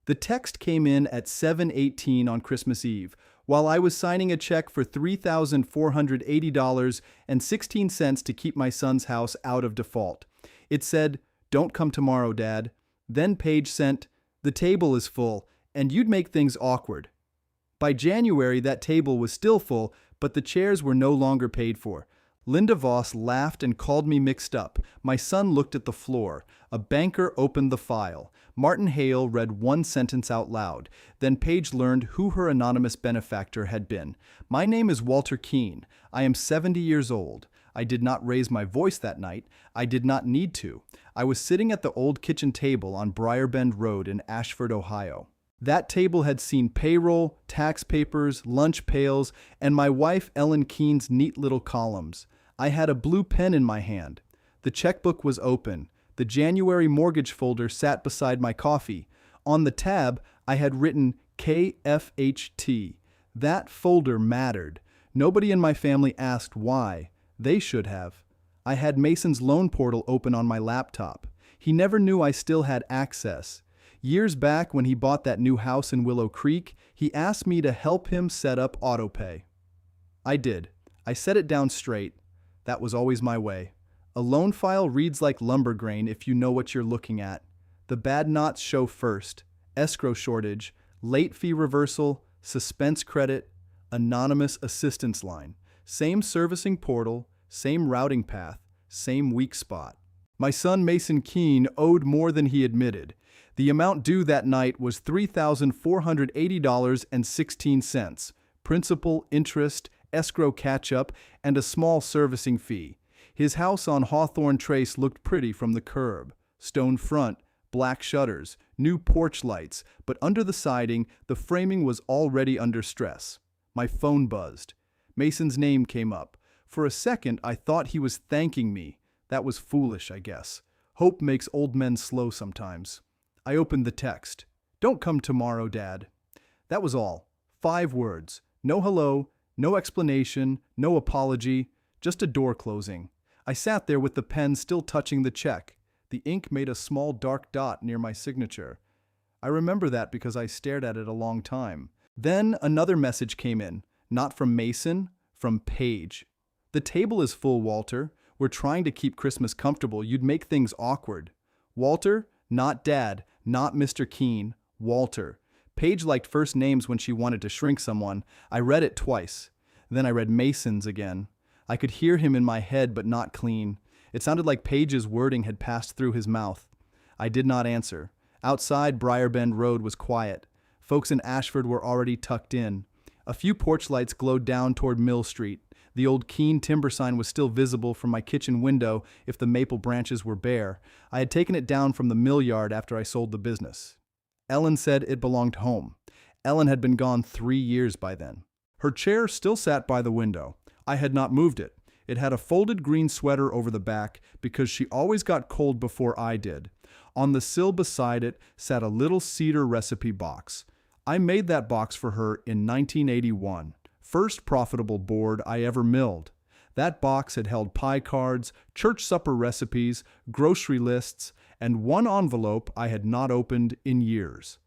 The text came in at 7:18 on Christmas Eve, while I was signing a check for $3,480.16 to keep my son's house out of default. It said, "Don't come tomorrow, Dad." Then Paige sent, "The table is full, and you'd make things awkward." By January, that table was still full, but the chairs were no longer paid for. Linda Voss laughed and called me mixed up. My son looked at the floor. A banker opened the file. Martin Hale read one sentence out loud. Then Paige learned who her anonymous benefactor had been. "My name is Walter Keene. I am 70 years old. I did not raise my voice that night. I did not need to. I was sitting at the old kitchen table on Briarbend Road in Ashford, Ohio. That table had seen payroll, tax papers, lunch pails, and my wife Ellen Keene's neat little columns. I had a blue pen in my hand. The checkbook was open. The January mortgage folder sat beside my coffee. On the tab, I had written KFHT. That folder mattered. Nobody in my family asked why. They should have. I had Mason's loan portal open on my laptop. He never knew I still had access. Years back, when he bought that new house in Willow Creek, he asked me to help him set up autopay. I did. I set it down straight. That was always my way. A loan file reads like lumber grain if you know what you're looking at. The bad knots show first: escrow shortage, late fee reversal, suspense credit, anonymous assistance line, same servicing portal, same routing path, same weak spot. My son Mason Keene owed more than he admitted. The amount due that night was $3,480.16, principal, interest, escrow catch-up, and a small servicing fee. His house on Hawthorne Trace looked pretty from the curb. Stone front, black shutters, new porch lights, but under the siding, the framing was already under stress. My phone buzzed. Mason's name came up. For a second, I thought he was thanking me. That was foolish, I guess. Hope makes old men slow sometimes. I opened the text. "Don't come tomorrow, Dad." That was all. 5 words. No hello, no explanation, no apology, just a door closing. I sat there with the pen still touching the check. The ink made a small dark dot near my signature. I remember that because I stared at it a long time. Then another message came in, not from Mason, from Paige. "The table is full, Walter. We're trying to keep Christmas comfortable. You'd make things awkward." Walter, not Dad, not Mr. Keene, Walter. Paige liked first names when she wanted to shrink someone. I read it twice. Then I read Mason's again. I could hear him in my head, but not clean. It sounded like Paige's wording had passed through his mouth. I did not answer. Outside, Briarbend Road was quiet. Folks in Ashford were already tucked in. A few porch lights glowed down toward Mill Street. The old Keene timber sign was still visible from my kitchen window if the maple branches were bare. I had taken it down from the mill yard after I sold the business. Ellen said it belonged home. Ellen had been gone 3 years by then. Her chair still sat by the window. I had not moved it. It had a folded green sweater over the back because she always got cold before I did. On the sill beside it sat a little cedar recipe box. I made that box for her in 1981. First profitable board I ever milled. That box had held pie cards, church supper recipes, grocery lists, and one envelope I had not opened in years.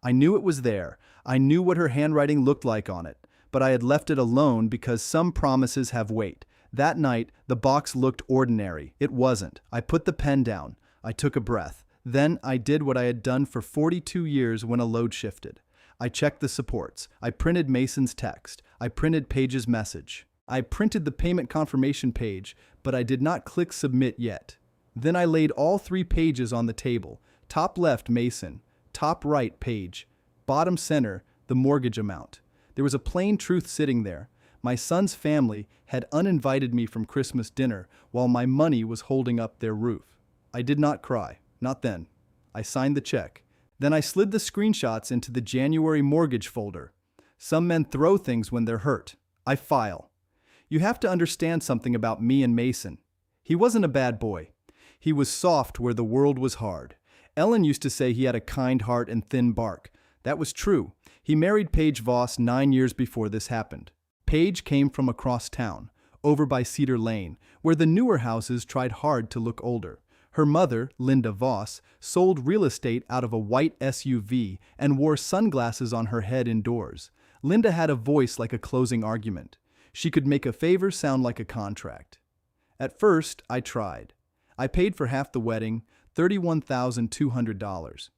I knew it was there. I knew what her handwriting looked like on it, but I had left it alone because some promises have weight. That night, the box looked ordinary. It wasn't. I put the pen down. I took a breath. Then I did what I had done for 42 years when a load shifted. I checked the supports. I printed Mason's text. I printed Paige's message. I printed the payment confirmation page, but I did not click submit yet. Then I laid all 3 pages on the table. Top left, Mason. Top right, Paige. Bottom center, the mortgage amount. There was a plain truth sitting there. My son's family had uninvited me from Christmas dinner while my money was holding up their roof. I did not cry. Not then. I signed the check. Then I slid the screenshots into the January mortgage folder. Some men throw things when they're hurt. I file. You have to understand something about me and Mason. He wasn't a bad boy. He was soft where the world was hard. Ellen used to say he had a kind heart and thin bark. That was true. He married Paige Voss 9 years before this happened. Paige came from across town, over by Cedar Lane, where the newer houses tried hard to look older. Her mother, Linda Voss, sold real estate out of a white SUV and wore sunglasses on her head indoors. Linda had a voice like a closing argument. She could make a favor sound like a contract. At first, I tried. I paid for half the wedding, $31,200.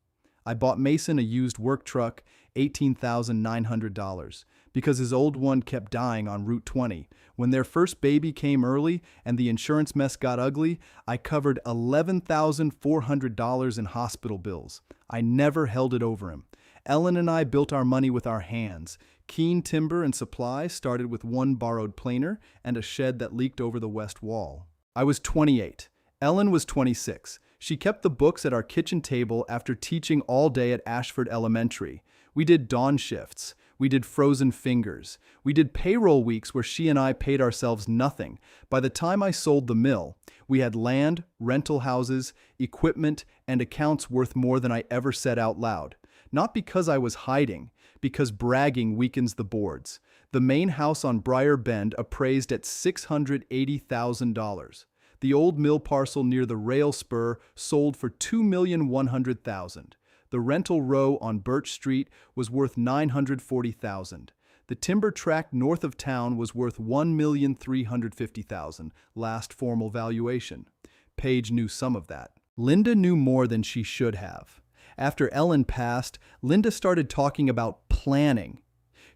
I bought Mason a used work truck, $18,900, because his old one kept dying on Route 20. When their first baby came early and the insurance mess got ugly, I covered $11,400 in hospital bills. I never held it over him. Ellen and I built our money with our hands. Keene Timber and Supply started with one borrowed planer and a shed that leaked over the west wall. I was 28. Ellen was 26. She kept the books at our kitchen table after teaching all day at Ashford Elementary. We did dawn shifts. We did frozen fingers. We did payroll weeks where she and I paid ourselves nothing. By the time I sold the mill, we had land, rental houses, equipment, and accounts worth more than I ever said out loud. Not because I was hiding, because bragging weakens the boards. The main house on Briar Bend appraised at $680,000. The old mill parcel near the rail spur sold for $2,100,000. The rental row on Birch Street was worth $940,000. The timber tract north of town was worth $1,350,000, last formal valuation. Paige knew some of that. Linda knew more than she should have. After Ellen passed, Linda started talking about planning.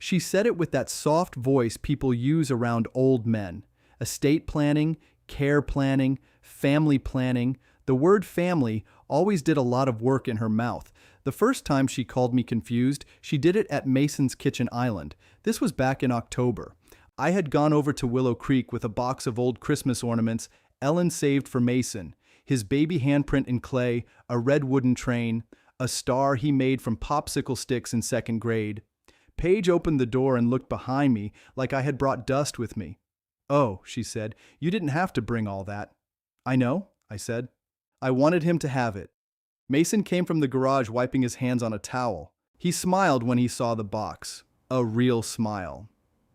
She said it with that soft voice people use around old men. Estate planning, care planning, family planning. The word family always did a lot of work in her mouth. The first time she called me confused, she did it at Mason's Kitchen Island. This was back in October. I had gone over to Willow Creek with a box of old Christmas ornaments Ellen saved for Mason, his baby handprint in clay, a red wooden train, a star he made from popsicle sticks in second grade. Paige opened the door and looked behind me like I had brought dust with me. "Oh," she said, "you didn't have to bring all that." "I know," I said. "I wanted him to have it." Mason came from the garage wiping his hands on a towel. He smiled when he saw the box. A real smile.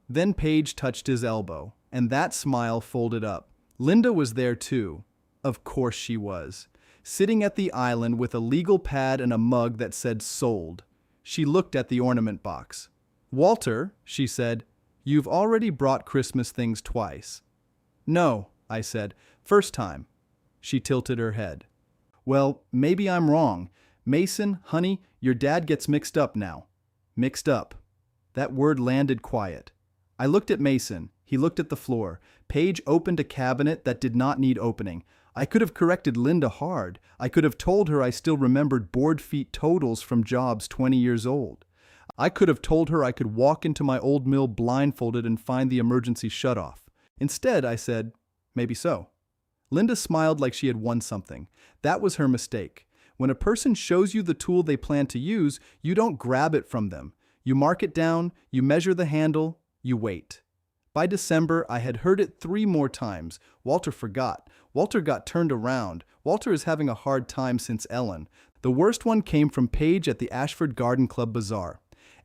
Then Paige touched his elbow, and that smile folded up. Linda was there too. Of course she was. Sitting at the island with a legal pad and a mug that said sold. She looked at the ornament box. "Walter," she said, "you've already brought Christmas things twice." "No," I said, "first time." She tilted her head. "Well, maybe I'm wrong. Mason, honey, your dad gets mixed up now." Mixed up. That word landed quiet. I looked at Mason. He looked at the floor. Paige opened a cabinet that did not need opening. I could have corrected Linda hard. I could have told her I still remembered board feet totals from jobs 20 years old. I could have told her I could walk into my old mill blindfolded and find the emergency shutoff. Instead, I said, maybe so. Linda smiled like she had won something. That was her mistake. When a person shows you the tool they plan to use, you don't grab it from them. You mark it down, you measure the handle, you wait. By December, I had heard it 3 more times. Walter forgot. Walter got turned around. Walter is having a hard time since Ellen. The worst one came from Paige at the Ashford Garden Club Bazaar.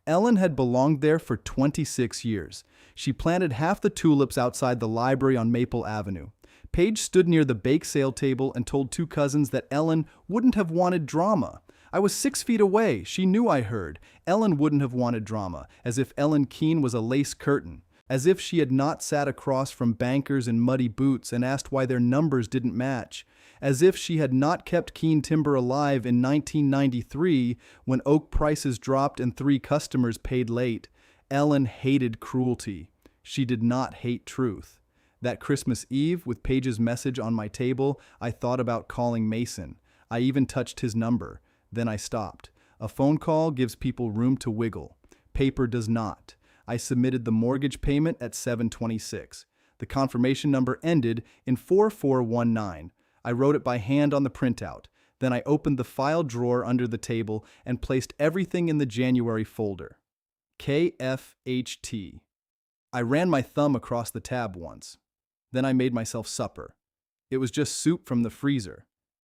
Ellen had belonged there for 26 years. She planted half the tulips outside the library on Maple Avenue. Paige stood near the bake sale table and told 2 cousins that Ellen wouldn't have wanted drama. I was 6 feet away. She knew I heard. Ellen wouldn't have wanted drama, as if Ellen Keene was a lace curtain, as if she had not sat across from bankers in muddy boots and asked why their numbers didn't match, as if she had not kept Keene Timber alive in 1993 when oak prices dropped and 3 customers paid late. Ellen hated cruelty. She did not hate truth. That Christmas Eve, with Paige's message on my table, I thought about calling Mason. I even touched his number. Then I stopped. A phone call gives people room to wiggle. Paper does not. I submitted the mortgage payment at 7/26. The confirmation number ended in 4419. I wrote it by hand on the printout. Then I opened the file drawer under the table and placed everything in the January folder. KFHT. I ran my thumb across the tab once. Then I made myself supper. It was just soup from the freezer.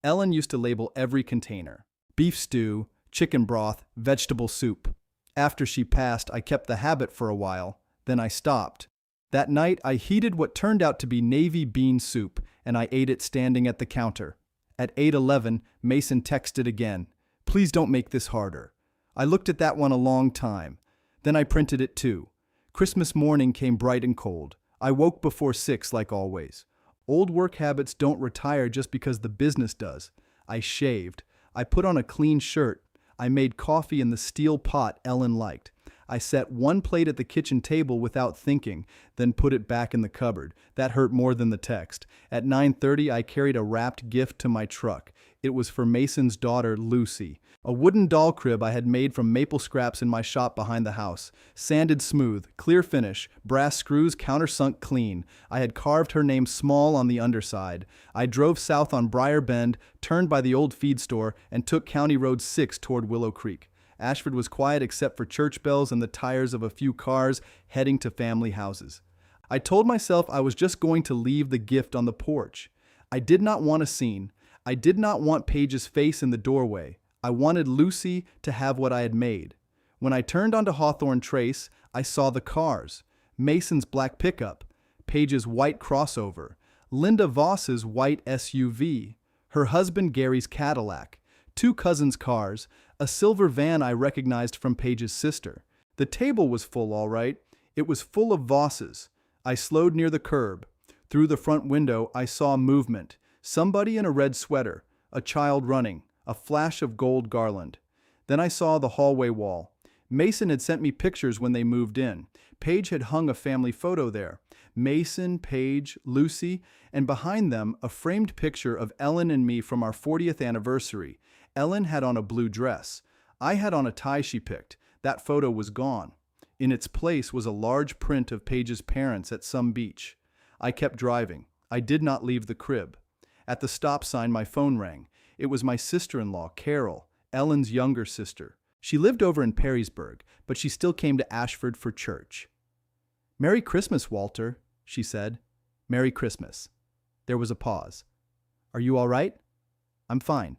Ellen used to label every container. Beef stew, chicken broth, vegetable soup. After she passed, I kept the habit for a while. Then I stopped. That night, I heated what turned out to be navy bean soup, and I ate it standing at the counter. At 8:11, Mason texted again. Please don't make this harder. I looked at that one a long time. Then I printed it too. Christmas morning came bright and cold. I woke before 6 like always. Old work habits don't retire just because the business does. I shaved. I put on a clean shirt. I made coffee in the steel pot Ellen liked. I set one plate at the kitchen table without thinking, then put it back in the cupboard. That hurt more than the text. At 9:30, I carried a wrapped gift to my truck. It was for Mason's daughter, Lucy. A wooden doll crib I had made from maple scraps in my shop behind the house. Sanded smooth, clear finish, brass screws countersunk clean. I had carved her name small on the underside. I drove south on Briar Bend, turned by the old feed store, and took County Road 6 toward Willow Creek. Ashford was quiet except for church bells and the tires of a few cars heading to family houses. I told myself I was just going to leave the gift on the porch. I did not want a scene. I did not want Paige's face in the doorway. I wanted Lucy to have what I had made. When I turned onto Hawthorne Trace, I saw the cars. Mason's black pickup, Paige's white crossover, Linda Voss's white SUV, her husband Gary's Cadillac, two cousins' cars, a silver van I recognized from Paige's sister. The table was full, all right. It was full of Vosses. I slowed near the curb. Through the front window, I saw movement. Somebody in a red sweater, a child running, a flash of gold garland. Then I saw the hallway wall. Mason had sent me pictures when they moved in. Paige had hung a family photo there. Mason, Paige, Lucy, and behind them a framed picture of Ellen and me from our 40th anniversary. Ellen had on a blue dress. I had on a tie she picked. That photo was gone. In its place was a large print of Paige's parents at some beach. I kept driving. I did not leave the crib. At the stop sign, my phone rang. It was my sister-in-law, Carol, Ellen's younger sister. She lived over in Perrysburg, but she still came to Ashford for church. "Merry Christmas, Walter," she said. "Merry Christmas." There was a pause. "Are you all right?" "I'm fine."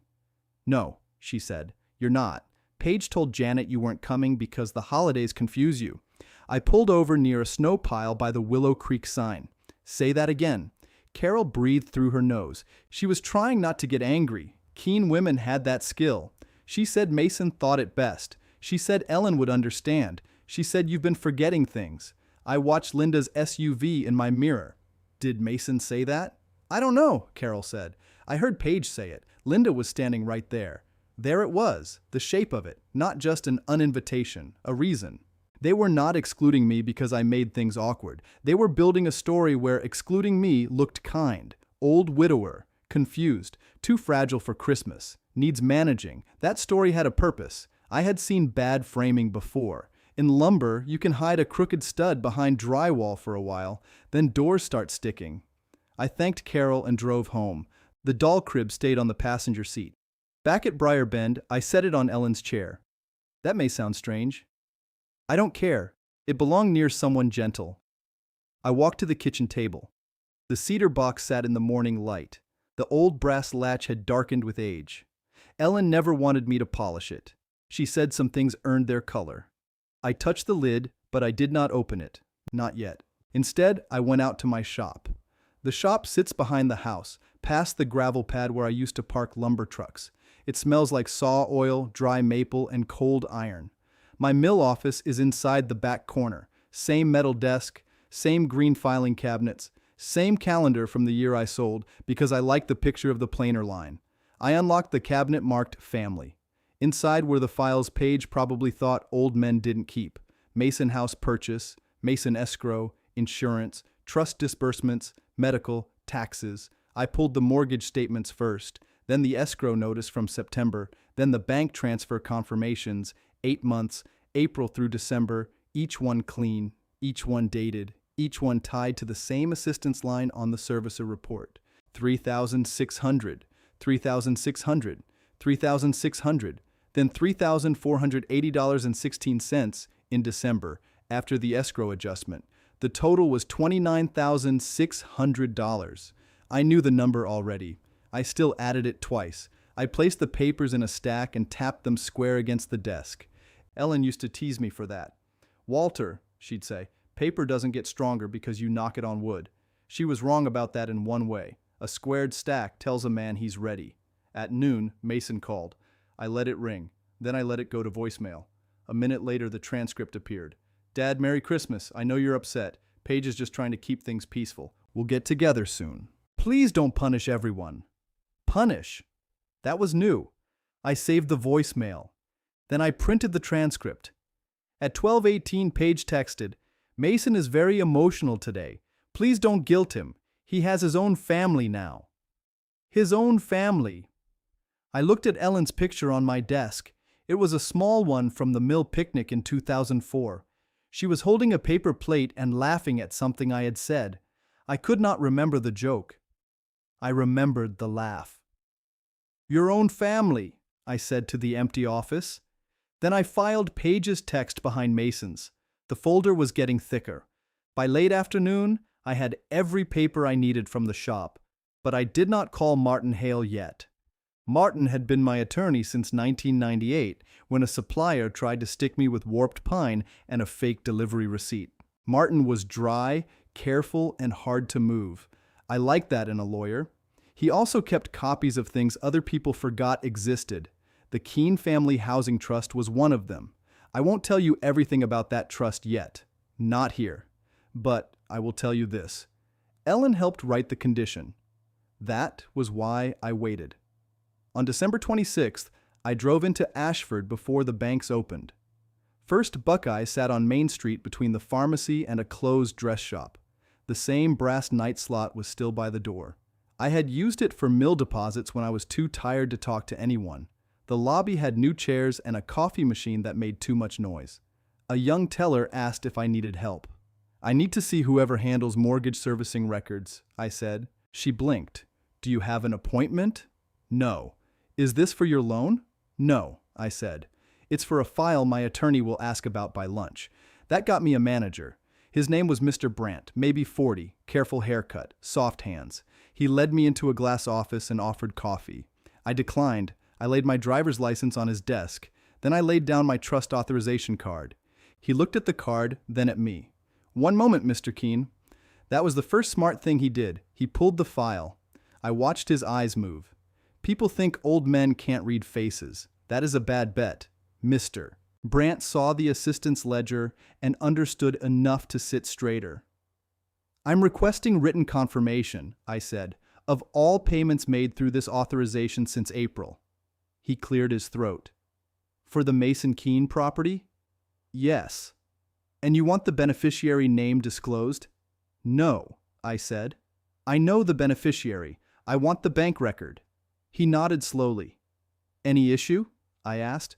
"No," she said, "you're not. Paige told Janet you weren't coming because the holidays confuse you." I pulled over near a snow pile by the Willow Creek sign. "Say that again." Carol breathed through her nose. She was trying not to get angry. Keen women had that skill. She said Mason thought it best. She said Ellen would understand. She said you've been forgetting things. I watched Linda's SUV in my mirror. Did Mason say that? "I don't know," Carol said. "I heard Paige say it. Linda was standing right there." There it was, the shape of it, not just an uninvitation, a reason. They were not excluding me because I made things awkward. They were building a story where excluding me looked kind. Old widower, confused, too fragile for Christmas, needs managing. That story had a purpose. I had seen bad framing before. In lumber, you can hide a crooked stud behind drywall for a while, then doors start sticking. I thanked Carol and drove home. The doll crib stayed on the passenger seat. Back at Briar Bend, I set it on Ellen's chair. That may sound strange. I don't care. It belonged near someone gentle. I walked to the kitchen table. The cedar box sat in the morning light. The old brass latch had darkened with age. Ellen never wanted me to polish it. She said some things earned their color. I touched the lid, but I did not open it. Not yet. Instead, I went out to my shop. The shop sits behind the house, past the gravel pad where I used to park lumber trucks. It smells like saw oil, dry maple, and cold iron. My mill office is inside the back corner. Same metal desk, same green filing cabinets, same calendar from the year I sold because I liked the picture of the planer line. I unlocked the cabinet marked family. Inside were the files Paige probably thought old men didn't keep. Mason house purchase, Mason escrow, insurance, trust disbursements, medical, taxes. I pulled the mortgage statements first, then the escrow notice from September, then the bank transfer confirmations, 8 months, April through December, each one clean, each one dated, each one tied to the same assistance line on the servicer report. 3,600, 3,600, 3,600, then $3,480.16 in December after the escrow adjustment. The total was $29,600. I knew the number already. I still added it twice. I placed the papers in a stack and tapped them square against the desk. Ellen used to tease me for that. "Walter," she'd say, "paper doesn't get stronger because you knock it on wood." She was wrong about that in one way. A squared stack tells a man he's ready. At noon, Mason called. I let it ring. Then I let it go to voicemail. A minute later, the transcript appeared. Dad, Merry Christmas. I know you're upset. Paige is just trying to keep things peaceful. We'll get together soon. Please don't punish everyone. Punish? That was new. I saved the voicemail. Then I printed the transcript. At 12:18, Paige texted, Mason is very emotional today. Please don't guilt him. He has his own family now. His own family. I looked at Ellen's picture on my desk. It was a small one from the mill picnic in 2004. She was holding a paper plate and laughing at something I had said. I could not remember the joke. I remembered the laugh. Your own family, I said to the empty office. Then I filed Paige's text behind Mason's. The folder was getting thicker. By late afternoon, I had every paper I needed from the shop, but I did not call Martin Hale yet. Martin had been my attorney since 1998, when a supplier tried to stick me with warped pine and a fake delivery receipt. Martin was dry, careful, and hard to move. I liked that in a lawyer. He also kept copies of things other people forgot existed. The Keene Family Housing Trust was one of them. I won't tell you everything about that trust yet. Not here. But I will tell you this. Ellen helped write the condition. That was why I waited. On December 26th, I drove into Ashford before the banks opened. First, Buckeye sat on Main Street between the pharmacy and a closed dress shop. The same brass night slot was still by the door. I had used it for mill deposits when I was too tired to talk to anyone. The lobby had new chairs and a coffee machine that made too much noise. A young teller asked if I needed help. I need to see whoever handles mortgage servicing records, I said. She blinked. Do you have an appointment? No. Is this for your loan? No, I said. It's for a file my attorney will ask about by lunch. That got me a manager. His name was Mr. Brandt, maybe 40, careful haircut, soft hands. He led me into a glass office and offered coffee. I declined. I laid my driver's license on his desk. Then I laid down my trust authorization card. He looked at the card, then at me. One moment, Mr. Keene. That was the first smart thing he did. He pulled the file. I watched his eyes move. People think old men can't read faces. That is a bad bet. Mr. Brandt saw the assistant's ledger and understood enough to sit straighter. I'm requesting written confirmation, I said, of all payments made through this authorization since April. He cleared his throat. For the Mason Keene property? Yes. And you want the beneficiary name disclosed? No, I said. I know the beneficiary. I want the bank record. He nodded slowly. Any issue? I asked.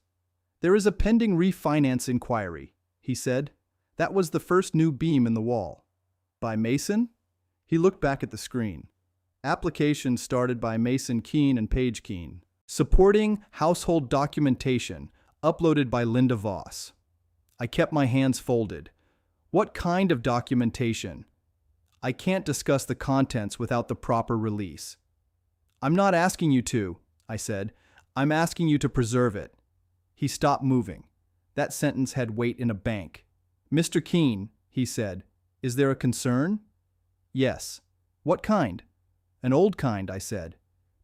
There is a pending refinance inquiry, he said. That was the first new beam in the wall. By Mason? He looked back at the screen. Application started by Mason Keene and Paige Keene. Supporting household documentation, uploaded by Linda Voss. I kept my hands folded. What kind of documentation? I can't discuss the contents without the proper release. I'm not asking you to, I said. I'm asking you to preserve it. He stopped moving. That sentence had weight in a bank. Mr. Keene, he said, is there a concern? Yes. What kind? An old kind, I said.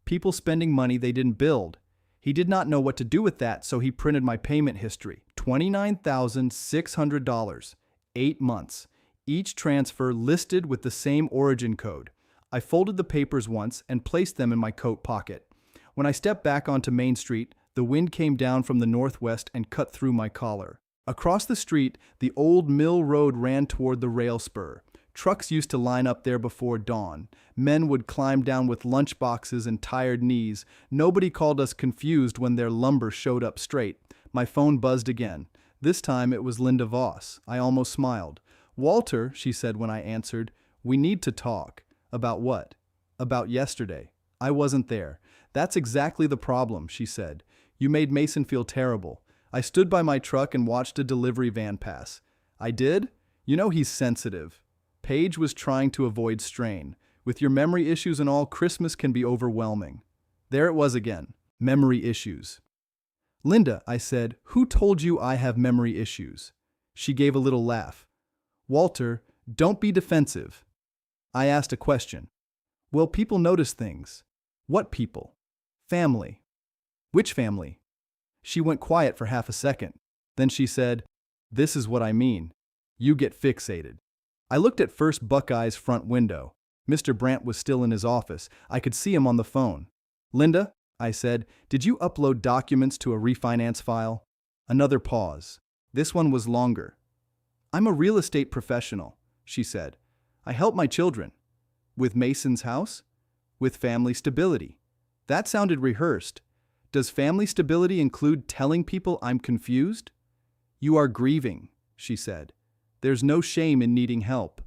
People spending money they didn't build. He did not know what to do with that, so he printed my payment history. $29,600. 8 months. Each transfer listed with the same origin code. I folded the papers once and placed them in my coat pocket. When I stepped back onto Main Street, the wind came down from the northwest and cut through my collar. Across the street, the old mill road ran toward the rail spur. Trucks used to line up there before dawn. Men would climb down with lunch boxes and tired knees. Nobody called us confused when their lumber showed up straight. My phone buzzed again. This time it was Linda Voss. I almost smiled. Walter, she said when I answered, we need to talk. About what? About yesterday. I wasn't there. That's exactly the problem, she said. You made Mason feel terrible. I stood by my truck and watched a delivery van pass. I did? You know he's sensitive. Paige was trying to avoid strain. With your memory issues and all, Christmas can be overwhelming. There it was again. Memory issues. Linda, I said, who told you I have memory issues? She gave a little laugh. Walter, don't be defensive. I asked a question. Well, people notice things. What people? Family. Which family? She went quiet for half a second. Then she said, "This is what I mean. You get fixated." I looked at First Buckeye's front window. Mr. Brandt was still in his office. I could see him on the phone. "Linda," I said, "did you upload documents to a refinance file?" Another pause. This one was longer. "I'm a real estate professional," she said. "I help my children." "With Mason's house?" "With family stability." That sounded rehearsed. "Does family stability include telling people I'm confused?" "You are grieving," she said. "There's no shame in needing help."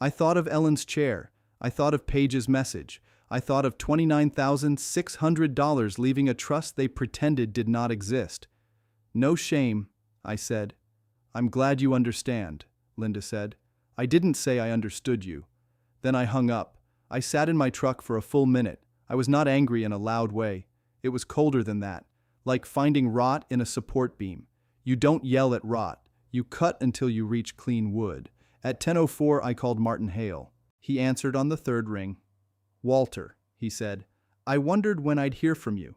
I thought of Ellen's chair. I thought of Paige's message. I thought of $29,600 leaving a trust they pretended did not exist. "No shame," I said. "I'm glad you understand," Linda said. "I didn't say I understood you." Then I hung up. I sat in my truck for a full minute. I was not angry in a loud way. It was colder than that, like finding rot in a support beam. You don't yell at rot. You cut until you reach clean wood. At 10:04 I called Martin Hale. He answered on the third ring. "Walter," he said, "I wondered when I'd hear from you."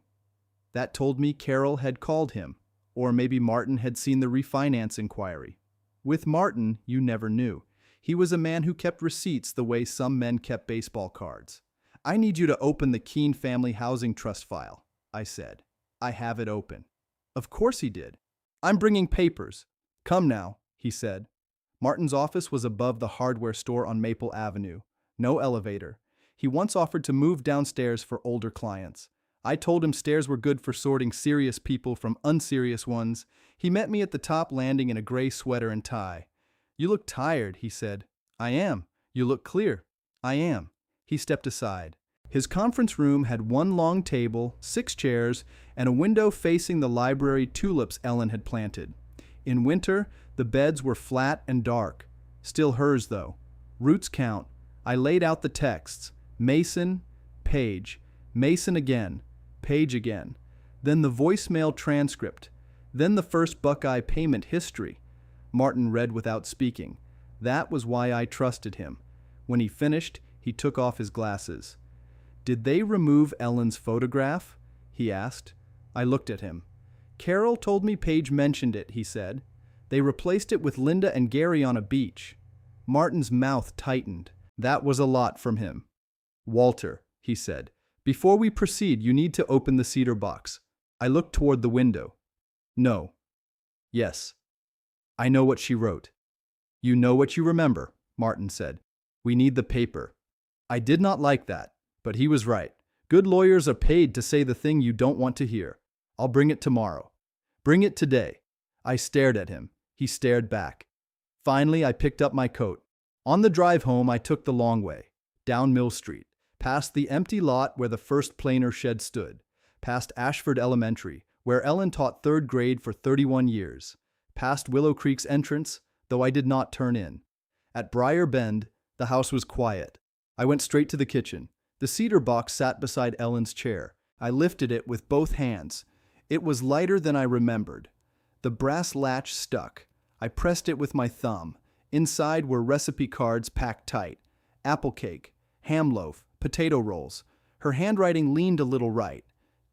That told me Carol had called him, or maybe Martin had seen the refinance inquiry. With Martin, you never knew. He was a man who kept receipts the way some men kept baseball cards. "I need you to open the Keene Family Housing Trust file," I said. "I have it open." Of course he did. "I'm bringing papers." "Come now," he said. Martin's office was above the hardware store on Maple Avenue. No elevator. He once offered to move downstairs for older clients. I told him stairs were good for sorting serious people from unserious ones. He met me at the top landing in a gray sweater and tie. "You look tired," he said. "I am." "You look clear." "I am." He stepped aside. His conference room had one long table, 6 chairs, and a window facing the library tulips Ellen had planted. In winter, the beds were flat and dark. Still hers, though. Roots count. I laid out the texts. Mason, Paige. Mason again. Paige again. Then the voicemail transcript. Then the First Buckeye payment history. Martin read without speaking. That was why I trusted him. When he finished, he took off his glasses. "Did they remove Ellen's photograph?" he asked. I looked at him. "Carol told me Paige mentioned it," he said. "They replaced it with Linda and Gary on a beach." Martin's mouth tightened. That was a lot from him. "Walter," he said, "before we proceed, you need to open the cedar box." I looked toward the window. "No." "Yes." "I know what she wrote." "You know what you remember," Martin said. "We need the paper." I did not like that, but he was right. Good lawyers are paid to say the thing you don't want to hear. "I'll bring it tomorrow." "Bring it today." I stared at him. He stared back. Finally, I picked up my coat. On the drive home, I took the long way. Down Mill Street. Past the empty lot where the first planer shed stood. Past Ashford Elementary, where Ellen taught 3rd grade for 31 years. Past Willow Creek's entrance, though I did not turn in. At Briar Bend, the house was quiet. I went straight to the kitchen. The cedar box sat beside Ellen's chair. I lifted it with both hands. It was lighter than I remembered. The brass latch stuck. I pressed it with my thumb. Inside were recipe cards packed tight. Apple cake, ham loaf, potato rolls. Her handwriting leaned a little right.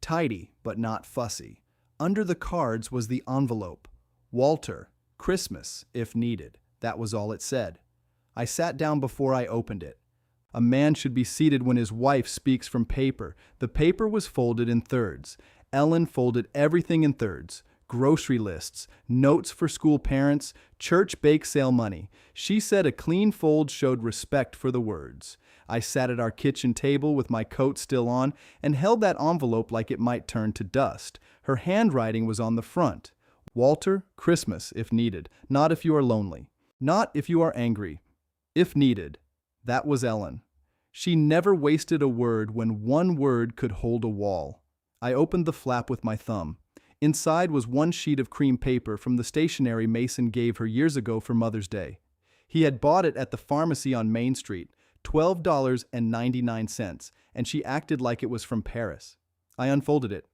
Tidy, but not fussy. Under the cards was the envelope. "Walter, Christmas, if needed." That was all it said. I sat down before I opened it. A man should be seated when his wife speaks from paper. The paper was folded in thirds. Ellen folded everything in thirds. Grocery lists, notes for school parents, church bake sale money. She said a clean fold showed respect for the words. I sat at our kitchen table with my coat still on and held that envelope like it might turn to dust. Her handwriting was on the front. "Walter, Christmas, if needed. Not if you are lonely. Not if you are angry. If needed." That was Ellen. She never wasted a word when one word could hold a wall. I opened the flap with my thumb. Inside was one sheet of cream paper from the stationery Mason gave her years ago for Mother's Day. He had bought it at the pharmacy on Main Street, $12.99, and she acted like it was from Paris. I unfolded it.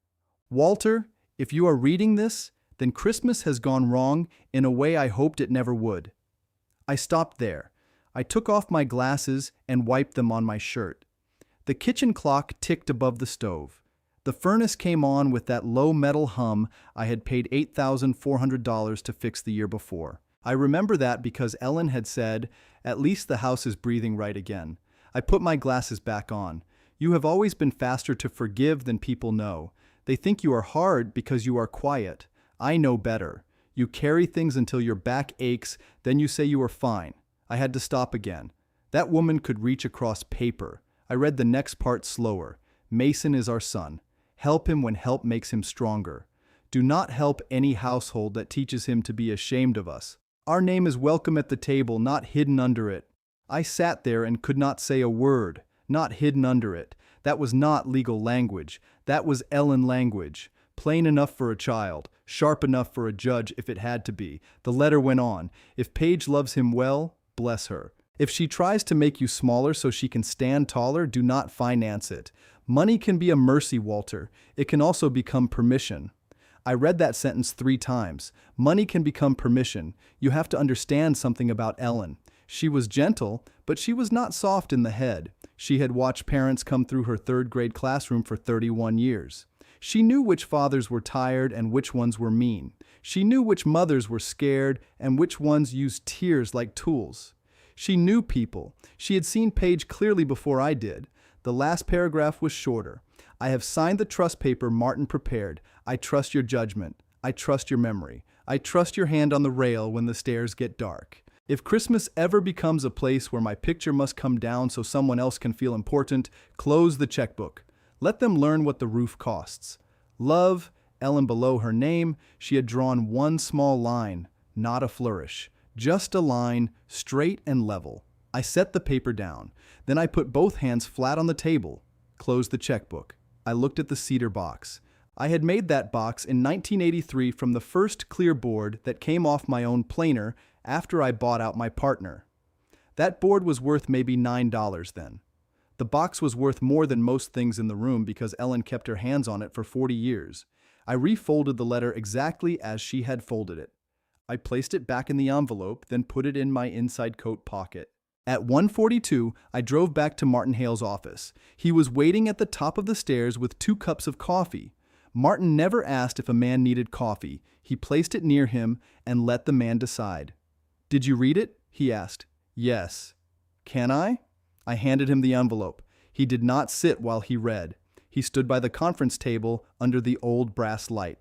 "Walter, if you are reading this, then Christmas has gone wrong in a way I hoped it never would." I stopped there. I took off my glasses and wiped them on my shirt. The kitchen clock ticked above the stove. The furnace came on with that low metal hum I had paid $8,400 to fix the year before. I remember that because Ellen had said, "At least the house is breathing right again." I put my glasses back on. "You have always been faster to forgive than people know. They think you are hard because you are quiet. I know better. You carry things until your back aches, then you say you are fine." I had to stop again. That woman could reach across paper. I read the next part slower. "Mason is our son. Help him when help makes him stronger. Do not help any household that teaches him to be ashamed of us. Our name is welcome at the table, not hidden under it." I sat there and could not say a word. Not hidden under it. That was not legal language. That was Ellen language. Plain enough for a child, sharp enough for a judge if it had to be. The letter went on. "If Paige loves him well, bless her. If she tries to make you smaller so she can stand taller, do not finance it. Money can be a mercy, Walter. It can also become permission." I read that sentence 3 times. Money can become permission. You have to understand something about Ellen. She was gentle, but she was not soft in the head. She had watched parents come through her 3rd grade classroom for 31 years. She knew which fathers were tired and which ones were mean. She knew which mothers were scared and which ones used tears like tools. She knew people. She had seen Paige clearly before I did. The last paragraph was shorter. "I have signed the trust paper Martin prepared. I trust your judgment. I trust your memory. I trust your hand on the rail when the stairs get dark. If Christmas ever becomes a place where my picture must come down so someone else can feel important, close the checkbook. Let them learn what the roof costs. Love," Ellen below her name, she had drawn one small line, not a flourish. Just a line, straight and level. I set the paper down. Then I put both hands flat on the table, closed the checkbook. I looked at the cedar box. I had made that box in 1983 from the first clear board that came off my own planer after I bought out my partner. That board was worth maybe $9 then. The box was worth more than most things in the room because Ellen kept her hands on it for 40 years. I refolded the letter exactly as she had folded it. I placed it back in the envelope, then put it in my inside coat pocket. At 1:42, I drove back to Martin Hale's office. He was waiting at the top of the stairs with 2 cups of coffee. Martin never asked if a man needed coffee. He placed it near him and let the man decide. "Did you read it?" he asked. "Yes." "Can I?" I handed him the envelope. He did not sit while he read. He stood by the conference table under the old brass light.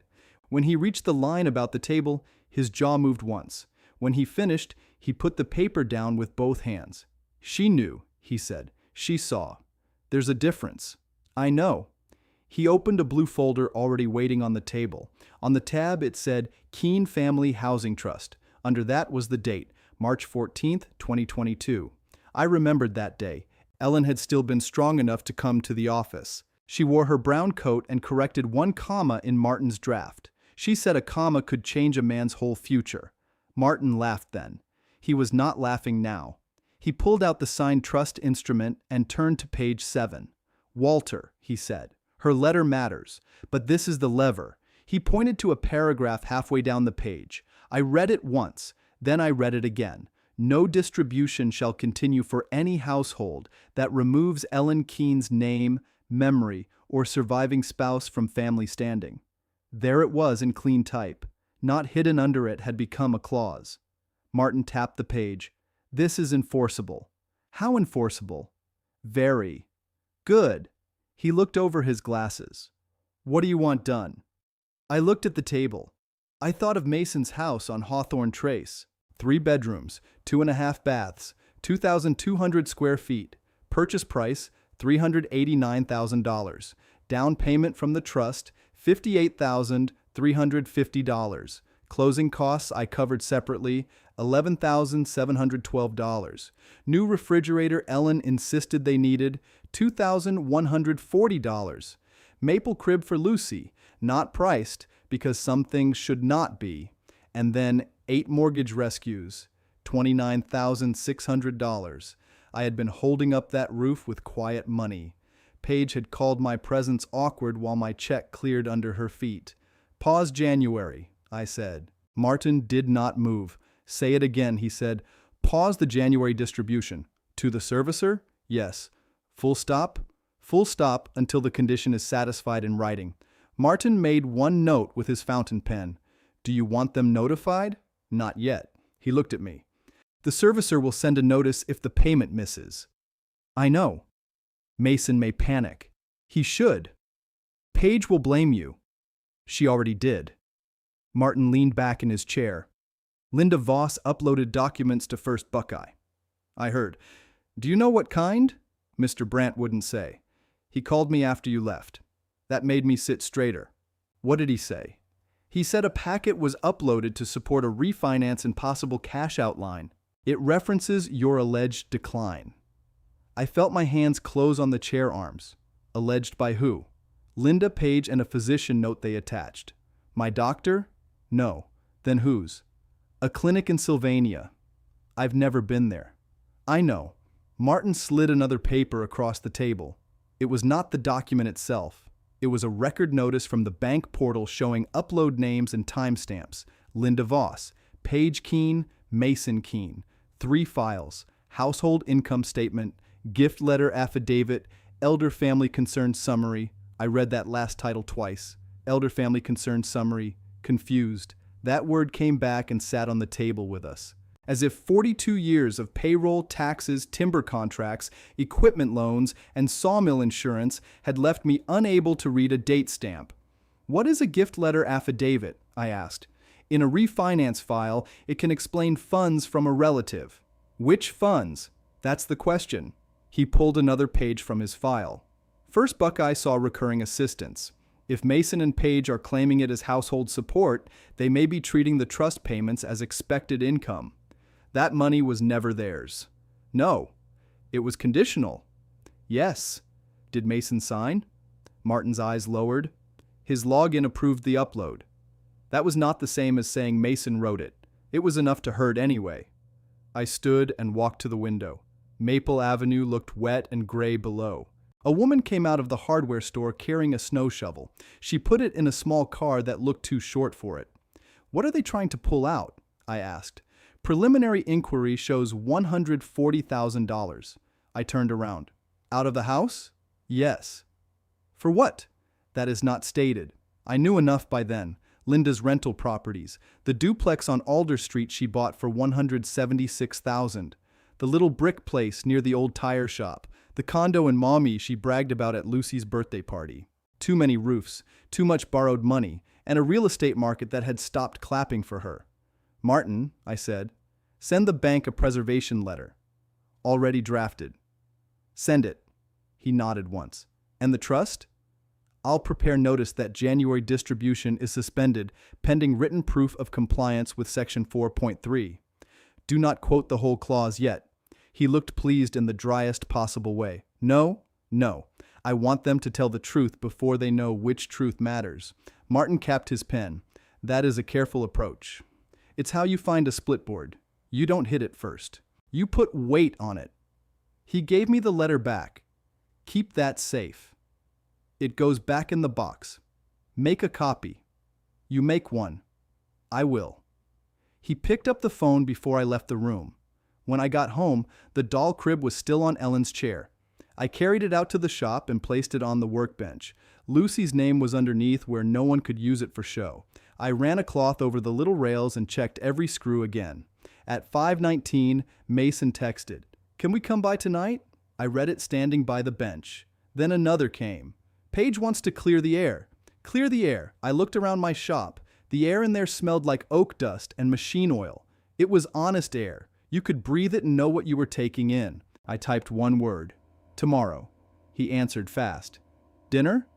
When he reached the line about the table, his jaw moved once. When he finished, he put the paper down with both hands. "She knew," he said. "She saw. There's a difference." "I know." He opened a blue folder already waiting on the table. On the tab it said Keene Family Housing Trust. Under that was the date, March 14th, 2022. I remembered that day. Ellen had still been strong enough to come to the office. She wore her brown coat and corrected 1 comma in Martin's draft. She said a comma could change a man's whole future. Martin laughed then. He was not laughing now. He pulled out the signed trust instrument and turned to page 7. "Walter," he said, "her letter matters, but this is the lever." He pointed to a paragraph halfway down the page. I read it once, then I read it again. "No distribution shall continue for any household that removes Ellen Keene's name, memory, or surviving spouse from family standing." There it was in clean type. Not hidden under it had become a clause. Martin tapped the page. "This is enforceable." "How enforceable?" "Very." "Good." He looked over his glasses. "What do you want done?" I looked at the table. I thought of Mason's house on Hawthorne Trace. 3 bedrooms, 2.5 baths, 2,200 square feet. Purchase price, $389,000. Down payment from the trust, $58,350. Closing costs I covered separately, $11,712. New refrigerator Ellen insisted they needed, $2,140. Maple crib for Lucy, not priced because some things should not be. And then 8 mortgage rescues, $29,600. I had been holding up that roof with quiet money. Paige had called my presence awkward while my check cleared under her feet. "Pause January," I said. Martin did not move. "Say it again," he said. "Pause the January distribution." "To the servicer?" "Yes." "Full stop?" Full stop until the condition is satisfied in writing. Martin made one note with his fountain pen. Do you want them notified? Not yet. He looked at me. The servicer will send a notice if the payment misses. I know. Mason may panic. He should. Paige will blame you. She already did. Martin leaned back in his chair. Linda Voss uploaded documents to First Buckeye. I heard. Do you know what kind? Mr. Brandt wouldn't say. He called me after you left. That made me sit straighter. What did he say? He said a packet was uploaded to support a refinance and possible cash out line. It references your alleged decline. I felt my hands close on the chair arms. Alleged by who? Linda, Paige, and a physician note they attached. My doctor? No. Then whose? A clinic in Sylvania. I've never been there. I know. Martin slid another paper across the table. It was not the document itself. It was a record notice from the bank portal showing upload names and timestamps. Linda Voss, Paige Keene, Mason Keene. 3 files. Household income statement, gift letter affidavit, elder family concern summary. I read that last title twice. Elder family concern summary. Confused. That word came back and sat on the table with us. As if 42 years of payroll, taxes, timber contracts, equipment loans, and sawmill insurance had left me unable to read a date stamp. What is a gift letter affidavit? I asked. In a refinance file, it can explain funds from a relative. Which funds? That's the question. He pulled another page from his file. First Buckeye saw recurring assistance. If Mason and Paige are claiming it as household support, they may be treating the trust payments as expected income. That money was never theirs. No. It was conditional. Yes. Did Mason sign? Martin's eyes lowered. His login approved the upload. That was not the same as saying Mason wrote it. It was enough to hurt anyway. I stood and walked to the window. Maple Avenue looked wet and gray below. A woman came out of the hardware store carrying a snow shovel. She put it in a small car that looked too short for it. What are they trying to pull out? I asked. Preliminary inquiry shows $140,000. I turned around. Out of the house? Yes. For what? That is not stated. I knew enough by then. Linda's rental properties. The duplex on Alder Street she bought for $176,000. The little brick place near the old tire shop. The condo in Maumee she bragged about at Lucy's birthday party. Too many roofs, too much borrowed money, and a real estate market that had stopped clapping for her. Martin, I said, send the bank a preservation letter. Already drafted. Send it. He nodded once. And the trust? I'll prepare notice that January distribution is suspended pending written proof of compliance with Section 4.3. Do not quote the whole clause yet. He looked pleased in the driest possible way. No, no. I want them to tell the truth before they know which truth matters. Martin capped his pen. That is a careful approach. It's how you find a splitboard. You don't hit it first. You put weight on it. He gave me the letter back. Keep that safe. It goes back in the box. Make a copy. You make one. I will. He picked up the phone before I left the room. When I got home, the doll crib was still on Ellen's chair. I carried it out to the shop and placed it on the workbench. Lucy's name was underneath where no one could use it for show. I ran a cloth over the little rails and checked every screw again. At 5:19, Mason texted, "Can we come by tonight?" I read it standing by the bench. Then another came. "Paige wants to clear the air." Clear the air. I looked around my shop. The air in there smelled like oak dust and machine oil. It was honest air. You could breathe it and know what you were taking in. I typed one word. Tomorrow. He answered fast. Dinner?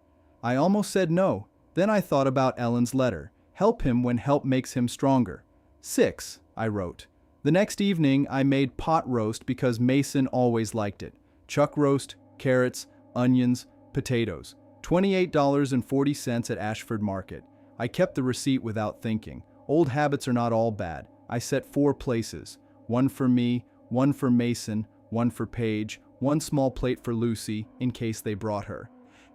I almost said no. Then I thought about Ellen's letter. Help him when help makes him stronger. 6, I wrote. The next evening, I made pot roast because Mason always liked it. Chuck roast, carrots, onions, potatoes. $28.40 at Ashford Market. I kept the receipt without thinking. Old habits are not all bad. I set 4 places. 1 for me, 1 for Mason, 1 for Paige, 1 small plate for Lucy, in case they brought her.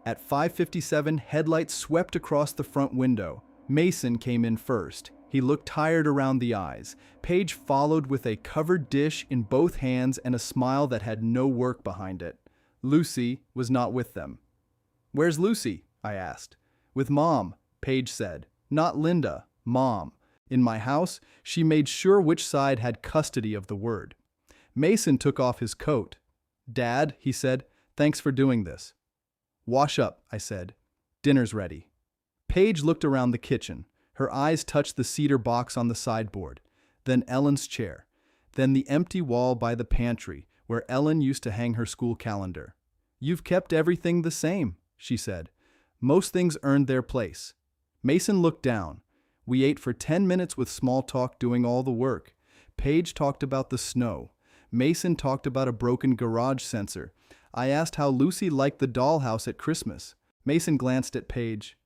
At 5:57, headlights swept across the front window. Mason came in first. He looked tired around the eyes. Paige followed with a covered dish in both hands and a smile that had no work behind it. Lucy was not with them. "Where's Lucy?" I asked. "With Mom," Paige said. "Not Linda, Mom. In my house, she made sure which side had custody of the word." Mason took off his coat. "Dad," he said, "thanks for doing this." "Wash up," I said. "Dinner's ready." Paige looked around the kitchen. Her eyes touched the cedar box on the sideboard, then Ellen's chair, then the empty wall by the pantry where Ellen used to hang her school calendar. "You've kept everything the same," she said. "Most things earned their place." Mason looked down. We ate for 10 minutes with small talk doing all the work. Paige talked about the snow. Mason talked about a broken garage sensor. I asked how Lucy liked the dollhouse at Christmas. Mason glanced at Paige.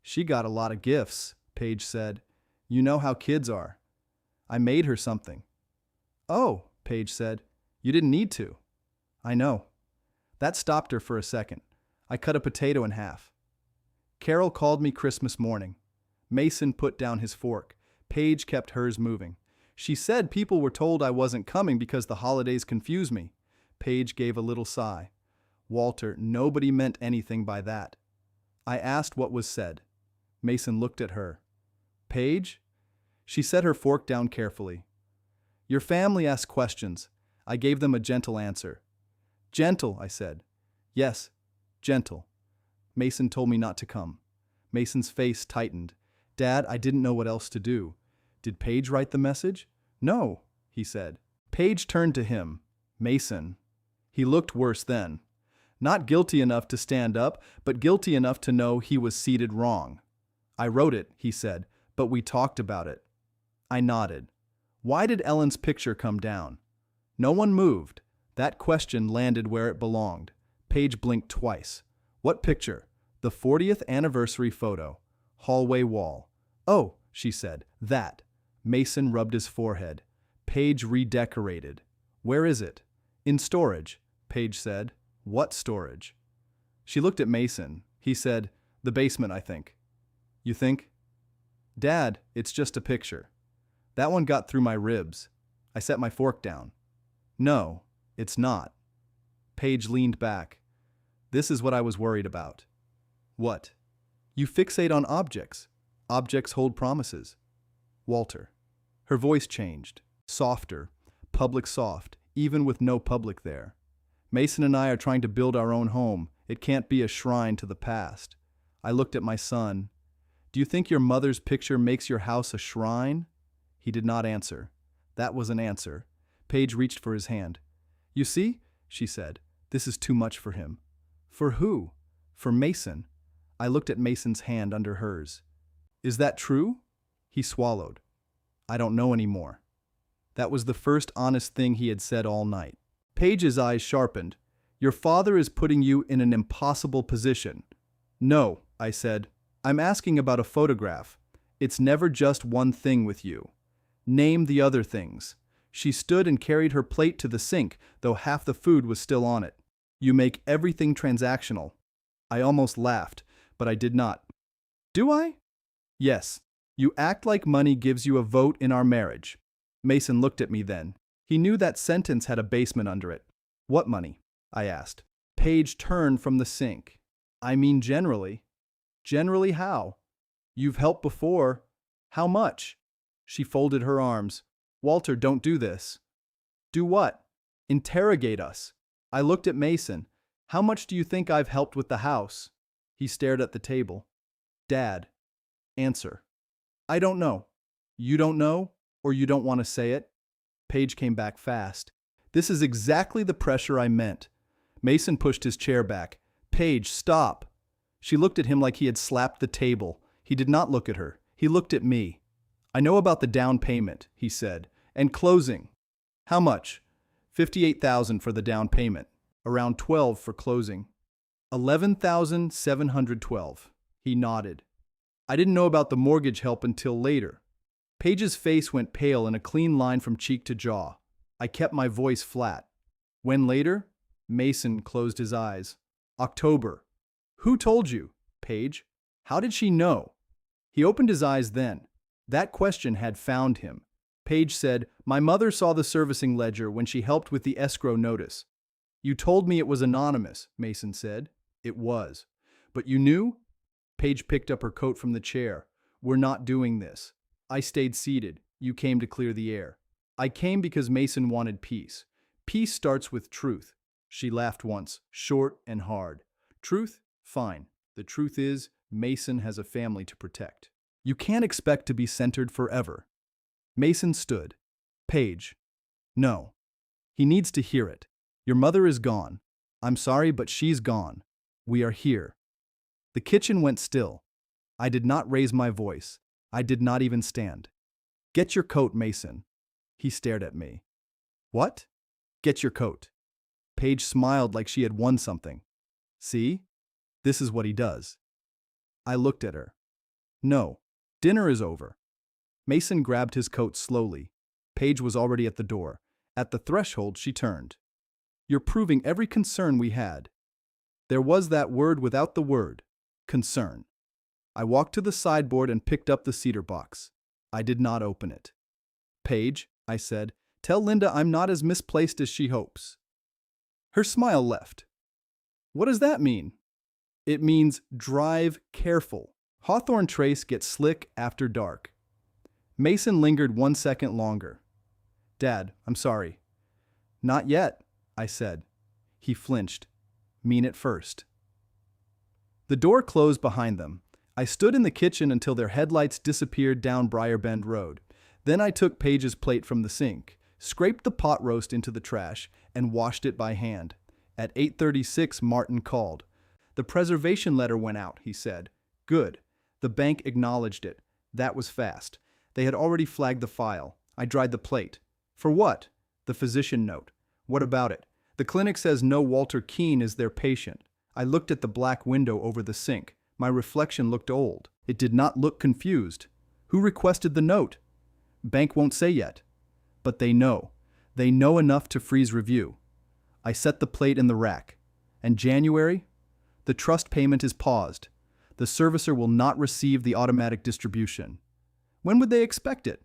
"She got a lot of gifts," Paige said. "You know how kids are." "I made her something." "Oh," Paige said. "You didn't need to." "I know." That stopped her for a second. I cut a potato in half. "Carol called me Christmas morning." Mason put down his fork. Paige kept hers moving. "She said people were told I wasn't coming because the holidays confuse me." Paige gave a little sigh. "Walter, nobody meant anything by that." I asked what was said. Mason looked at her. "Paige?" She set her fork down carefully. "Your family asked questions. I gave them a gentle answer." "Gentle," I said. "Yes, gentle." Mason told me not to come. Mason's face tightened. "Dad, I didn't know what else to do." "Did Paige write the message?" "No," he said. Paige turned to him. "Mason." He looked worse then. Not guilty enough to stand up, but guilty enough to know he was seated wrong. "I wrote it," he said, "but we talked about it." I nodded. "Why did Ellen's picture come down?" No one moved. That question landed where it belonged. Paige blinked twice. "What picture?" "The 40th anniversary photo. Hallway wall." "Oh," she said, "that." Mason rubbed his forehead. Paige redecorated. "Where is it?" "In storage," Paige said. "What storage?" She looked at Mason. He said, "The basement, I think." "You think?" "Dad, it's just a picture." That one got through my ribs. I set my fork down. "No, it's not." Paige leaned back. "This is what I was worried about." "What?" "You fixate on objects. Objects hold promises." "Walter." Her voice changed. Softer. Public soft, even with no public there. "Mason and I are trying to build our own home. It can't be a shrine to the past." I looked at my son. "Do you think your mother's picture makes your house a shrine?" He did not answer. That was an answer. Paige reached for his hand. "You see," she said, "this is too much for him." "For who?" "For Mason." I looked at Mason's hand under hers. "Is that true?" He swallowed. "I don't know anymore." That was the first honest thing he had said all night. Paige's eyes sharpened. "Your father is putting you in an impossible position." "No," I said. "I'm asking about a photograph. It's never just one thing with you. Name the other things." She stood and carried her plate to the sink, though half the food was still on it. "You make everything transactional." I almost laughed, but I did not. "Do I?" "Yes. You act like money gives you a vote in our marriage." Mason looked at me then. He knew that sentence had a basement under it. "What money?" I asked. Paige turned from the sink. "I mean generally." "Generally how?" "You've helped before." "How much?" She folded her arms. "Walter, don't do this." "Do what?" "Interrogate us." I looked at Mason. "How much do you think I've helped with the house?" He stared at the table. "Dad." "Answer." "I don't know." "You don't know? Or you don't want to say it?" Paige came back fast. "This is exactly the pressure I meant." Mason pushed his chair back. "Paige, stop." She looked at him like he had slapped the table. He did not look at her. He looked at me. "I know about the down payment," he said, "and closing." "How much?" $58,000 for the down payment. Around 12 for closing. 11,712. He nodded. "I didn't know about the mortgage help until later." Paige's face went pale in a clean line from cheek to jaw. I kept my voice flat. "When later?" Mason closed his eyes. "October." "Who told you?" "Paige." "How did she know?" He opened his eyes then. That question had found him. Paige said, "My mother saw the servicing ledger when she helped with the escrow notice." You told me it was anonymous, Mason said. It was. But you knew? Paige picked up her coat from the chair. We're not doing this. I stayed seated. You came to clear the air. I came because Mason wanted peace. Peace starts with truth. She laughed once, short and hard. Truth? Fine. The truth is, Mason has a family to protect. You can't expect to be centered forever. Mason stood. Paige. No. He needs to hear it. Your mother is gone. I'm sorry, but she's gone. We are here. The kitchen went still. I did not raise my voice. I did not even stand. Get your coat, Mason. He stared at me. What? Get your coat. Paige smiled like she had won something. See? This is what he does. I looked at her. No. Dinner is over. Mason grabbed his coat slowly. Paige was already at the door. At the threshold, she turned. You're proving every concern we had. There was that word without the word. Concern. I walked to the sideboard and picked up the cedar box. I did not open it. Paige, I said, tell Linda I'm not as misplaced as she hopes. Her smile left. What does that mean? It means drive careful. Hawthorne Trace gets slick after dark. Mason lingered 1 second longer. Dad, I'm sorry. Not yet, I said. He flinched. Mean it first. The door closed behind them. I stood in the kitchen until their headlights disappeared down Briarbend Road. Then I took Paige's plate from the sink, scraped the pot roast into the trash, and washed it by hand. At 8:36, Martin called. The preservation letter went out, he said. Good. The bank acknowledged it. That was fast. They had already flagged the file. I dried the plate. For what? The physician note. What about it? The clinic says no Walter Keene is their patient. I looked at the black window over the sink. My reflection looked old. It did not look confused. Who requested the note? Bank won't say yet. But they know. They know enough to freeze review. I set the plate in the rack. And January? The trust payment is paused. The servicer will not receive the automatic distribution. When would they expect it?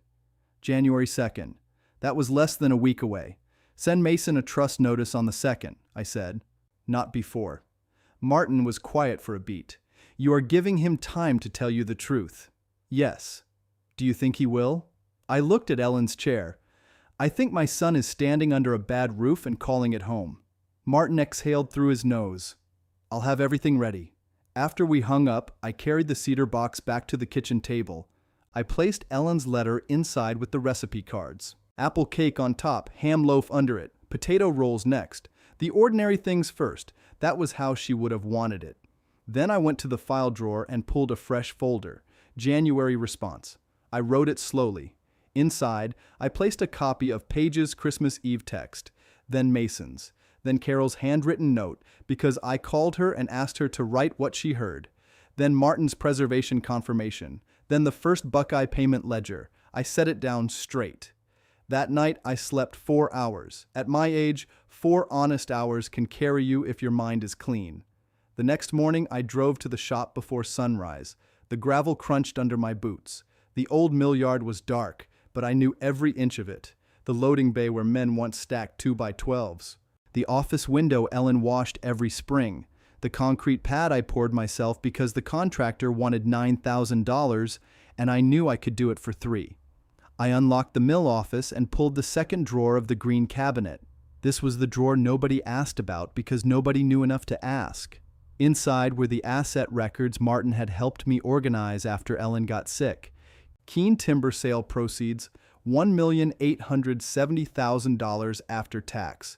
January 2nd. That was less than a week away. Send Mason a trust notice on the 2nd, I said. Not before. Martin was quiet for a beat. You are giving him time to tell you the truth. Yes. Do you think he will? I looked at Ellen's chair. I think my son is standing under a bad roof and calling it home. Martin exhaled through his nose. I'll have everything ready. After we hung up, I carried the cedar box back to the kitchen table. I placed Ellen's letter inside with the recipe cards. Apple cake on top, ham loaf under it, potato rolls next. The ordinary things first. That was how she would have wanted it. Then I went to the file drawer and pulled a fresh folder. January response. I wrote it slowly. Inside, I placed a copy of Paige's Christmas Eve text, then Mason's, then Carol's handwritten note because I called her and asked her to write what she heard, then Martin's preservation confirmation, then the first Buckeye payment ledger. I set it down straight. That night, I slept 4 hours. At my age, 4 honest hours can carry you if your mind is clean. The next morning, I drove to the shop before sunrise. The gravel crunched under my boots. The old mill yard was dark, but I knew every inch of it. The loading bay where men once stacked 2x12s. The office window Ellen washed every spring. The concrete pad I poured myself because the contractor wanted $9,000, and I knew I could do it for $3,000. I unlocked the mill office and pulled the second drawer of the green cabinet. This was the drawer nobody asked about because nobody knew enough to ask. Inside were the asset records Martin had helped me organize after Ellen got sick. Keene timber sale proceeds, $1,870,000 after tax.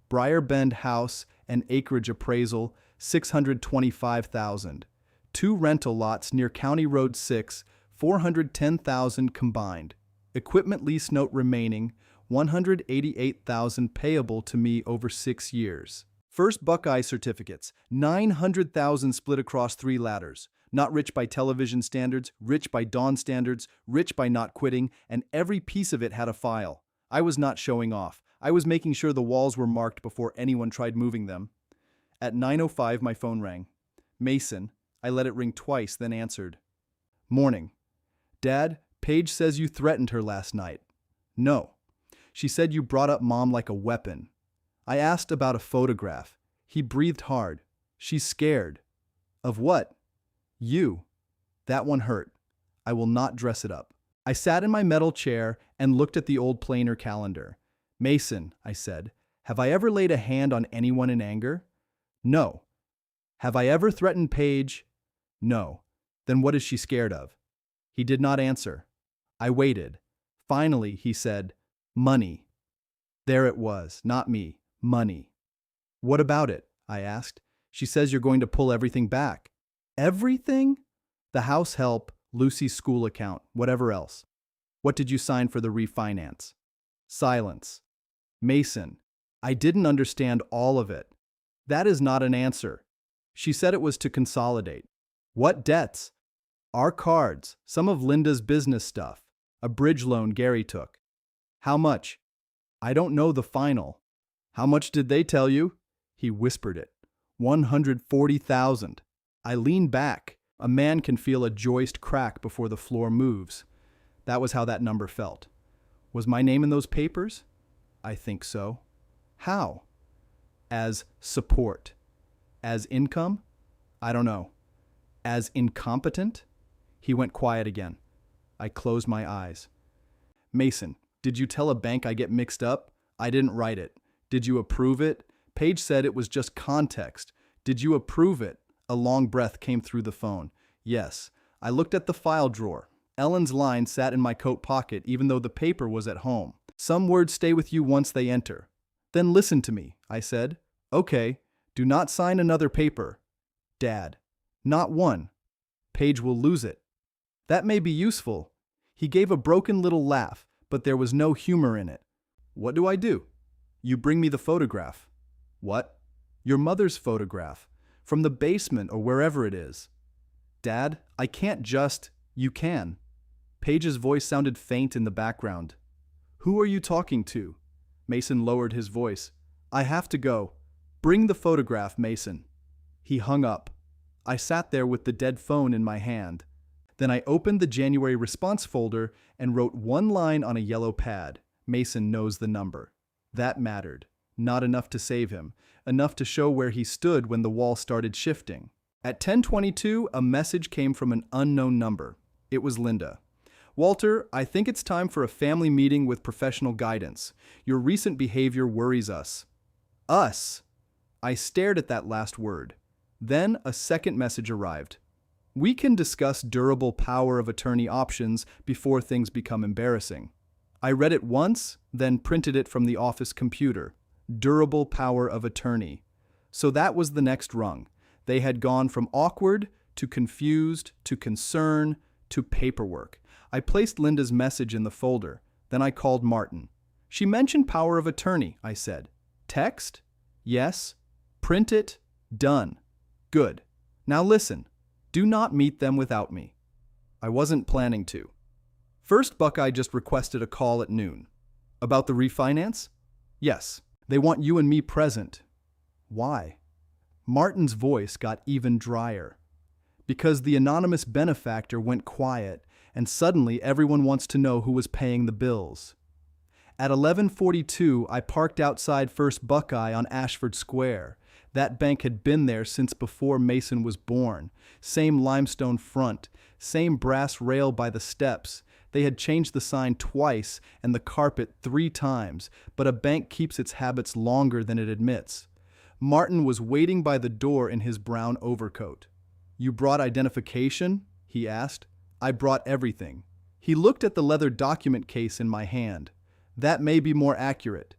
Briarbend house and acreage appraisal, $625,000. 2 rental lots near County Road 6, $410,000 combined. Equipment lease note remaining, $188,000 payable to me over 6 years. First Buckeye certificates, $900,000 split across 3 ladders. Not rich by television standards, rich by Dawn standards, rich by not quitting, and every piece of it had a file. I was not showing off. I was making sure the walls were marked before anyone tried moving them. At 9:05, my phone rang. Mason. I let it ring twice, then answered. Morning. Dad, Paige says you threatened her last night. No. She said you brought up Mom like a weapon. I asked about a photograph. He breathed hard. She's scared. Of what? You. That one hurt. I will not dress it up. I sat in my metal chair and looked at the old planer calendar. Mason, I said, have I ever laid a hand on anyone in anger? No. Have I ever threatened Paige? No. Then what is she scared of? He did not answer. I waited. Finally, he said, money. There it was, not me, money. What about it? I asked. She says you're going to pull everything back. Everything? The house help, Lucy's school account, whatever else. What did you sign for the refinance? Silence. Mason, I didn't understand all of it. That is not an answer. She said it was to consolidate. What debts? Our cards, some of Linda's business stuff, a bridge loan Gary took. How much? I don't know the final. How much did they tell you? He whispered it. 140,000. I leaned back. A man can feel a joist crack before the floor moves. That was how that number felt. Was my name in those papers? I think so. How? As support. As income? I don't know. As incompetent? He went quiet again. I closed my eyes. Mason, did you tell a bank I get mixed up? I didn't write it. Did you approve it? Paige said it was just context. Did you approve it? A long breath came through the phone. Yes. I looked at the file drawer. Ellen's line sat in my coat pocket even though the paper was at home. Some words stay with you once they enter. Then listen to me, I said. Okay, do not sign another paper. Dad. Not one. Paige will lose it. That may be useful. He gave a broken little laugh, but there was no humor in it. What do I do? You bring me the photograph. What? Your mother's photograph. From the basement or wherever it is. Dad, I can't just... You can. Paige's voice sounded faint in the background. Who are you talking to? Mason lowered his voice. I have to go. Bring the photograph, Mason. He hung up. I sat there with the dead phone in my hand. Then I opened the January response folder and wrote one line on a yellow pad. Mason knows the number. That mattered. Not enough to save him. Enough to show where he stood when the wall started shifting. At 10:22, a message came from an unknown number. It was Linda. Walter, I think it's time for a family meeting with professional guidance. Your recent behavior worries us. Us. I stared at that last word. Then a second message arrived. We can discuss durable power of attorney options before things become embarrassing. I read it once, then printed it from the office computer. Durable power of attorney. So that was the next rung. They had gone from awkward to confused to concern to paperwork. I placed Linda's message in the folder. Then I called Martin. She mentioned power of attorney, I said. Text? Yes. Print it? Done. Good. Now listen. Do not meet them without me. I wasn't planning to. First, Buckeye just requested a call at noon. About the refinance? Yes. They want you and me present. Why? Martin's voice got even drier. Because the anonymous benefactor went quiet, and suddenly everyone wants to know who was paying the bills. At 11:42, I parked outside First Buckeye on Ashford Square. That bank had been there since before Mason was born. Same limestone front, same brass rail by the steps. They had changed the sign twice and the carpet 3 times, but a bank keeps its habits longer than it admits. Martin was waiting by the door in his brown overcoat. You brought identification? He asked. I brought everything. He looked at the leather document case in my hand. That may be more accurate.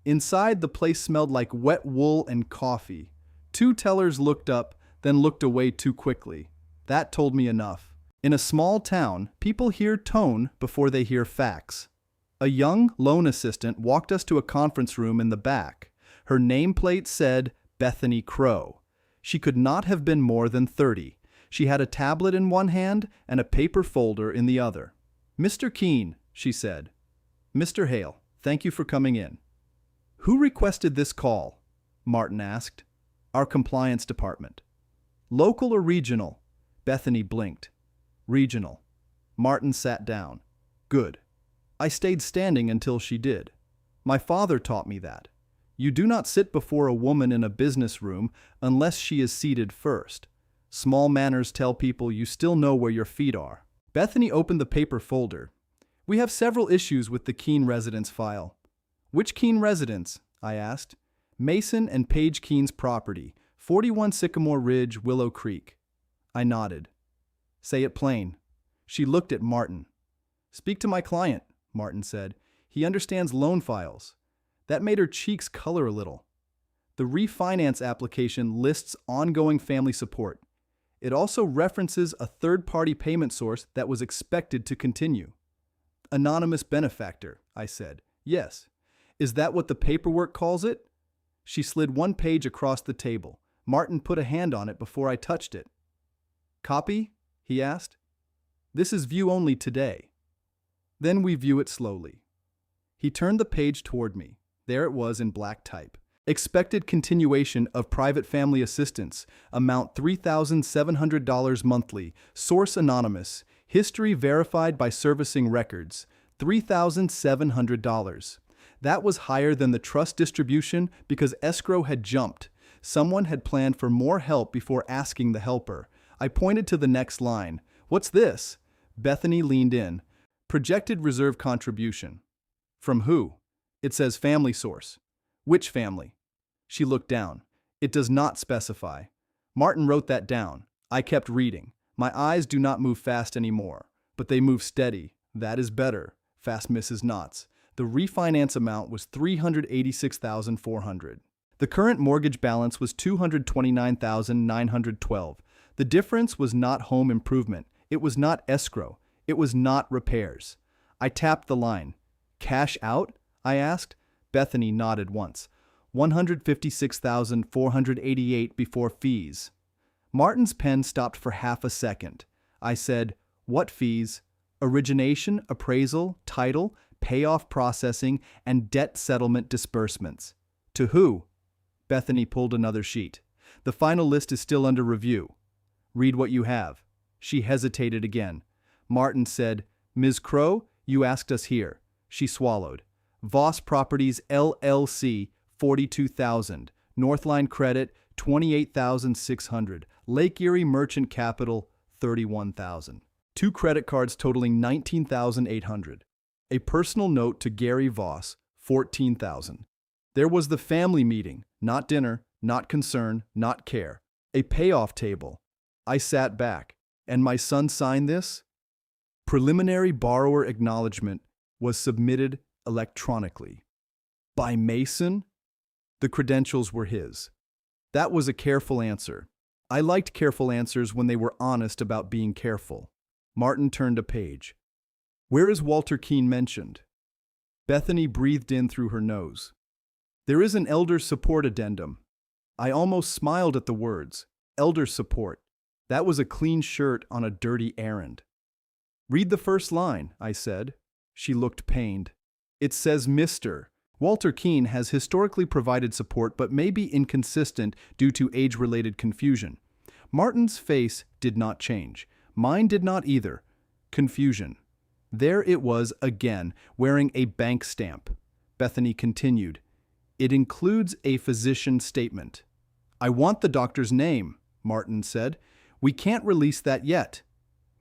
Inside, the place smelled like wet wool and coffee. 2 tellers looked up, then looked away too quickly. That told me enough. In a small town, people hear tone before they hear facts. A young loan assistant walked us to a conference room in the back. Her nameplate said Bethany Crow. She could not have been more than 30. She had a tablet in one hand and a paper folder in the other. Mr. Keene, she said. Mr. Hale, thank you for coming in. Who requested this call? Martin asked. Our compliance department. Local or regional? Bethany blinked. Regional. Martin sat down. Good. I stayed standing until she did. My father taught me that. You do not sit before a woman in a business room unless she is seated first. Small manners tell people you still know where your feet are. Bethany opened the paper folder. We have several issues with the Keene residence file. Which Keene residence? I asked. Mason and Paige Keene's property, 41 Sycamore Ridge, Willow Creek. I nodded. Say it plain. She looked at Martin. Speak to my client, Martin said. He understands loan files. That made her cheeks color a little. The refinance application lists ongoing family support. It also references a third-party payment source that was expected to continue. Anonymous benefactor, I said. Yes. Is that what the paperwork calls it? She slid one page across the table. Martin put a hand on it before I touched it. Copy? He asked. This is view only today. Then we view it slowly. He turned the page toward me. There it was in black type. Expected continuation of private family assistance. Amount $3,700 monthly. Source anonymous. History verified by servicing records. $3,700. That was higher than the trust distribution because escrow had jumped. Someone had planned for more help before asking the helper. I pointed to the next line. What's this? Bethany leaned in. Projected reserve contribution. From who? It says family source. Which family? She looked down. It does not specify. Martin wrote that down. I kept reading. My eyes do not move fast anymore, but they move steady. That is better. Fast Mrs. Knotts. The refinance amount was $386,400. The current mortgage balance was $229,912. The difference was not home improvement. It was not escrow. It was not repairs. I tapped the line. Cash out? I asked. Bethany nodded once. $156,488 before fees. Martin's pen stopped for half a second. I said, what fees? Origination, appraisal, title, payoff processing, and debt settlement disbursements. To who? Bethany pulled another sheet. The final list is still under review. Read what you have. She hesitated again. Martin said, Ms. Crow, you asked us here. She swallowed. Voss Properties LLC, $42,000. Northline Credit, $28,600. Lake Erie Merchant Capital, $31,000. 2 credit cards totaling $19,800. A personal note to Gary Voss, $14,000. There was the family meeting, not dinner, not concern, not care. A payoff table. I sat back. And my son signed this? Preliminary borrower acknowledgement was submitted electronically. By Mason? The credentials were his. That was a careful answer. I liked careful answers when they were honest about being careful. Martin turned a page. Where is Walter Keene mentioned? Bethany breathed in through her nose. There is an elder support addendum. I almost smiled at the words. Elder support. That was a clean shirt on a dirty errand. Read the first line, I said. She looked pained. It says Mr. Walter Keene has historically provided support but may be inconsistent due to age-related confusion. Martin's face did not change. Mine did not either. Confusion. There it was again, wearing a bank stamp. Bethany continued. It includes a physician statement. I want the doctor's name, Martin said. We can't release that yet.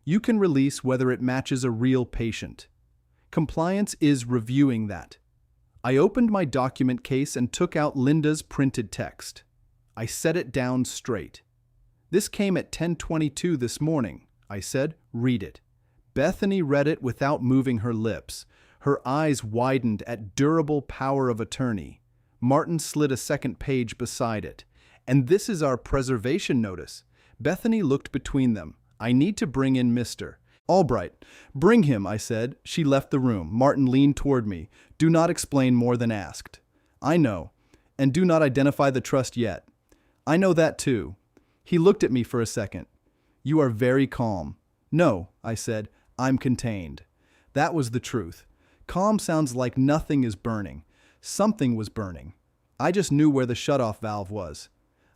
You can release whether it matches a real patient. Compliance is reviewing that. I opened my document case and took out Linda's printed text. I set it down straight. This came at 10:22 this morning, I said. Read it. Bethany read it without moving her lips. Her eyes widened at durable power of attorney. Martin slid a second page beside it. And this is our preservation notice. Bethany looked between them. I need to bring in Mr. Albright. Bring him, I said. She left the room. Martin leaned toward me. Do not explain more than asked. I know. And do not identify the trust yet. I know that too. He looked at me for a second. You are very calm. No, I said. I'm contained. That was the truth. Calm sounds like nothing is burning. Something was burning. I just knew where the shutoff valve was.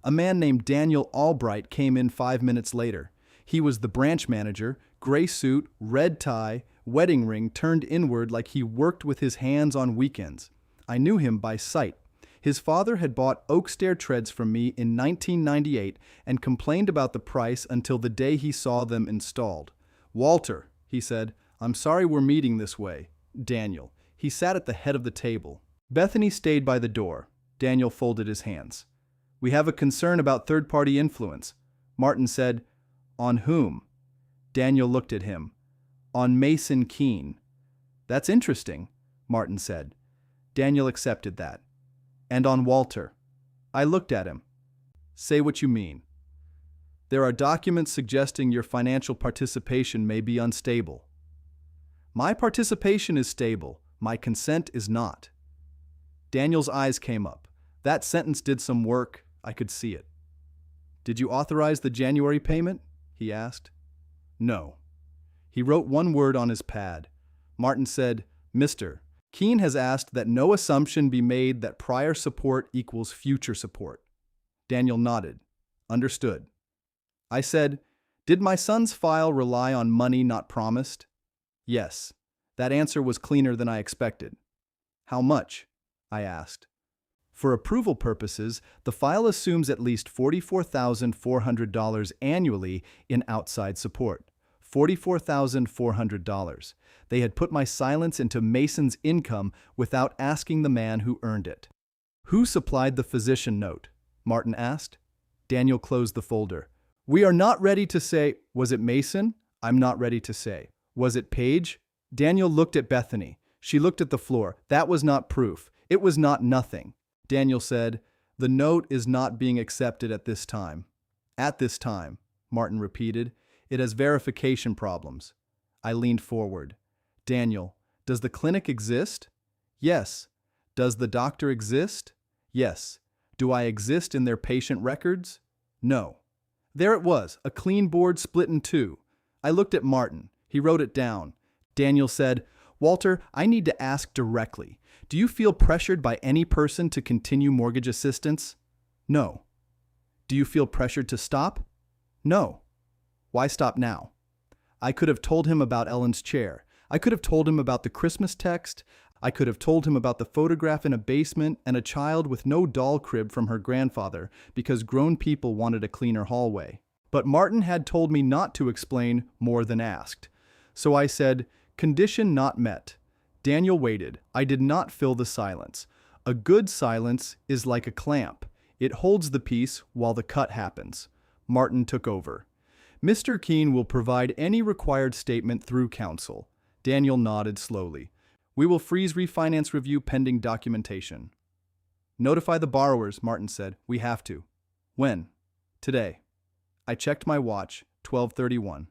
A man named Daniel Albright came in 5 minutes later. He was the branch manager, gray suit, red tie, wedding ring turned inward like he worked with his hands on weekends. I knew him by sight. His father had bought oak stair treads from me in 1998 and complained about the price until the day he saw them installed. "Walter," he said, "I'm sorry we're meeting this way." Daniel. He sat at the head of the table. Bethany stayed by the door. Daniel folded his hands. "We have a concern about third-party influence." Martin said, "On whom?" Daniel looked at him. "On Mason Keene." "That's interesting," Martin said. Daniel accepted that. "And on Walter." I looked at him. "Say what you mean." "There are documents suggesting your financial participation may be unstable." "My participation is stable. My consent is not." Daniel's eyes came up. That sentence did some work. I could see it. "Did you authorize the January payment?" he asked. "No." He wrote one word on his pad. Martin said, "Mr. Keene has asked that no assumption be made that prior support equals future support." Daniel nodded. "Understood." I said, "Did my son's file rely on money not promised?" "Yes." That answer was cleaner than I expected. "How much?" I asked. "For approval purposes, the file assumes at least $44,400 annually in outside support. $44,400. They had put my silence into Mason's income without asking the man who earned it. "Who supplied the physician note?" Martin asked. Daniel closed the folder. "We are not ready to say." "Was it Mason?" "I'm not ready to say." "Was it Page?" Daniel looked at Bethany. She looked at the floor. "That was not proof. It was not nothing." Daniel said, "The note is not being accepted at this time." "At this time," Martin repeated. "It has verification problems." I leaned forward. "Daniel, does the clinic exist?" "Yes." "Does the doctor exist?" "Yes." "Do I exist in their patient records?" "No." There it was, a clean board split in two. I looked at Martin. He wrote it down. Daniel said, "Walter, I need to ask directly. Do you feel pressured by any person to continue mortgage assistance?" "No." "Do you feel pressured to stop?" "No." "Why stop now?" I could have told him about Ellen's chair. I could have told him about the Christmas text. I could have told him about the photograph in a basement and a child with no doll crib from her grandfather because grown people wanted a cleaner hallway. But Martin had told me not to explain more than asked. So I said, "Condition not met." Daniel waited. I did not fill the silence. A good silence is like a clamp. It holds the piece while the cut happens. Martin took over. "Mr. Keene will provide any required statement through counsel." Daniel nodded slowly. "We will freeze refinance review pending documentation." "Notify the borrowers," Martin said. "We have to." "When?" "Today." I checked my watch, 12:31.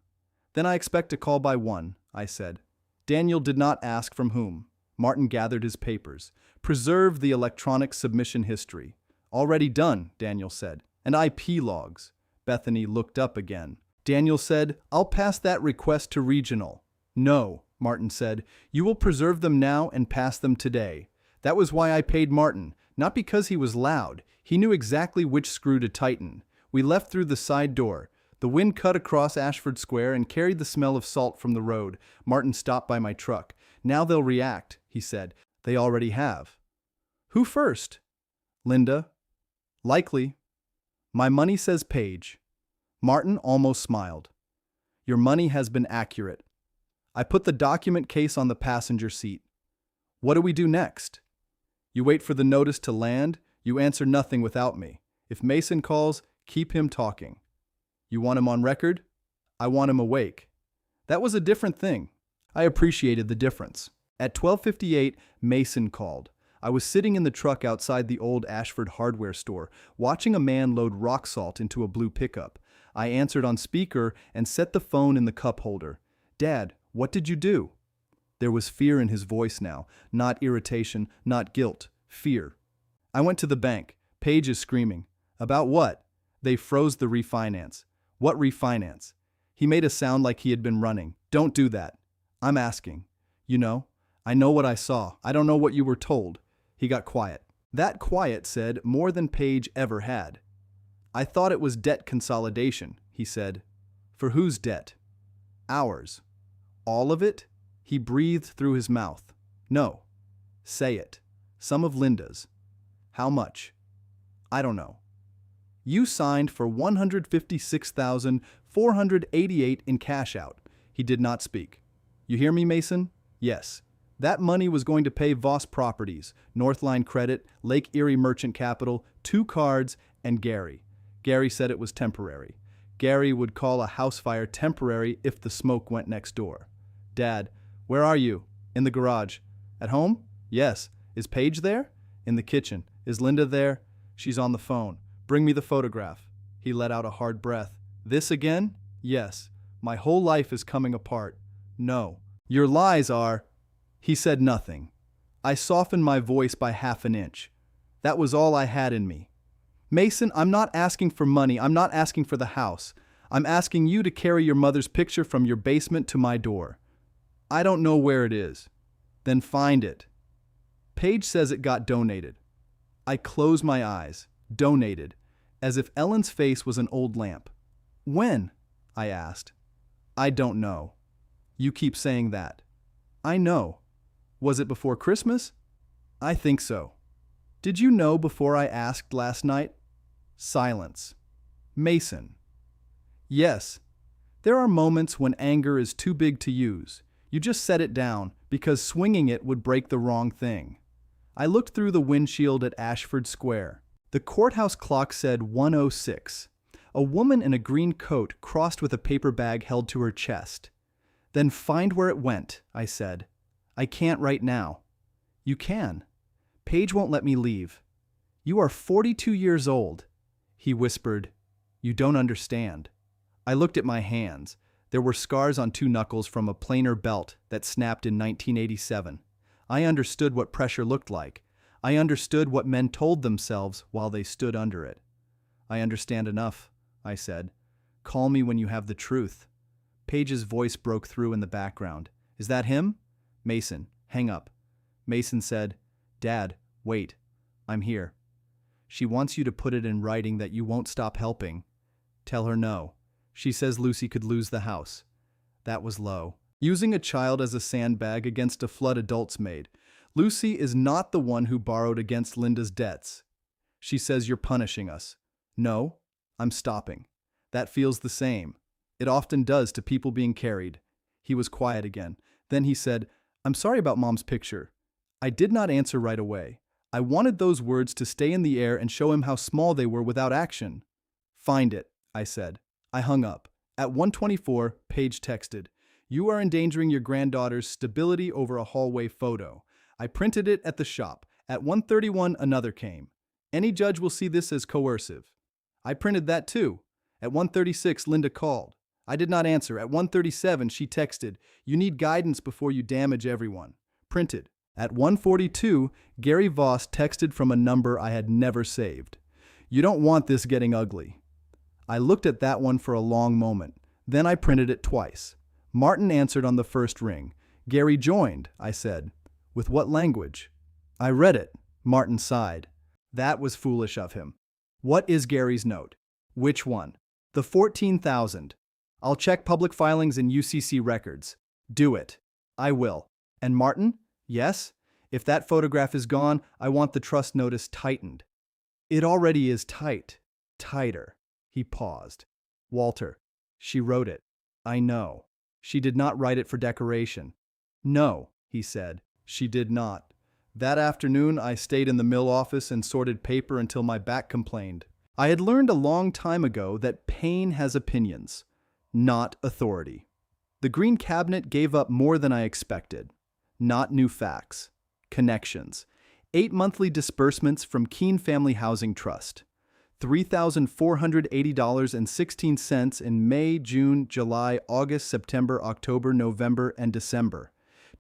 "Then I expect a call by 1, I said. Daniel did not ask from whom. Martin gathered his papers. "Preserve the electronic submission history." "Already done," Daniel said. "And IP logs." Bethany looked up again. Daniel said, "I'll pass that request to regional." "No," Martin said. "You will preserve them now and pass them today." That was why I paid Martin, not because he was loud. He knew exactly which screw to tighten. We left through the side door. The wind cut across Ashford Square and carried the smell of salt from the road. Martin stopped by my truck. "Now they'll react," he said. "They already have." "Who first?" "Linda." "Likely." "My money says Page." Martin almost smiled. "Your money has been accurate." I put the document case on the passenger seat. "What do we do next?" "You wait for the notice to land. You answer nothing without me. If Mason calls, keep him talking." "You want him on record?" "I want him awake." That was a different thing. I appreciated the difference. At 12:58, Mason called. I was sitting in the truck outside the old Ashford hardware store, watching a man load rock salt into a blue pickup. I answered on speaker and set the phone in the cup holder. "Dad, what did you do?" There was fear in his voice now, not irritation, not guilt, fear. "I went to the bank. Page is screaming." "About what?" "They froze the refinance." "What refinance?" He made a sound like he had been running. "Don't do that." "I'm asking." "You know, I know what I saw. I don't know what you were told." He got quiet. That quiet said more than Page ever had. "I thought it was debt consolidation," he said. "For whose debt?" "Ours." "All of it?" He breathed through his mouth. "No." "Say it." "Some of Linda's." How much? I don't know. You signed for $156,488 in cash out. He did not speak. You hear me, Mason? Yes. That money was going to pay Voss Properties, Northline Credit, Lake Erie Merchant Capital, 2 cards, and Gary. Gary said it was temporary. Gary would call a house fire temporary if the smoke went next door. Dad, where are you? In the garage. At home? Yes. Is Paige there? In the kitchen. Is Linda there? She's on the phone. Bring me the photograph. He let out a hard breath. This again? Yes. My whole life is coming apart. No. Your lies are... He said nothing. I softened my voice by half an inch. That was all I had in me. Mason, I'm not asking for money. I'm not asking for the house. I'm asking you to carry your mother's picture from your basement to my door. I don't know where it is. Then find it. Paige says it got donated. I closed my eyes. Donated. As if Ellen's face was an old lamp. When? I asked. I don't know. You keep saying that. I know. Was it before Christmas? I think so. Did you know before I asked last night? Silence. Mason. Yes. There are moments when anger is too big to use. You just set it down because swinging it would break the wrong thing. I looked through the windshield at Ashford Square. The courthouse clock said 1:06. A woman in a green coat crossed with a paper bag held to her chest. Then find where it went, I said. I can't right now. You can. Paige won't let me leave. You are 42 years old. He whispered. You don't understand. I looked at my hands. There were scars on 2 knuckles from a planer belt that snapped in 1987. I understood what pressure looked like. I understood what men told themselves while they stood under it. I understand enough, I said. Call me when you have the truth. Paige's voice broke through in the background. Is that him? Mason, hang up. Mason said, Dad, wait. I'm here. She wants you to put it in writing that you won't stop helping. Tell her no. She says Lucy could lose the house. That was low. Using a child as a sandbag against a flood adults made. Lucy is not the one who borrowed against Linda's debts. She says you're punishing us. No, I'm stopping. That feels the same. It often does to people being carried. He was quiet again. Then he said, I'm sorry about Mom's picture. I did not answer right away. I wanted those words to stay in the air and show him how small they were without action. Find it, I said. I hung up. At 1:24, Paige texted, You are endangering your granddaughter's stability over a hallway photo. I printed it at the shop. At 1:31, another came. Any judge will see this as coercive. I printed that too. At 1:36, Linda called. I did not answer. At 1:37, she texted, You need guidance before you damage everyone. Printed. At 1:42, Gary Voss texted from a number I had never saved. You don't want this getting ugly. I looked at that one for a long moment. Then I printed it twice. Martin answered on the first ring. Gary joined, I said. With what language? I read it. Martin sighed. That was foolish of him. What is Gary's note? Which one? The 14,000. I'll check public filings and UCC records. Do it. I will. And Martin? Yes? If that photograph is gone, I want the trust notice tightened. It already is tight. Tighter. He paused. Walter. She wrote it. I know. She did not write it for decoration. No, he said. She did not. That afternoon, I stayed in the mill office and sorted paper until my back complained. I had learned a long time ago that pain has opinions, not authority. The Green Cabinet gave up more than I expected. Not new facts. Connections. 8 monthly disbursements from Keene Family Housing Trust. $3,480.16 in May, June, July, August, September, October, November, and December.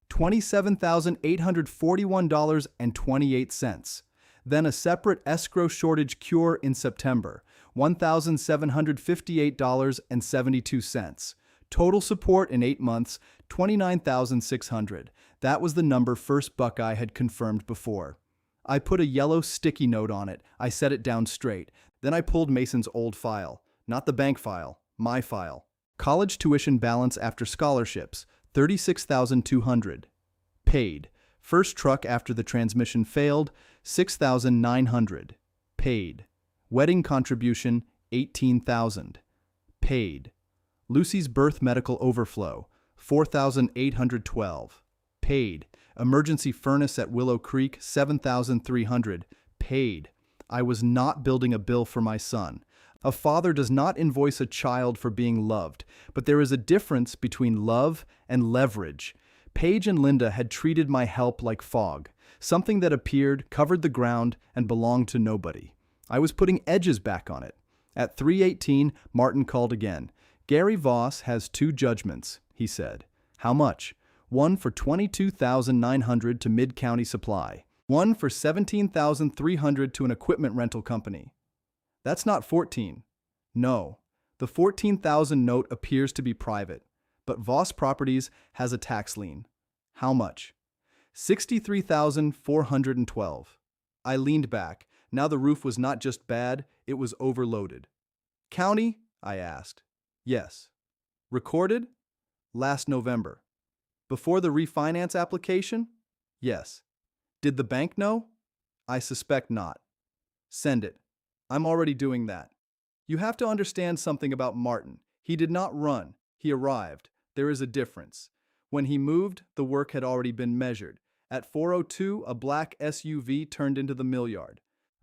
$27,841.28. Then a separate escrow shortage cure in September, $1,758.72. Total support in 8 months, $29,600. That was the number First Buckeye had confirmed before. I put a yellow sticky note on it. I set it down straight. Then I pulled Mason's old file. Not the bank file, my file. College tuition balance after scholarships, $36,200. Paid, First truck after the transmission failed, 6,900. Paid. Wedding contribution, 18,000. Paid. Lucy's birth medical overflow, 4,812. Paid. Emergency furnace at Willow Creek, 7,300. Paid. I was not building a bill for my son. A father does not invoice a child for being loved, but there is a difference between love and leverage. Paige and Linda had treated my help like fog, something that appeared, covered the ground, and belonged to nobody. I was putting edges back on it. At 3:18, Martin called again. Gary Voss has 2 judgments, he said. How much? One for $22,900 to Mid-County Supply. One for $17,300 to an equipment rental company. That's not 14. No. The 14,000 note appears to be private, but Voss Properties has a tax lien. How much? 63,412. I leaned back. Now the roof was not just bad, it was overloaded. County? I asked. Yes. Recorded? Last November. Before the refinance application? Yes. Did the bank know? I suspect not. Send it. I'm already doing that. You have to understand something about Martin. He did not run. He arrived. There is a difference. When he moved, the work had already been measured. At 4:02, a black SUV turned into the mill yard.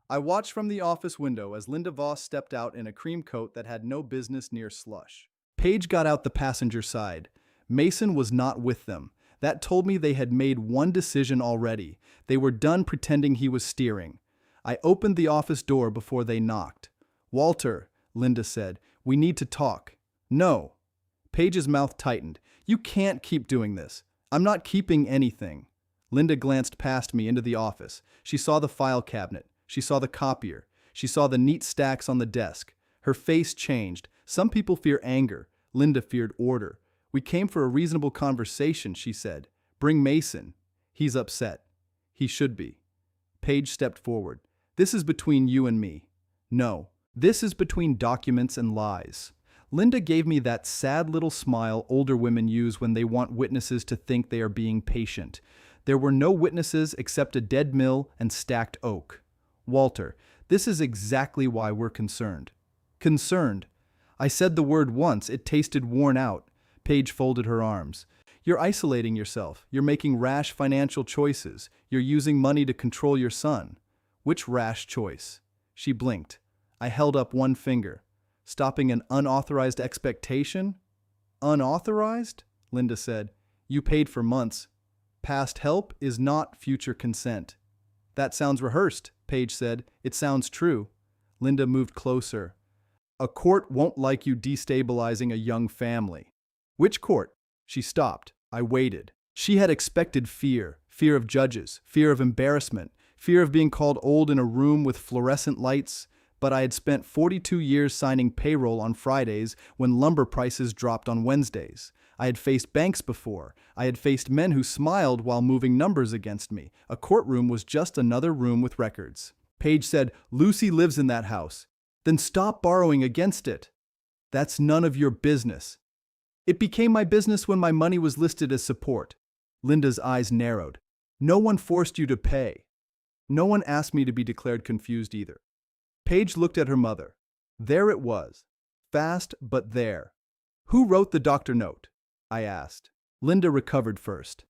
I watched from the office window as Linda Voss stepped out in a cream coat that had no business near slush. Paige got out the passenger side. Mason was not with them. That told me they had made one decision already. They were done pretending he was steering. I opened the office door before they knocked. Walter, Linda said, we need to talk. No. Paige's mouth tightened. You can't keep doing this. I'm not keeping anything. Linda glanced past me into the office. She saw the file cabinet. She saw the copier. She saw the neat stacks on the desk. Her face changed. Some people fear anger. Linda feared order. We came for a reasonable conversation, she said. Bring Mason. He's upset. He should be. Paige stepped forward. This is between you and me. No. This is between documents and lies. Linda gave me that sad little smile older women use when they want witnesses to think they are being patient. There were no witnesses except a dead mill and stacked oak. Walter, this is exactly why we're concerned. Concerned. I said the word once, it tasted worn out. Paige folded her arms. You're isolating yourself. You're making rash financial choices. You're using money to control your son. Which rash choice? She blinked. I held up one finger. Stopping an unauthorized expectation? Unauthorized? Linda said. You paid for months. Past help is not future consent. That sounds rehearsed, Paige said. It sounds true. Linda moved closer. A court won't like you destabilizing a young family. Which court? She stopped. I waited. She had expected fear. Fear of judges. Fear of embarrassment. Fear of being called old in a room with fluorescent lights. But I had spent 42 years signing payroll on Fridays when lumber prices dropped on Wednesdays. I had faced banks before. I had faced men who smiled while moving numbers against me. A courtroom was just another room with records. Paige said, Lucy lives in that house. Then stop borrowing against it. That's none of your business. It became my business when my money was listed as support. Linda's eyes narrowed. No one forced you to pay. No one asked me to be declared confused either. Paige looked at her mother. There it was. Fast, but there. Who wrote the doctor note? I asked. Linda recovered first.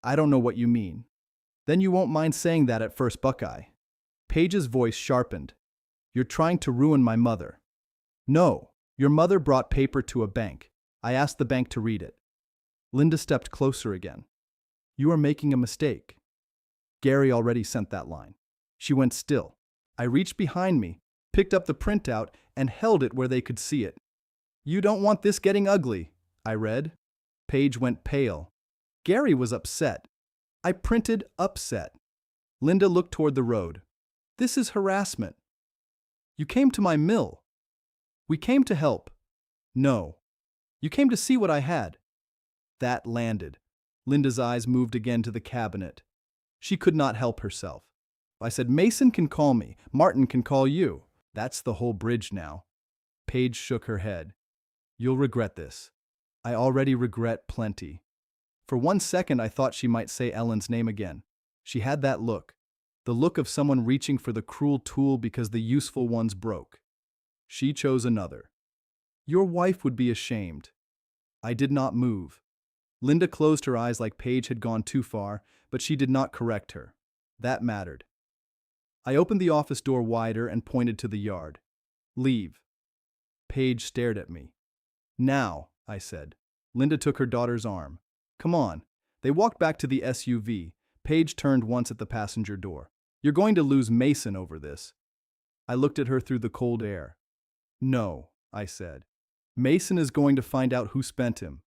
I don't know what you mean. Then you won't mind saying that at first, Buckeye. Paige's voice sharpened. You're trying to ruin my mother. No, your mother brought paper to a bank. I asked the bank to read it. Linda stepped closer again. You are making a mistake. Gary already sent that line. She went still. I reached behind me, picked up the printout, and held it where they could see it. You don't want this getting ugly, I read. Paige went pale. Gary was upset. I printed upset. Linda looked toward the road. This is harassment. You came to my mill. We came to help. No. You came to see what I had. That landed. Linda's eyes moved again to the cabinet. She could not help herself. I said, Mason can call me. Martin can call you. That's the whole bridge now. Paige shook her head. You'll regret this. I already regret plenty. For 1 second I thought she might say Ellen's name again. She had that look. The look of someone reaching for the cruel tool because the useful one's broke. She chose another. Your wife would be ashamed. I did not move. Linda closed her eyes like Paige had gone too far, but she did not correct her. That mattered. I opened the office door wider and pointed to the yard. Leave. Paige stared at me. Now, I said. Linda took her daughter's arm. Come on. They walked back to the SUV. Paige turned once at the passenger door. You're going to lose Mason over this. I looked at her through the cold air. No, I said. Mason is going to find out who spent him.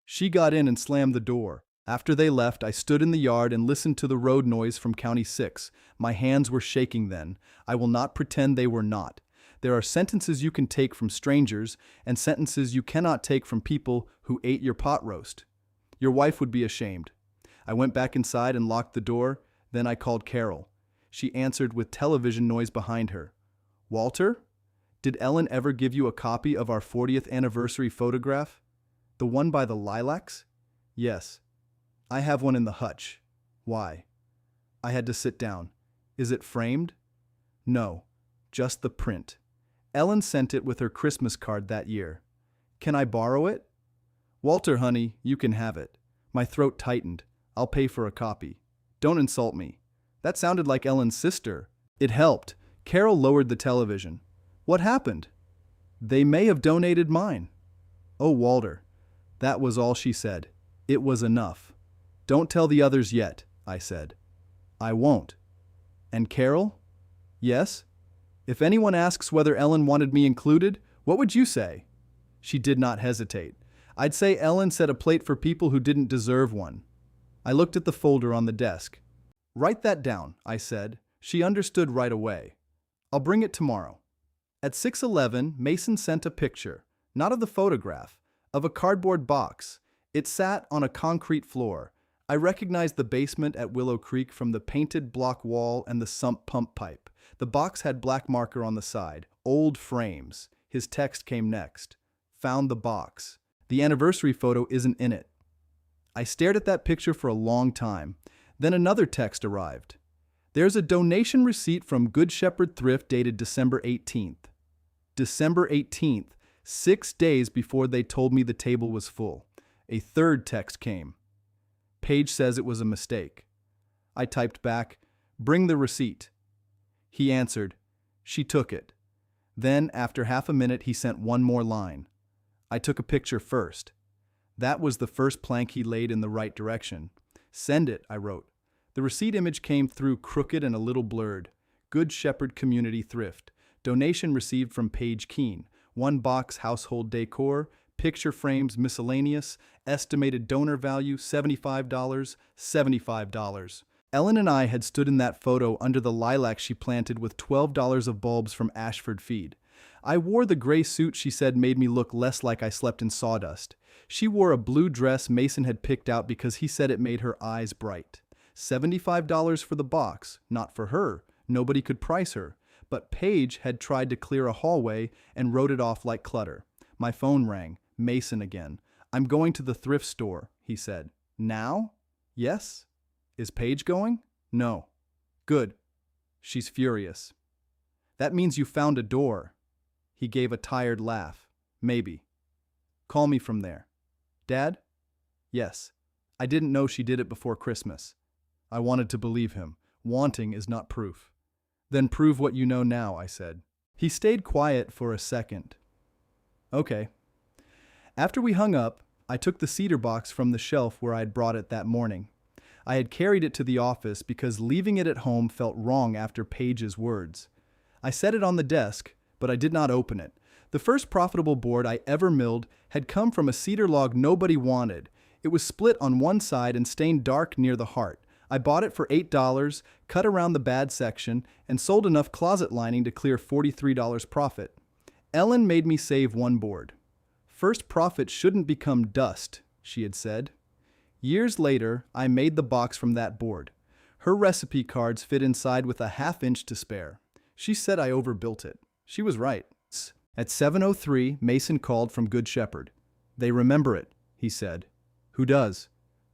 She got in and slammed the door. After they left, I stood in the yard and listened to the road noise from County 6. My hands were shaking then. I will not pretend they were not. There are sentences you can take from strangers and sentences you cannot take from people who ate your pot roast. Your wife would be ashamed. I went back inside and locked the door. Then I called Carol. She answered with television noise behind her. Walter? Did Ellen ever give you a copy of our 40th anniversary photograph? The one by the lilacs? Yes. I have one in the hutch. Why? I had to sit down. Is it framed? No, just the print. Ellen sent it with her Christmas card that year. Can I borrow it? Walter, honey, you can have it. My throat tightened. I'll pay for a copy. Don't insult me. That sounded like Ellen's sister. It helped. Carol lowered the television. What happened? They may have donated mine. Oh, Walter. That was all she said. It was enough. Don't tell the others yet, I said. I won't. And Carol? Yes? If anyone asks whether Ellen wanted me included, what would you say? She did not hesitate. I'd say Ellen set a plate for people who didn't deserve one. I looked at the folder on the desk. Write that down, I said. She understood right away. I'll bring it tomorrow. At 6:11, Mason sent a picture, not of the photograph, of a cardboard box. It sat on a concrete floor. I recognized the basement at Willow Creek from the painted block wall and the sump pump pipe. The box had black marker on the side. Old frames. His text came next. Found the box. The anniversary photo isn't in it. I stared at that picture for a long time. Then another text arrived. There's a donation receipt from Good Shepherd Thrift dated December 18th. December 18th, 6 days before they told me the table was full. A third text came. Paige says it was a mistake. I typed back, bring the receipt. He answered, she took it. Then, after half a minute, he sent one more line. I took a picture first. That was the first plank he laid in the right direction. Send it, I wrote. The receipt image came through crooked and a little blurred. Good Shepherd Community Thrift. Donation received from Paige Keene. 1 box household decor. Picture frames miscellaneous. Estimated donor value $75. $75. Ellen and I had stood in that photo under the lilac she planted with $12 of bulbs from Ashford Feed. I wore the gray suit she said made me look less like I slept in sawdust. She wore a blue dress Mason had picked out because he said it made her eyes bright. $75 for the box, not for her. Nobody could price her. But Paige had tried to clear a hallway and wrote it off like clutter. My phone rang. Mason again. I'm going to the thrift store, he said. Now? Yes? Is Paige going? No. Good. She's furious. That means you found a door. He gave a tired laugh. Maybe. Call me from there. Dad? Yes. I didn't know she did it before Christmas. I wanted to believe him. Wanting is not proof. Then prove what you know now, I said. He stayed quiet for a second. Okay. After we hung up, I took the cedar box from the shelf where I had brought it that morning. I had carried it to the office because leaving it at home felt wrong after Paige's words. I set it on the desk, but I did not open it. The first profitable board I ever milled had come from a cedar log nobody wanted. It was split on one side and stained dark near the heart. I bought it for $8, cut around the bad section, and sold enough closet lining to clear $43 profit. Ellen made me save one board. First profit shouldn't become dust, she had said. Years later, I made the box from that board. Her recipe cards fit inside with a half-inch to spare. She said I overbuilt it. She was right. At 7:03, Mason called from Good Shepherd. They remember it, he said. Who does?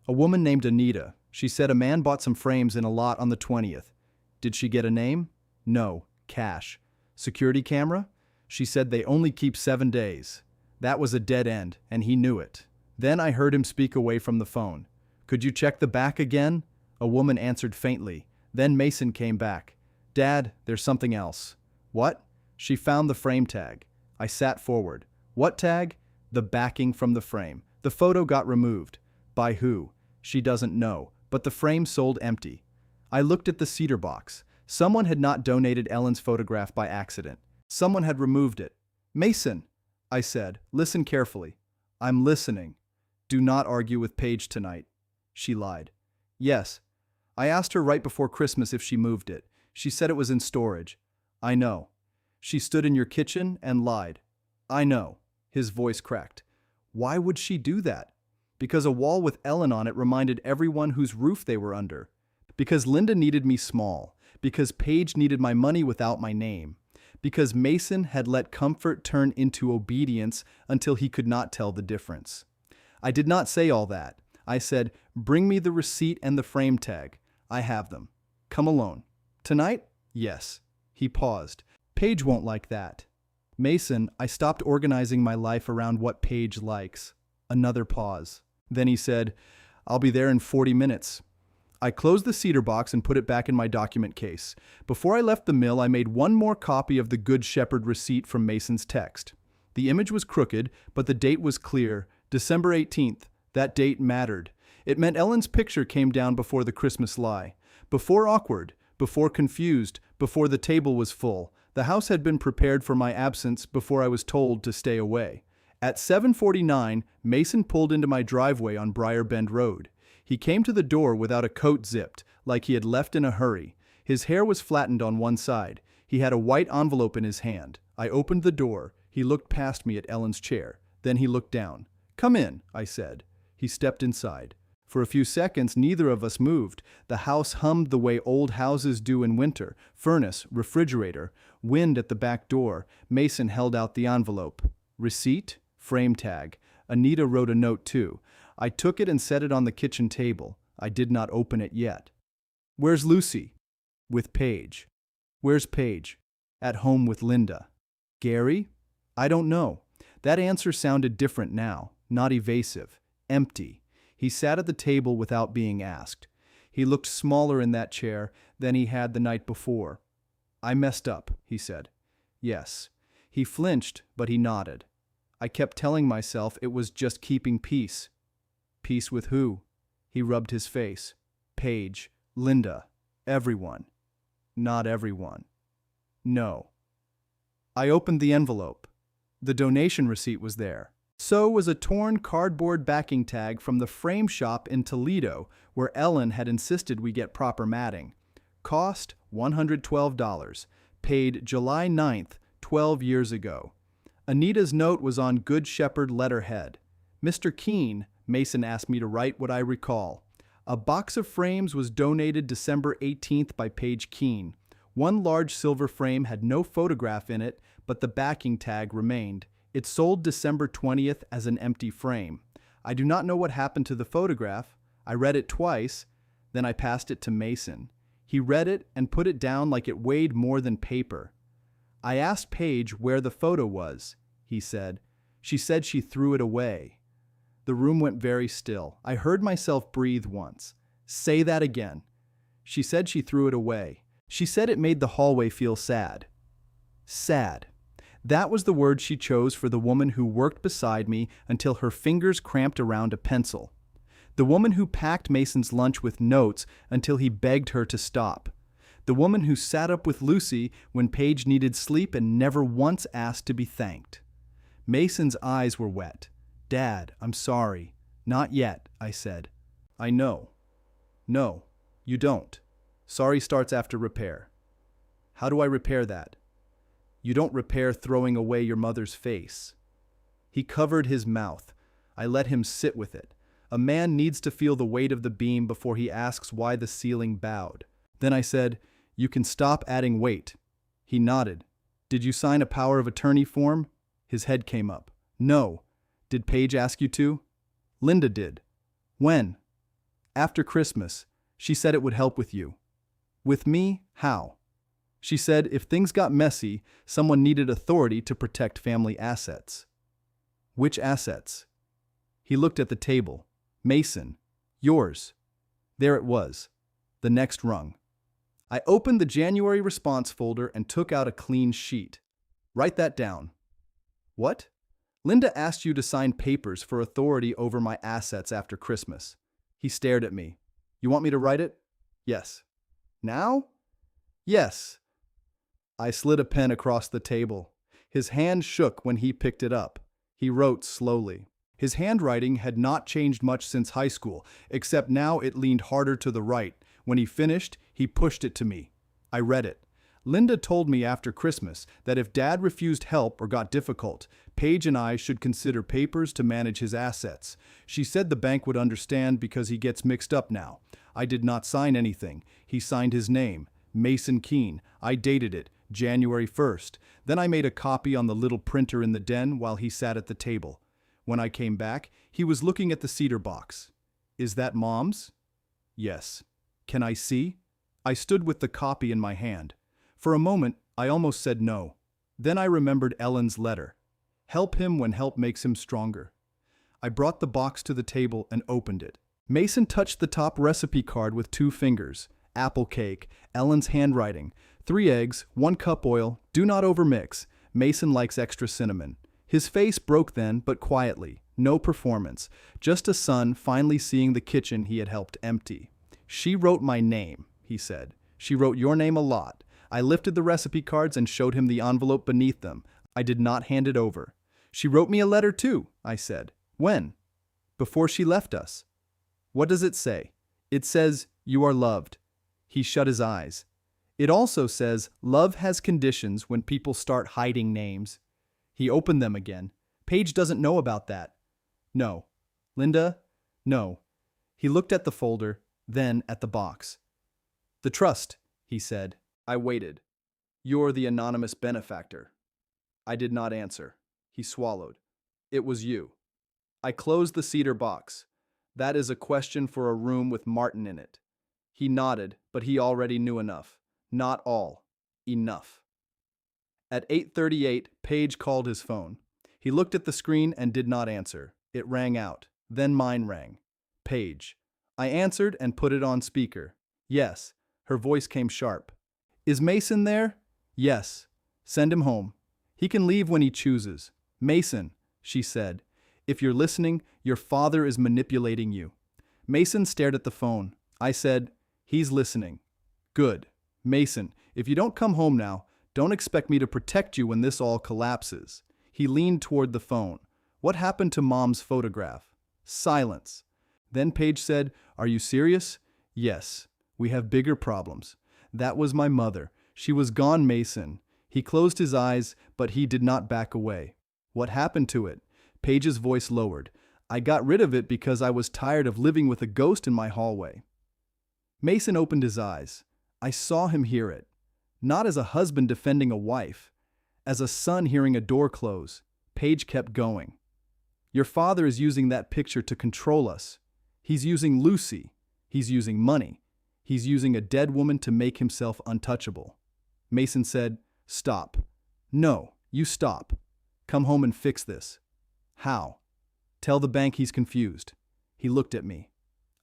A woman named Anita. She said a man bought some frames in a lot on the 20th. Did she get a name? No, cash. Security camera? She said they only keep 7 days. That was a dead end, and he knew it. Then I heard him speak away from the phone. Could you check the back again? A woman answered faintly. Then Mason came back. Dad, there's something else. What? She found the frame tag. I sat forward. What tag? The backing from the frame. The photo got removed. By who? She doesn't know, but the frame sold empty. I looked at the cedar box. Someone had not donated Ellen's photograph by accident. Someone had removed it. Mason, I said, listen carefully. I'm listening. Do not argue with Paige tonight. She lied. Yes. I asked her right before Christmas if she moved it. She said it was in storage. I know. She stood in your kitchen and lied. I know. His voice cracked. Why would she do that? Because a wall with Ellen on it reminded everyone whose roof they were under. Because Linda needed me small. Because Paige needed my money without my name. Because Mason had let comfort turn into obedience until he could not tell the difference. I did not say all that. I said, bring me the receipt and the frame tag. I have them. Come alone. Tonight? Yes. He paused. Paige won't like that. Mason, I stopped organizing my life around what Paige likes. Another pause. Then he said, I'll be there in 40 minutes. I closed the cedar box and put it back in my document case. Before I left the mill, I made one more copy of the Good Shepherd receipt from Mason's text. The image was crooked, but the date was clear. December 18th. That date mattered. It meant Ellen's picture came down before the Christmas lie. Before awkward, before confused, before the table was full. The house had been prepared for my absence before I was told to stay away. At 7:49, Mason pulled into my driveway on Briar Bend Road. He came to the door without a coat zipped, like he had left in a hurry. His hair was flattened on one side. He had a white envelope in his hand. I opened the door. He looked past me at Ellen's chair. Then he looked down. Come in, I said. He stepped inside. For a few seconds, neither of us moved. The house hummed the way old houses do in winter. Furnace, refrigerator, wind at the back door. Mason held out the envelope. Receipt, frame tag. Anita wrote a note too. I took it and set it on the kitchen table. I did not open it yet. Where's Lucy? With Paige. Where's Paige? At home with Linda. Gary? I don't know. That answer sounded different now, not evasive, empty. He sat at the table without being asked. He looked smaller in that chair than he had the night before. I messed up, he said. Yes. He flinched, but he nodded. I kept telling myself it was just keeping peace. Peace with who? He rubbed his face. Paige, Linda, everyone. Not everyone. No. I opened the envelope. The donation receipt was there. So was a torn cardboard backing tag from the frame shop in Toledo, where Ellen had insisted we get proper matting. Cost $112. Paid July 9th, 12 years ago. Anita's note was on Good Shepherd letterhead. Mr. Keene, Mason asked me to write what I recall. A box of frames was donated December 18th by Paige Keene. One large silver frame had no photograph in it, but the backing tag remained. It sold December 20th as an empty frame. I do not know what happened to the photograph. I read it twice, then I passed it to Mason. He read it and put it down like it weighed more than paper. I asked Paige where the photo was, he said. She said she threw it away. The room went very still. I heard myself breathe once. Say that again. She said she threw it away. She said it made the hallway feel sad. Sad. That was the word she chose for the woman who worked beside me until her fingers cramped around a pencil. The woman who packed Mason's lunch with notes until he begged her to stop. The woman who sat up with Lucy when Paige needed sleep and never once asked to be thanked. Mason's eyes were wet. Dad, I'm sorry. Not yet, I said. I know. No, you don't. Sorry starts after repair. How do I repair that? You don't repair throwing away your mother's face. He covered his mouth. I let him sit with it. A man needs to feel the weight of the beam before he asks why the ceiling bowed. Then I said, you can stop adding weight. He nodded. Did you sign a power of attorney form? His head came up. No. Did Paige ask you to? Linda did. When? After Christmas, she said it would help with you. With me, how? She said if things got messy, someone needed authority to protect family assets. Which assets? He looked at the table. Mason. Yours. There it was. The next rung. I opened the January response folder and took out a clean sheet. Write that down. What? Linda asked you to sign papers for authority over my assets after Christmas. He stared at me. You want me to write it? Yes. Now? Yes. I slid a pen across the table. His hand shook when he picked it up. He wrote slowly. His handwriting had not changed much since high school, except now it leaned harder to the right. When he finished, he pushed it to me. I read it. Linda told me after Christmas that if Dad refused help or got difficult, Paige and I should consider papers to manage his assets. She said the bank would understand because he gets mixed up now. I did not sign anything. He signed his name, Mason Keene. I dated it, January 1st. Then I made a copy on the little printer in the den while he sat at the table. When I came back, he was looking at the cedar box. Is that Mom's? Yes. Can I see? I stood with the copy in my hand. For a moment, I almost said no. Then I remembered Ellen's letter. Help him when help makes him stronger. I brought the box to the table and opened it. Mason touched the top recipe card with 2 fingers. Apple cake, Ellen's handwriting, 3 eggs, 1 cup oil, do not overmix. Mason likes extra cinnamon. His face broke then, but quietly. No performance. Just a son finally seeing the kitchen he had helped empty. She wrote my name, he said. She wrote your name a lot. I lifted the recipe cards and showed him the envelope beneath them. I did not hand it over. She wrote me a letter too, I said. When? Before she left us. What does it say? It says, you are loved. He shut his eyes. It also says, love has conditions when people start hiding names. He opened them again. Paige doesn't know about that. No. Linda? No. He looked at the folder, then at the box. The trust, he said. I waited. You're the anonymous benefactor. I did not answer. He swallowed. It was you. I closed the cedar box. That is a question for a room with Martin in it. He nodded, but he already knew enough. Not all. Enough. At 8:38, Paige called his phone. He looked at the screen and did not answer. It rang out. Then mine rang. Paige. I answered and put it on speaker. Yes. Her voice came sharp. Is Mason there? Yes. Send him home. He can leave when he chooses. Mason, she said, if you're listening, your father is manipulating you. Mason stared at the phone. I said, he's listening. Good. Mason, if you don't come home now, don't expect me to protect you when this all collapses. He leaned toward the phone. What happened to Mom's photograph? Silence. Then Paige said, are you serious? Yes. We have bigger problems. That was my mother. She was gone, Mason. He closed his eyes, but he did not back away. What happened to it? Paige's voice lowered. I got rid of it because I was tired of living with a ghost in my hallway. Mason opened his eyes. I saw him hear it. Not as a husband defending a wife. As a son hearing a door close. Paige kept going. Your father is using that picture to control us. He's using Lucy. He's using money. He's using a dead woman to make himself untouchable. Mason said, stop. No, you stop. Come home and fix this. How? Tell the bank he's confused. He looked at me.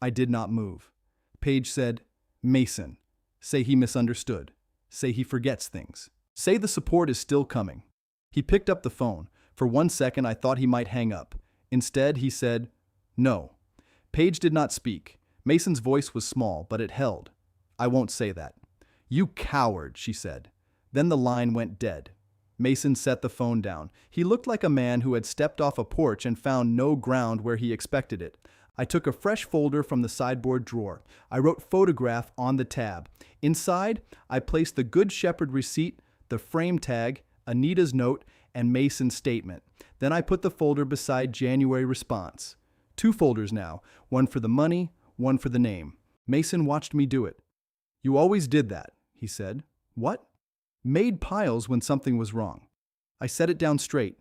I did not move. Paige said, Mason, say he misunderstood. Say he forgets things. Say the support is still coming. He picked up the phone. For 1 second, I thought he might hang up. Instead, he said, no. Paige did not speak. Mason's voice was small, but it held. I won't say that. You coward, she said. Then the line went dead. Mason set the phone down. He looked like a man who had stepped off a porch and found no ground where he expected it. I took a fresh folder from the sideboard drawer. I wrote photograph on the tab. Inside, I placed the Good Shepherd receipt, the frame tag, Anita's note, and Mason's statement. Then I put the folder beside January response. 2 folders now, one for the money, one for the name. Mason watched me do it. You always did that, he said. What? Made piles when something was wrong. I set it down straight.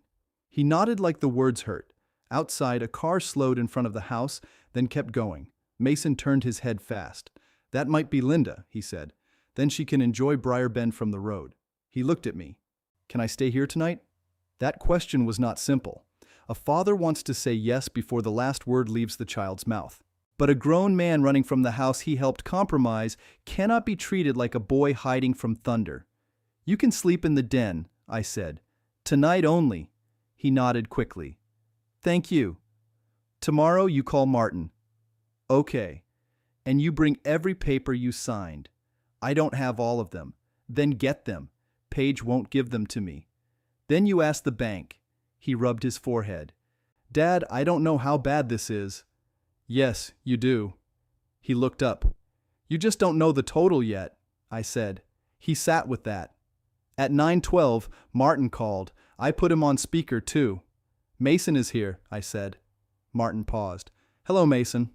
He nodded like the words hurt. Outside, a car slowed in front of the house, then kept going. Mason turned his head fast. That might be Linda, he said. Then she can enjoy Briar Bend from the road. He looked at me. Can I stay here tonight? That question was not simple. A father wants to say yes before the last word leaves the child's mouth. But a grown man running from the house he helped compromise cannot be treated like a boy hiding from thunder. You can sleep in the den, I said. Tonight only. He nodded quickly. Thank you. Tomorrow you call Martin. Okay. And you bring every paper you signed. I don't have all of them. Then get them. Paige won't give them to me. Then you ask the bank. He rubbed his forehead. Dad, I don't know how bad this is. Yes, you do. He looked up. You just don't know the total yet, I said. He sat with that. At 9:12, Martin called. I put him on speaker, too. Mason is here, I said. Martin paused. Hello, Mason.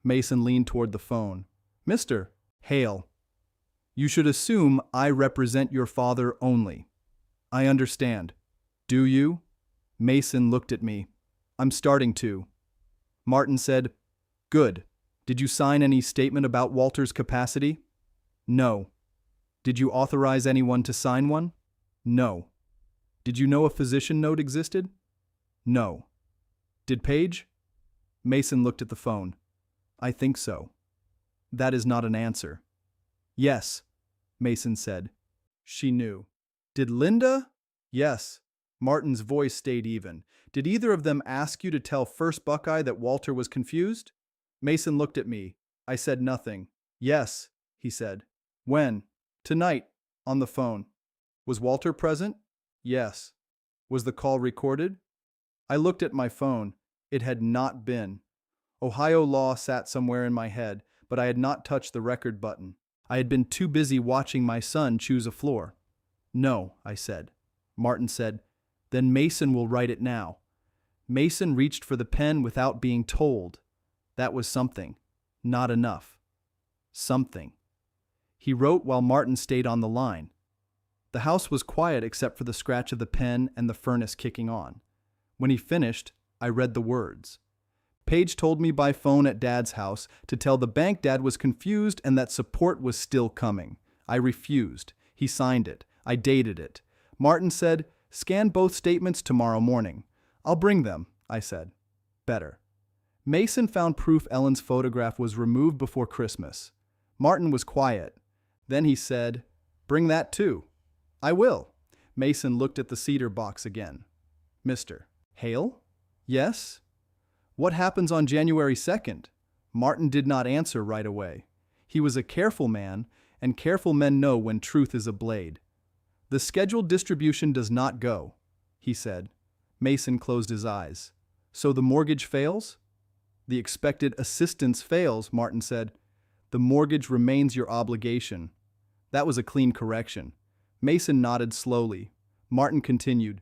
Mason leaned toward the phone. Mr. Hale. You should assume I represent your father only. I understand. Do you? Mason looked at me. I'm starting to. Martin said, Good. Did you sign any statement about Walter's capacity? No. Did you authorize anyone to sign one? No. Did you know a physician note existed? No. Did Paige? Mason looked at the phone. I think so. That is not an answer. Yes, Mason said. She knew. Did Linda? Yes. Martin's voice stayed even. Did either of them ask you to tell First Buckeye that Walter was confused? Mason looked at me. I said nothing. Yes, he said. When? Tonight, on the phone. Was Walter present? Yes. Was the call recorded? I looked at my phone. It had not been. Ohio law sat somewhere in my head, but I had not touched the record button. I had been too busy watching my son choose a floor. No, I said. Martin said, Then Mason will write it now. Mason reached for the pen without being told. That was something. Not enough. Something. He wrote while Martin stayed on the line. The house was quiet except for the scratch of the pen and the furnace kicking on. When he finished, I read the words. Paige told me by phone at Dad's house to tell the bank Dad was confused and that support was still coming. I refused. He signed it. I dated it. Martin said, Scan both statements tomorrow morning. I'll bring them, I said. Better. Mason found proof Ellen's photograph was removed before Christmas. Martin was quiet. Then he said, Bring that too. I will. Mason looked at the cedar box again. Mr. Hale? Yes? What happens on January 2nd? Martin did not answer right away. He was a careful man, and careful men know when truth is a blade. The scheduled distribution does not go, he said. Mason closed his eyes. So the mortgage fails? The expected assistance fails, Martin said. The mortgage remains your obligation. That was a clean correction. Mason nodded slowly. Martin continued.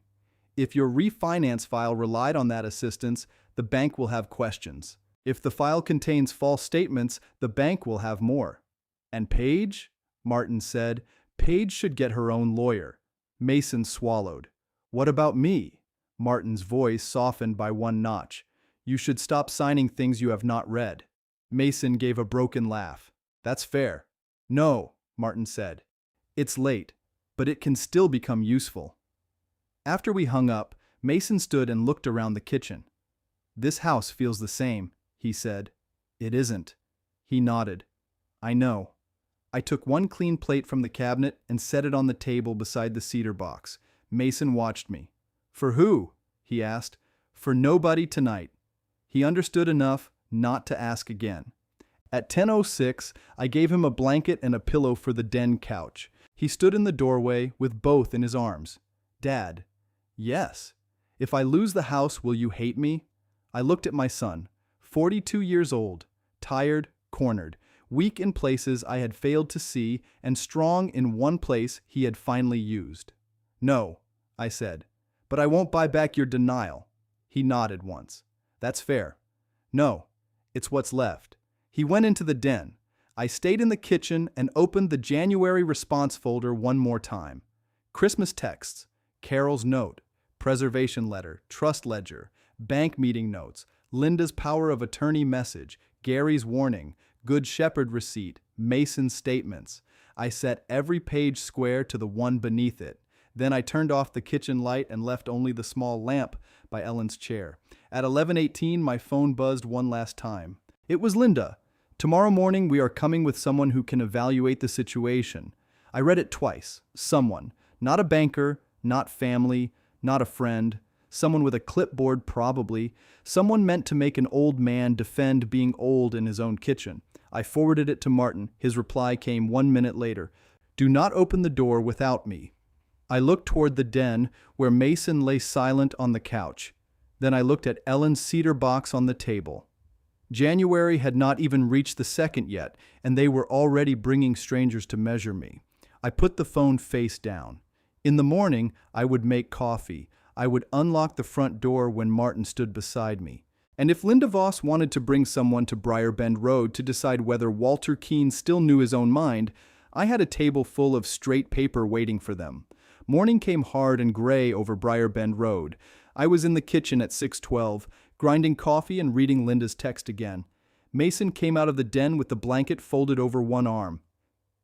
If your refinance file relied on that assistance, the bank will have questions. If the file contains false statements, the bank will have more. And Paige? Martin said. Paige should get her own lawyer. Mason swallowed. What about me? Martin's voice softened by one notch. You should stop signing things you have not read. Mason gave a broken laugh. That's fair. No, Martin said. It's late, but it can still become useful. After we hung up, Mason stood and looked around the kitchen. This house feels the same, he said. It isn't. He nodded. I know. I took one clean plate from the cabinet and set it on the table beside the cedar box. Mason watched me. For who? He asked. For nobody tonight. He understood enough not to ask again. At 10:06, I gave him a blanket and a pillow for the den couch. He stood in the doorway with both in his arms. Dad. Yes. If I lose the house, will you hate me? I looked at my son, 42 years old, tired, cornered, weak in places I had failed to see, and strong in one place he had finally used. No, I said, but I won't buy back your denial. He nodded once. That's fair. No, it's what's left. He went into the den. I stayed in the kitchen and opened the January response folder one more time. Christmas texts, Carol's note, preservation letter, trust ledger, bank meeting notes, Linda's power of attorney message, Gary's warning, Good Shepherd receipt, Mason's statements. I set every page square to the one beneath it. Then I turned off the kitchen light and left only the small lamp by Ellen's chair. At 11:18, my phone buzzed one last time. It was Linda. Tomorrow morning, we are coming with someone who can evaluate the situation. I read it twice. Someone. Not a banker, not family, not a friend. Someone with a clipboard, probably. Someone meant to make an old man defend being old in his own kitchen. I forwarded it to Martin. His reply came 1 minute later. Do not open the door without me. I looked toward the den where Mason lay silent on the couch. Then I looked at Ellen's cedar box on the table. January had not even reached the 2nd yet, and they were already bringing strangers to measure me. I put the phone face down. In the morning, I would make coffee. I would unlock the front door when Martin stood beside me. And if Linda Voss wanted to bring someone to Briarbend Road to decide whether Walter Keene still knew his own mind, I had a table full of straight paper waiting for them. Morning came hard and gray over Briarbend Road. I was in the kitchen at 6:12, grinding coffee and reading Linda's text again. Mason came out of the den with the blanket folded over one arm.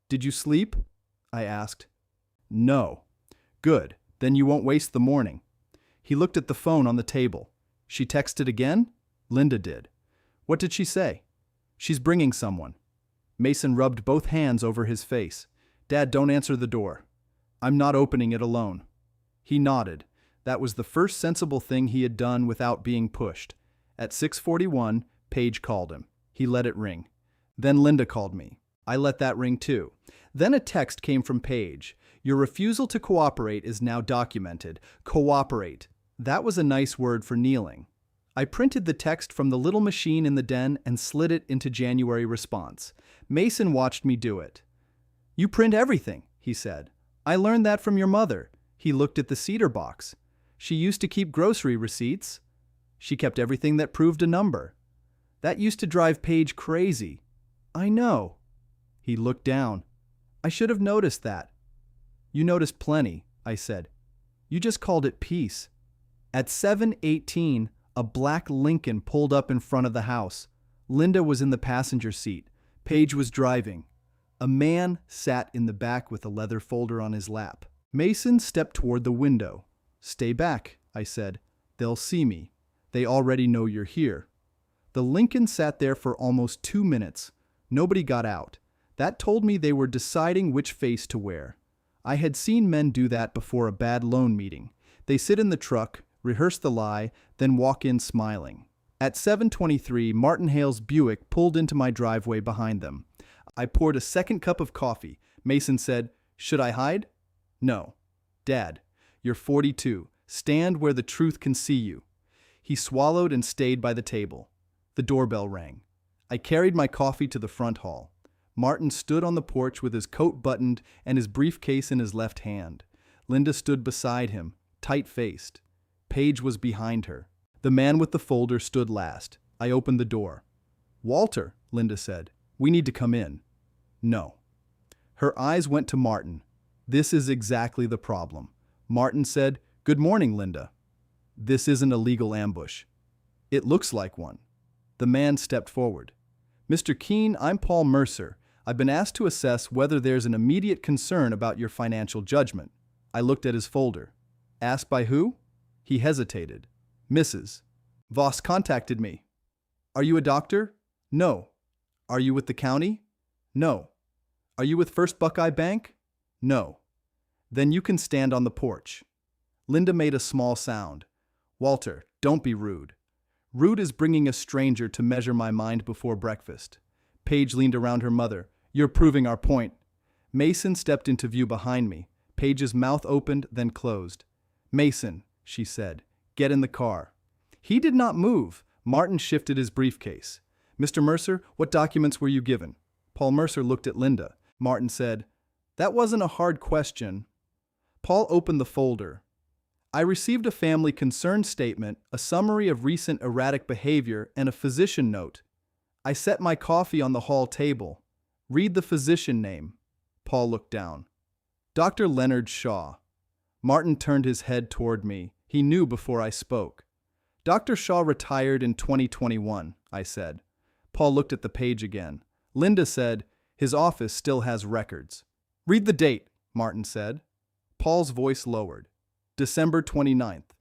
Did you sleep? I asked. No. Good. Then you won't waste the morning. He looked at the phone on the table. She texted again? Linda did. What did she say? She's bringing someone. Mason rubbed both hands over his face. Dad, don't answer the door. I'm not opening it alone. He nodded. That was the first sensible thing he had done without being pushed. At 6:41, Paige called him. He let it ring. Then Linda called me. I let that ring too. Then a text came from Paige. Your refusal to cooperate is now documented. Cooperate. That was a nice word for kneeling. I printed the text from the little machine in the den and slid it into January response. Mason watched me do it. You print everything, he said. I learned that from your mother. He looked at the cedar box. She used to keep grocery receipts. She kept everything that proved a number. That used to drive Paige crazy. I know. He looked down. I should have noticed that. You noticed plenty, I said. You just called it peace. At 7:18, a black Lincoln pulled up in front of the house. Linda was in the passenger seat. Paige was driving. A man sat in the back with a leather folder on his lap. Mason stepped toward the window. Stay back, I said. They'll see me. They already know you're here. The Lincoln sat there for almost 2 minutes. Nobody got out. That told me they were deciding which face to wear. I had seen men do that before a bad loan meeting. They sit in the truck, rehearse the lie, then walk in smiling. At 7:23, Martin Hale's Buick pulled into my driveway behind them. I poured a second cup of coffee. Mason said, Should I hide? No. Dad, you're 42. Stand where the truth can see you. He swallowed and stayed by the table. The doorbell rang. I carried my coffee to the front hall. Martin stood on the porch with his coat buttoned and his briefcase in his left hand. Linda stood beside him, tight-faced. Paige was behind her. The man with the folder stood last. I opened the door. Walter, Linda said, we need to come in. No. Her eyes went to Martin. This is exactly the problem. Martin said, Good morning, Linda. This isn't a legal ambush. It looks like one. The man stepped forward. Mr. Keene, I'm Paul Mercer. I've been asked to assess whether there's an immediate concern about your financial judgment. I looked at his folder. Asked by who? He hesitated. Mrs. Voss contacted me. Are you a doctor? No. Are you with the county? No. Are you with First Buckeye Bank? No. Then you can stand on the porch. Linda made a small sound. Walter, don't be rude. Rude is bringing a stranger to measure my mind before breakfast. Paige leaned around her mother. You're proving our point. Mason stepped into view behind me. Paige's mouth opened, then closed. Mason, she said, get in the car. He did not move. Martin shifted his briefcase. Mr. Mercer, what documents were you given? Paul Mercer looked at Linda. Martin said, That wasn't a hard question. Paul opened the folder. I received a family concern statement, a summary of recent erratic behavior, and a physician note. I set my coffee on the hall table. Read the physician name. Paul looked down. Dr. Leonard Shaw. Martin turned his head toward me. He knew before I spoke. Dr. Shaw retired in 2021, I said. Paul looked at the page again. Linda said, "His office still has records." "Read the date," Martin said. Paul's voice lowered. "December 29th.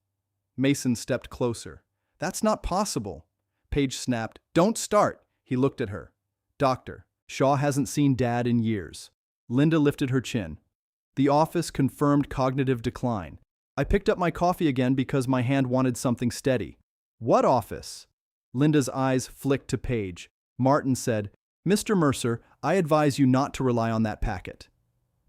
Mason stepped closer. "That's not possible." Page snapped. "Don't start." He looked at her. "Doctor, Shaw hasn't seen Dad in years." Linda lifted her chin. The office confirmed cognitive decline. I picked up my coffee again because my hand wanted something steady. "What office?" Linda's eyes flicked to Page. Martin said, "Mr. Mercer, I advise you not to rely on that packet."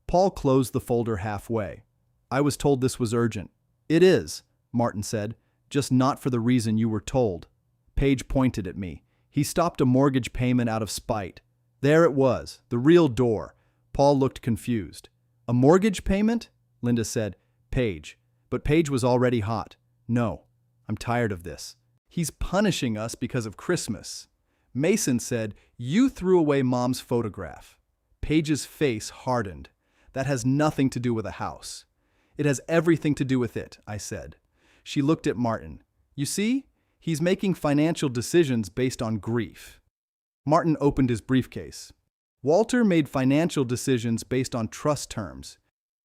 Paul closed the folder halfway. "I was told this was urgent." "It is," Martin said, "just not for the reason you were told." Page pointed at me. "He stopped a mortgage payment out of spite." There it was, the real door. Paul looked confused. "A mortgage payment?" Linda said. "Page." But Page was already hot. "No, I'm tired of this. He's punishing us because of Christmas." Mason said, "You threw away Mom's photograph." Page's face hardened. "That has nothing to do with a house." "It has everything to do with it," I said. She looked at Martin. "You see, he's making financial decisions based on grief." Martin opened his briefcase. "Walter made financial decisions based on trust terms."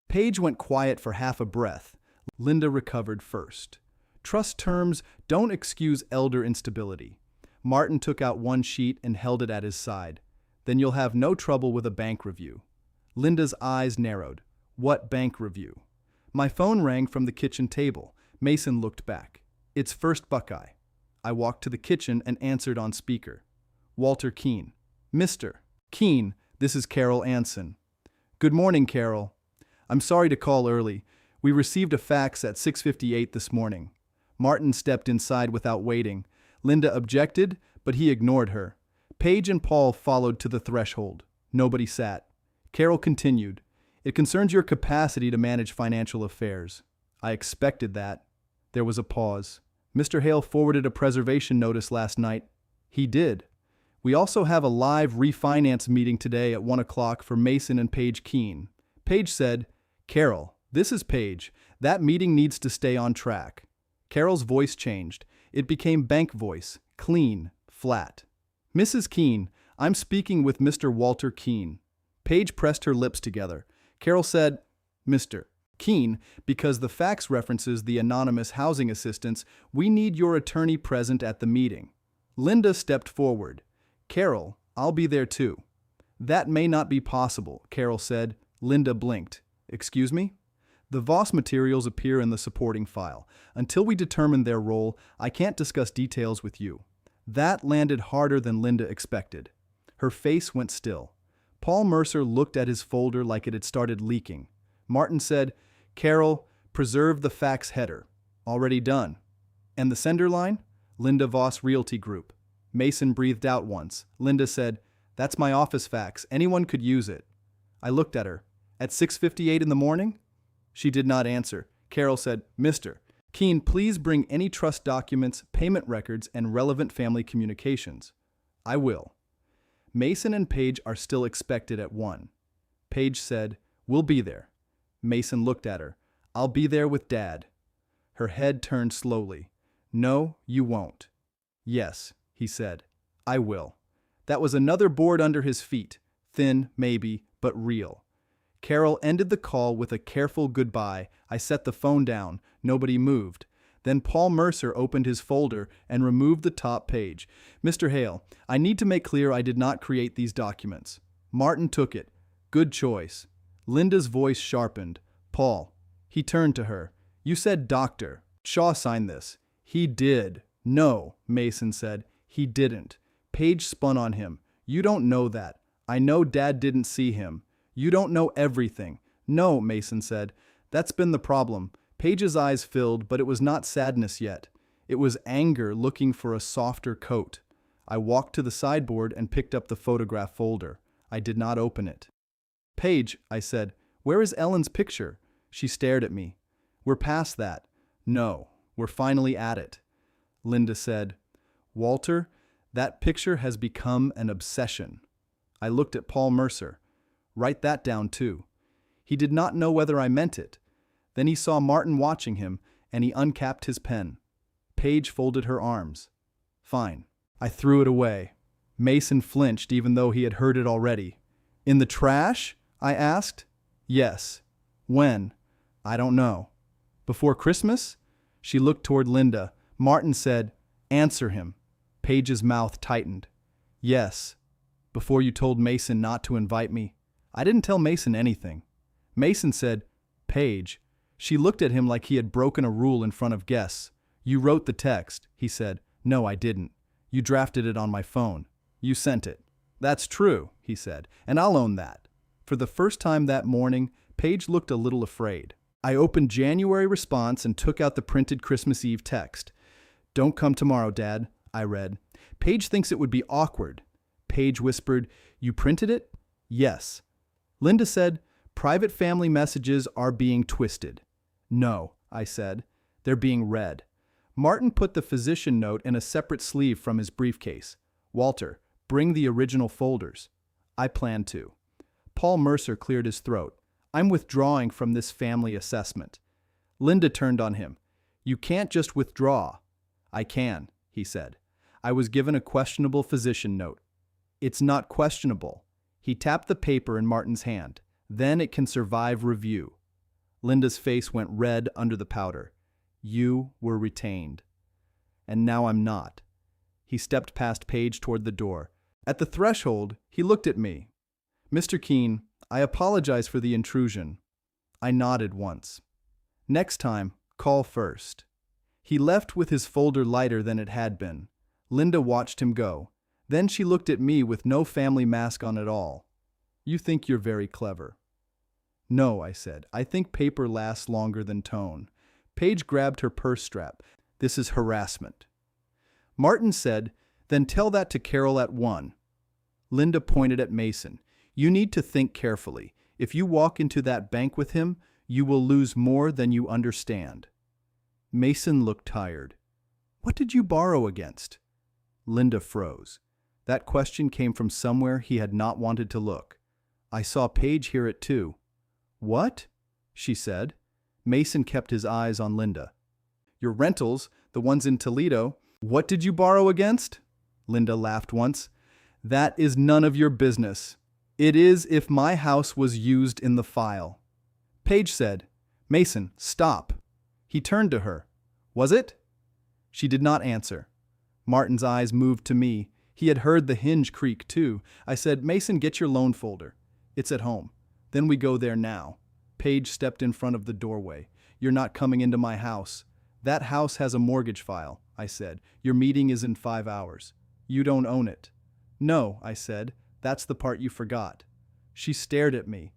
Page went quiet for half a breath. Linda recovered first. "Trust terms don't excuse elder instability." Martin took out one sheet and held it at his side. "Then you'll have no trouble with a bank review." Linda's eyes narrowed. "What bank review?" My phone rang from the kitchen table. Mason looked back. "It's First Buckeye." I walked to the kitchen and answered on speaker. "Walter Keene." "Mr. Keene, this is Carol Anson." "Good morning, Carol. I'm sorry to call early. We received a fax at 6:58 this morning." Martin stepped inside without waiting. Linda objected, but he ignored her. Page and Paul followed to the threshold. Nobody sat. Carol continued, "It concerns your capacity to manage financial affairs." "I expected that." There was a pause. "Mr. Hale forwarded a preservation notice last night." "He did." "We also have a live refinance meeting today at 1 o'clock for Mason and Page Keene." Page said, "Carol, this is Page. That meeting needs to stay on track." Carol's voice changed. It became bank voice, clean, flat. "Mrs. Keene, I'm speaking with Mr. Walter Keene." Page pressed her lips together. Carol said, "Mr. Keene, because the fax references the anonymous housing assistance, we need your attorney present at the meeting." Linda stepped forward. "Carol, I'll be there too." "That may not be possible," Carol said. Linda blinked. "Excuse me?" "The Voss materials appear in the supporting file. Until we determine their role, I can't discuss details with you." That landed harder than Linda expected. Her face went still. Paul Mercer looked at his folder like it had started leaking. Martin said, "Carol, preserve the fax header." "Already done." "And the sender line?" "Linda Voss Realty Group." Mason breathed out once. Linda said, "That's my office fax. Anyone could use it." I looked at her. "At 6:58 in the morning?" She did not answer. Carol said, "Mr. Keene, please bring any trust documents, payment records, and relevant family communications." "I will." "Mason and Page are still expected at 1. Page said, "We'll be there." Mason looked at her. "I'll be there with Dad." Her head turned slowly. "No, you won't." "Yes," he said, "I will." That was another board under his feet. Thin, maybe, but real. Carol ended the call with a careful goodbye. I set the phone down. Nobody moved. Then Paul Mercer opened his folder and removed the top page. "Mr. Hale, I need to make clear I did not create these documents." Martin took it. "Good choice." Linda's voice sharpened. "Paul." He turned to her. "You said doctor. Shaw signed this." "He did." "No," Mason said. "He didn't." Page spun on him. "You don't know that. I know Dad didn't see him." "You don't know everything." "No," Mason said. "That's been the problem." Page's eyes filled, but it was not sadness yet. It was anger looking for a softer coat. I walked to the sideboard and picked up the photograph folder. I did not open it. "Page," I said, "where is Ellen's picture?" She stared at me. "We're past that." "No, we're finally at it." Linda said, "Walter, that picture has become an obsession." I looked at Paul Mercer. "Write that down too." He did not know whether I meant it. Then he saw Martin watching him, and he uncapped his pen. Page folded her arms. "Fine." I threw it away. Mason flinched even though he had heard it already. In the trash? I asked. Yes. When? I don't know. Before Christmas? She looked toward Linda. Martin said, "Answer him." Paige's mouth tightened. Yes. Before you told Mason not to invite me. I didn't tell Mason anything. Mason said, "Paige." She looked at him like he had broken a rule in front of guests. "You wrote the text," he said. "No, I didn't. You drafted it on my phone. You sent it." "That's true," he said, "and I'll own that." For the first time that morning, Paige looked a little afraid. I opened January response and took out the printed Christmas Eve text. "Don't come tomorrow, Dad," I read. "Paige thinks it would be awkward." Paige whispered, "You printed it?" "Yes." Linda said, "Private family messages are being twisted." "No," I said. "They're being read." Martin put the physician note in a separate sleeve from his briefcase. "Walter, bring the original folders." I plan to. Paul Mercer cleared his throat. "I'm withdrawing from this family assessment." Linda turned on him. "You can't just withdraw." "I can," he said. "I was given a questionable physician note." "It's not questionable." He tapped the paper in Martin's hand. "Then it can survive review." Linda's face went red under the powder. "You were retained. And now I'm not." He stepped past Paige toward the door. At the threshold, he looked at me. "Mr. Keene, I apologize for the intrusion." I nodded once. "Next time, call first." He left with his folder lighter than it had been. Linda watched him go. Then she looked at me with no family mask on at all. "You think you're very clever." "No," I said. "I think paper lasts longer than tone." Paige grabbed her purse strap. "This is harassment." Martin said, "Then tell that to Carol at 1. Linda pointed at Mason. "You need to think carefully. If you walk into that bank with him, you will lose more than you understand." Mason looked tired. "What did you borrow against?" Linda froze. That question came from somewhere he had not wanted to look. I saw Paige hear it too. "What?" she said. Mason kept his eyes on Linda. "Your rentals, the ones in Toledo. What did you borrow against?" Linda laughed once. "That is none of your business. It is if my house was used in the file." Paige said, "Mason, stop." He turned to her. "Was it?" She did not answer. Martin's eyes moved to me. He had heard the hinge creak too. I said, "Mason, get your loan folder. It's at home. Then we go there now." Paige stepped in front of the doorway. "You're not coming into my house." "That house has a mortgage file," I said. "Your meeting is in 5 hours. You don't own it." "No," I said. "That's the part you forgot." She stared at me.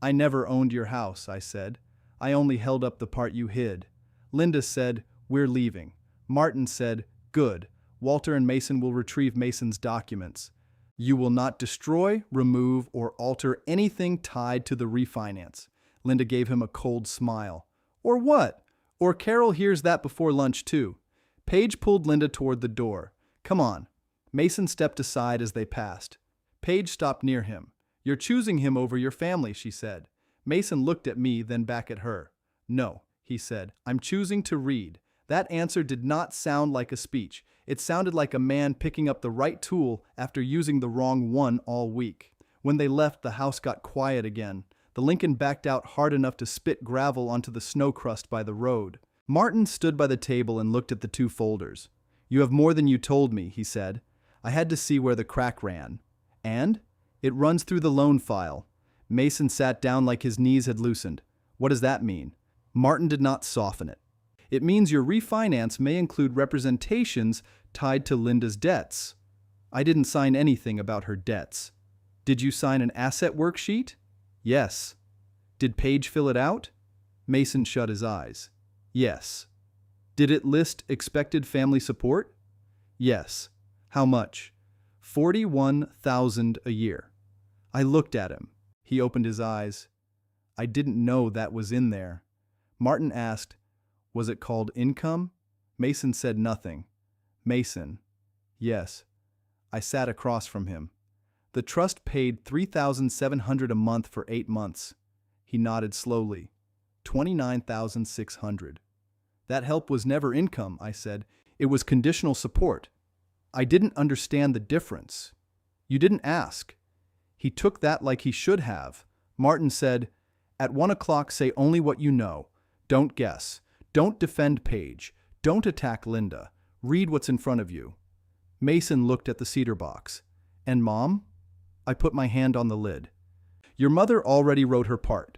"I never owned your house," I said. "I only held up the part you hid." Linda said, "We're leaving." Martin said, "Good. Walter and Mason will retrieve Mason's documents. You will not destroy, remove, or alter anything tied to the refinance." Linda gave him a cold smile. "Or what? Or Carol hears that before lunch too." Paige pulled Linda toward the door. "Come on." Mason stepped aside as they passed. Paige stopped near him. "You're choosing him over your family," she said. Mason looked at me, then back at her. "No," he said. "I'm choosing to read." That answer did not sound like a speech. It sounded like a man picking up the right tool after using the wrong one all week. When they left, the house got quiet again. The Lincoln backed out hard enough to spit gravel onto the snow crust by the road. Martin stood by the table and looked at the 2 folders. "You have more than you told me," he said. "I had to see where the crack ran." "And?" "It runs through the loan file." Mason sat down like his knees had loosened. "What does that mean?" Martin did not soften it. "It means your refinance may include representations tied to Linda's debts." "I didn't sign anything about her debts." "Did you sign an asset worksheet?" "Yes." "Did Paige fill it out?" Mason shut his eyes. "Yes." "Did it list expected family support?" "Yes." "How much?" $41,000 a year." I looked at him. He opened his eyes. "I didn't know that was in there." Martin asked, "Was it called income?" Mason said nothing. "Mason." "Yes." I sat across from him. "The trust paid $3,700 a month for 8 months." He nodded slowly. $29,600. "That help was never income," I said. "It was conditional support." I didn't understand the difference. You didn't ask. He took that like he should have. Martin said, "At 1 o'clock, say only what you know. Don't guess. Don't defend Paige. Don't attack Linda. Read what's in front of you." Mason looked at the cedar box. "And Mom?" I put my hand on the lid. "Your mother already wrote her part."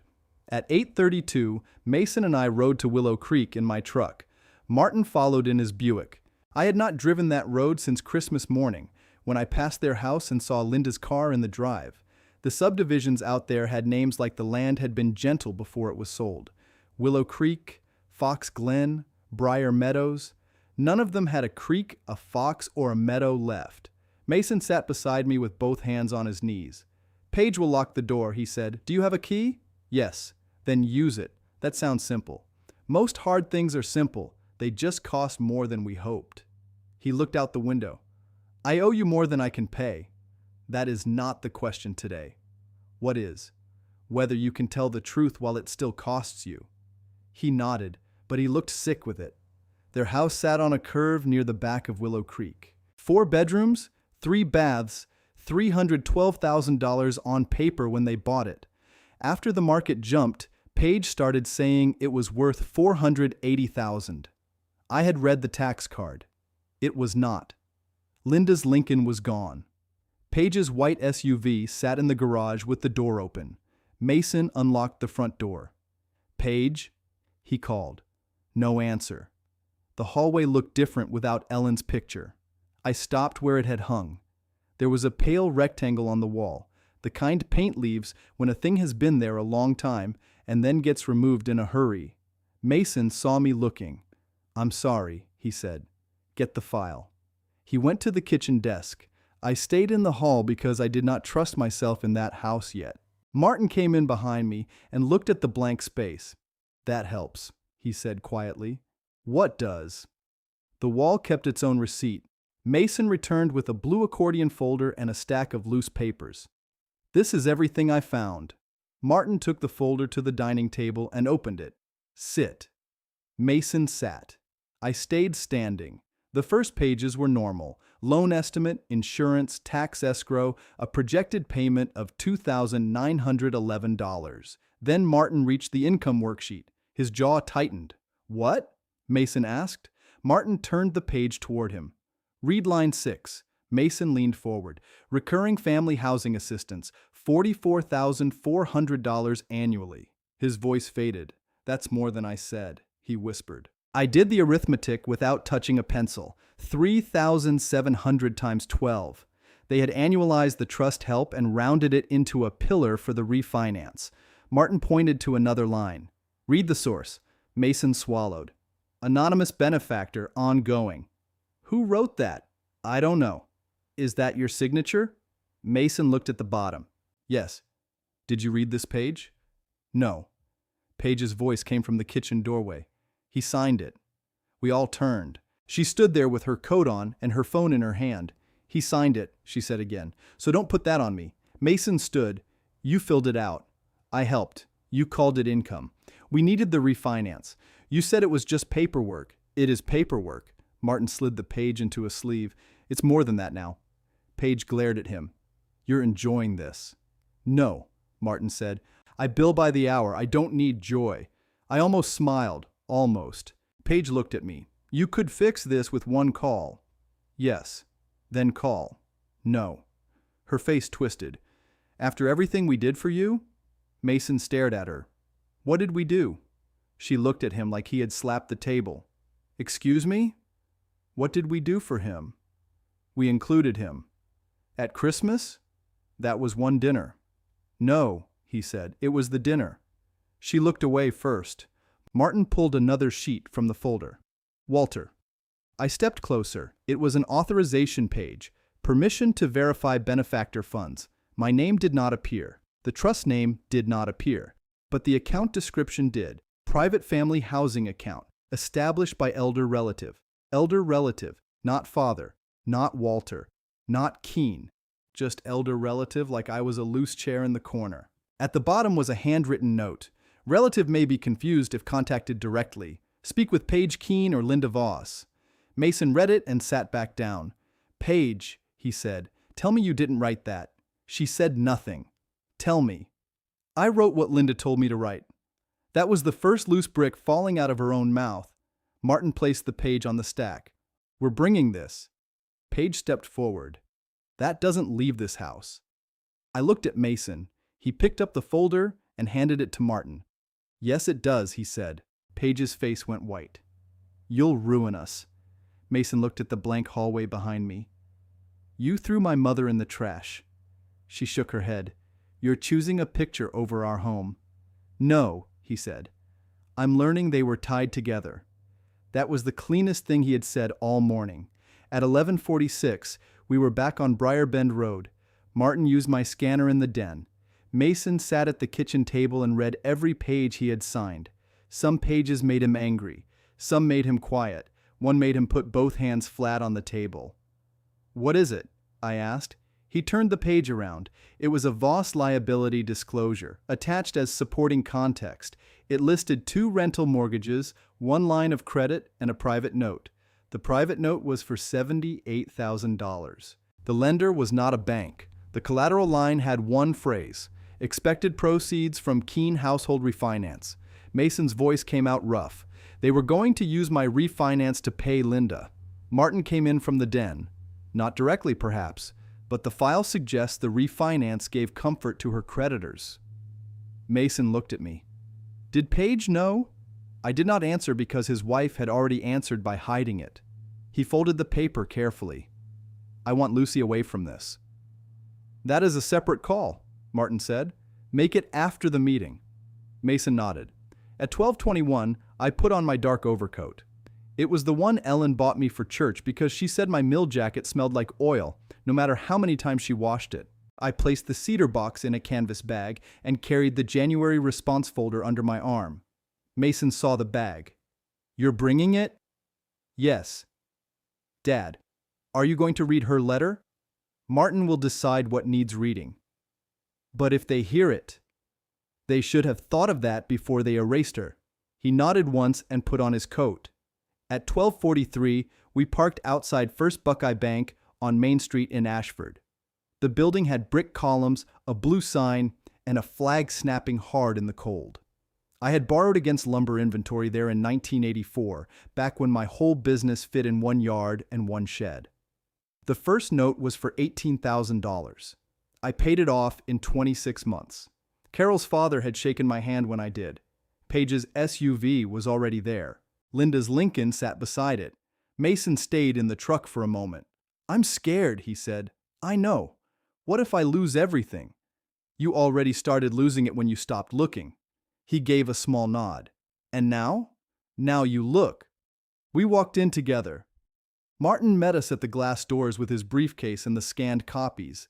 At 8:32, Mason and I rode to Willow Creek in my truck. Martin followed in his Buick. I had not driven that road since Christmas morning, when I passed their house and saw Linda's car in the drive. The subdivisions out there had names like the land had been gentle before it was sold. Willow Creek, Fox Glen, Briar Meadows. None of them had a creek, a fox, or a meadow left. Mason sat beside me with both hands on his knees. "Paige will lock the door," he said. "Do you have a key?" "Yes." "Then use it. That sounds simple." "Most hard things are simple. They just cost more than we hoped." He looked out the window. "I owe you more than I can pay." "That is not the question today." "What is?" "Whether you can tell the truth while it still costs you." He nodded, but he looked sick with it. Their house sat on a curve near the back of Willow Creek. 4 bedrooms, 3 baths, $312,000 on paper when they bought it. After the market jumped, Paige started saying it was worth $480,000. I had read the tax card. It was not. Linda's Lincoln was gone. Paige's white SUV sat in the garage with the door open. Mason unlocked the front door. "Paige?" he called. No answer. The hallway looked different without Ellen's picture. I stopped where it had hung. There was a pale rectangle on the wall, the kind paint leaves when a thing has been there a long time and then gets removed in a hurry. Mason saw me looking. "I'm sorry," he said. "Get the file." He went to the kitchen desk. I stayed in the hall because I did not trust myself in that house yet. Martin came in behind me and looked at the blank space. "That helps," he said quietly. "What does?" The wall kept its own receipt. Mason returned with a blue accordion folder and a stack of loose papers. "This is everything I found." Martin took the folder to the dining table and opened it. "Sit." Mason sat. I stayed standing. The first pages were normal. Loan estimate, insurance, tax escrow, a projected payment of $2,911. Then Martin reached the income worksheet. His jaw tightened. "What?" Mason asked. Martin turned the page toward him. "Read line 6. Mason leaned forward. "Recurring family housing assistance, $44,400 annually." His voice faded. "That's more than I said," he whispered. I did the arithmetic without touching a pencil. 3,700 times 12. They had annualized the trust help and rounded it into a pillar for the refinance. Martin pointed to another line. "Read the source." Mason swallowed. "Anonymous benefactor, ongoing." "Who wrote that?" "I don't know." "Is that your signature?" Mason looked at the bottom. "Yes." "Did you read this page?" "No." Paige's voice came from the kitchen doorway. "He signed it." We all turned. She stood there with her coat on and her phone in her hand. "He signed it," she said again. "So don't put that on me." Mason stood. "You filled it out. I helped. You called it income. We needed the refinance. You said it was just paperwork." "It is paperwork." Martin slid the page into a sleeve. "It's more than that now." Paige glared at him. "You're enjoying this." "No," Martin said. "I bill by the hour. I don't need joy." I almost smiled. Almost. Paige looked at me. "You could fix this with one call." "Yes." "Then call." "No." Her face twisted. "After everything we did for you?" Mason stared at her. "What did we do?" She looked at him like he had slapped the table. "Excuse me?" "What did we do for him?" "We included him." "At Christmas?" "That was one dinner." "No," he said. "It was the dinner." She looked away first. Martin pulled another sheet from the folder. "Walter." I stepped closer. It was an authorization page. Permission to verify benefactor funds. My name did not appear. The trust name did not appear. But the account description did. Private family housing account. Established by elder relative. Elder relative, not father, not Walter, not Keen. Just elder relative like I was a loose chair in the corner. At the bottom was a handwritten note. Relative may be confused if contacted directly. Speak with Paige Keen or Linda Voss. Mason read it and sat back down. "Paige," he said. Tell me you didn't write that." She said nothing. "Tell me." I wrote what Linda told me to write. That was the first loose brick falling out of her own mouth. Martin placed the page on the stack. "We're bringing this." Paige stepped forward. "That doesn't leave this house." I looked at Mason. He picked up the folder and handed it to Martin. "Yes, it does," he said. Paige's face went white. "You'll ruin us." Mason looked at the blank hallway behind me. "You threw my mother in the trash." She shook her head. "You're choosing a picture over our home." "No," he said. "I'm learning they were tied together." That was the cleanest thing he had said all morning. At 11:46, we were back on Briar Bend Road. Martin used my scanner in the den. Mason sat at the kitchen table and read every page he had signed. Some pages made him angry. Some made him quiet. One made him put both hands flat on the table. "What is it?" I asked. He turned the page around. It was a Voss liability disclosure, attached as supporting context. It listed 2 rental mortgages, 1 line of credit, and a private note. The private note was for $78,000. The lender was not a bank. The collateral line had one phrase: expected proceeds from Keene household refinance. Mason's voice came out rough. They were going to use my refinance to pay Linda. Martin came in from the den. Not directly, perhaps, but the file suggests the refinance gave comfort to her creditors. Mason looked at me. "Did Paige know?" I did not answer because his wife had already answered by hiding it. He folded the paper carefully. "I want Lucy away from this." "That is a separate call," Martin said. "Make it after the meeting." Mason nodded. At 12:21, I put on my dark overcoat. It was the one Ellen bought me for church because she said my mill jacket smelled like oil, no matter how many times she washed it. I placed the cedar box in a canvas bag and carried the January response folder under my arm. Mason saw the bag. "You're bringing it?" "Yes." "Dad, are you going to read her letter?" "Martin will decide what needs reading." "But if they hear it?" "They should have thought of that before they erased her." He nodded once and put on his coat. At 12:43, we parked outside First Buckeye Bank on Main Street in Ashford. The building had brick columns, a blue sign, and a flag snapping hard in the cold. I had borrowed against lumber inventory there in 1984, back when my whole business fit in 1 yard and 1 shed. The first note was for $18,000. I paid it off in 26 months. Carol's father had shaken my hand when I did. Paige's SUV was already there. Linda's Lincoln sat beside it. Mason stayed in the truck for a moment. "I'm scared," he said. "I know. What if I lose everything?" "You already started losing it when you stopped looking." He gave a small nod. "And now?" "Now you look." We walked in together. Martin met us at the glass doors with his briefcase and the scanned copies.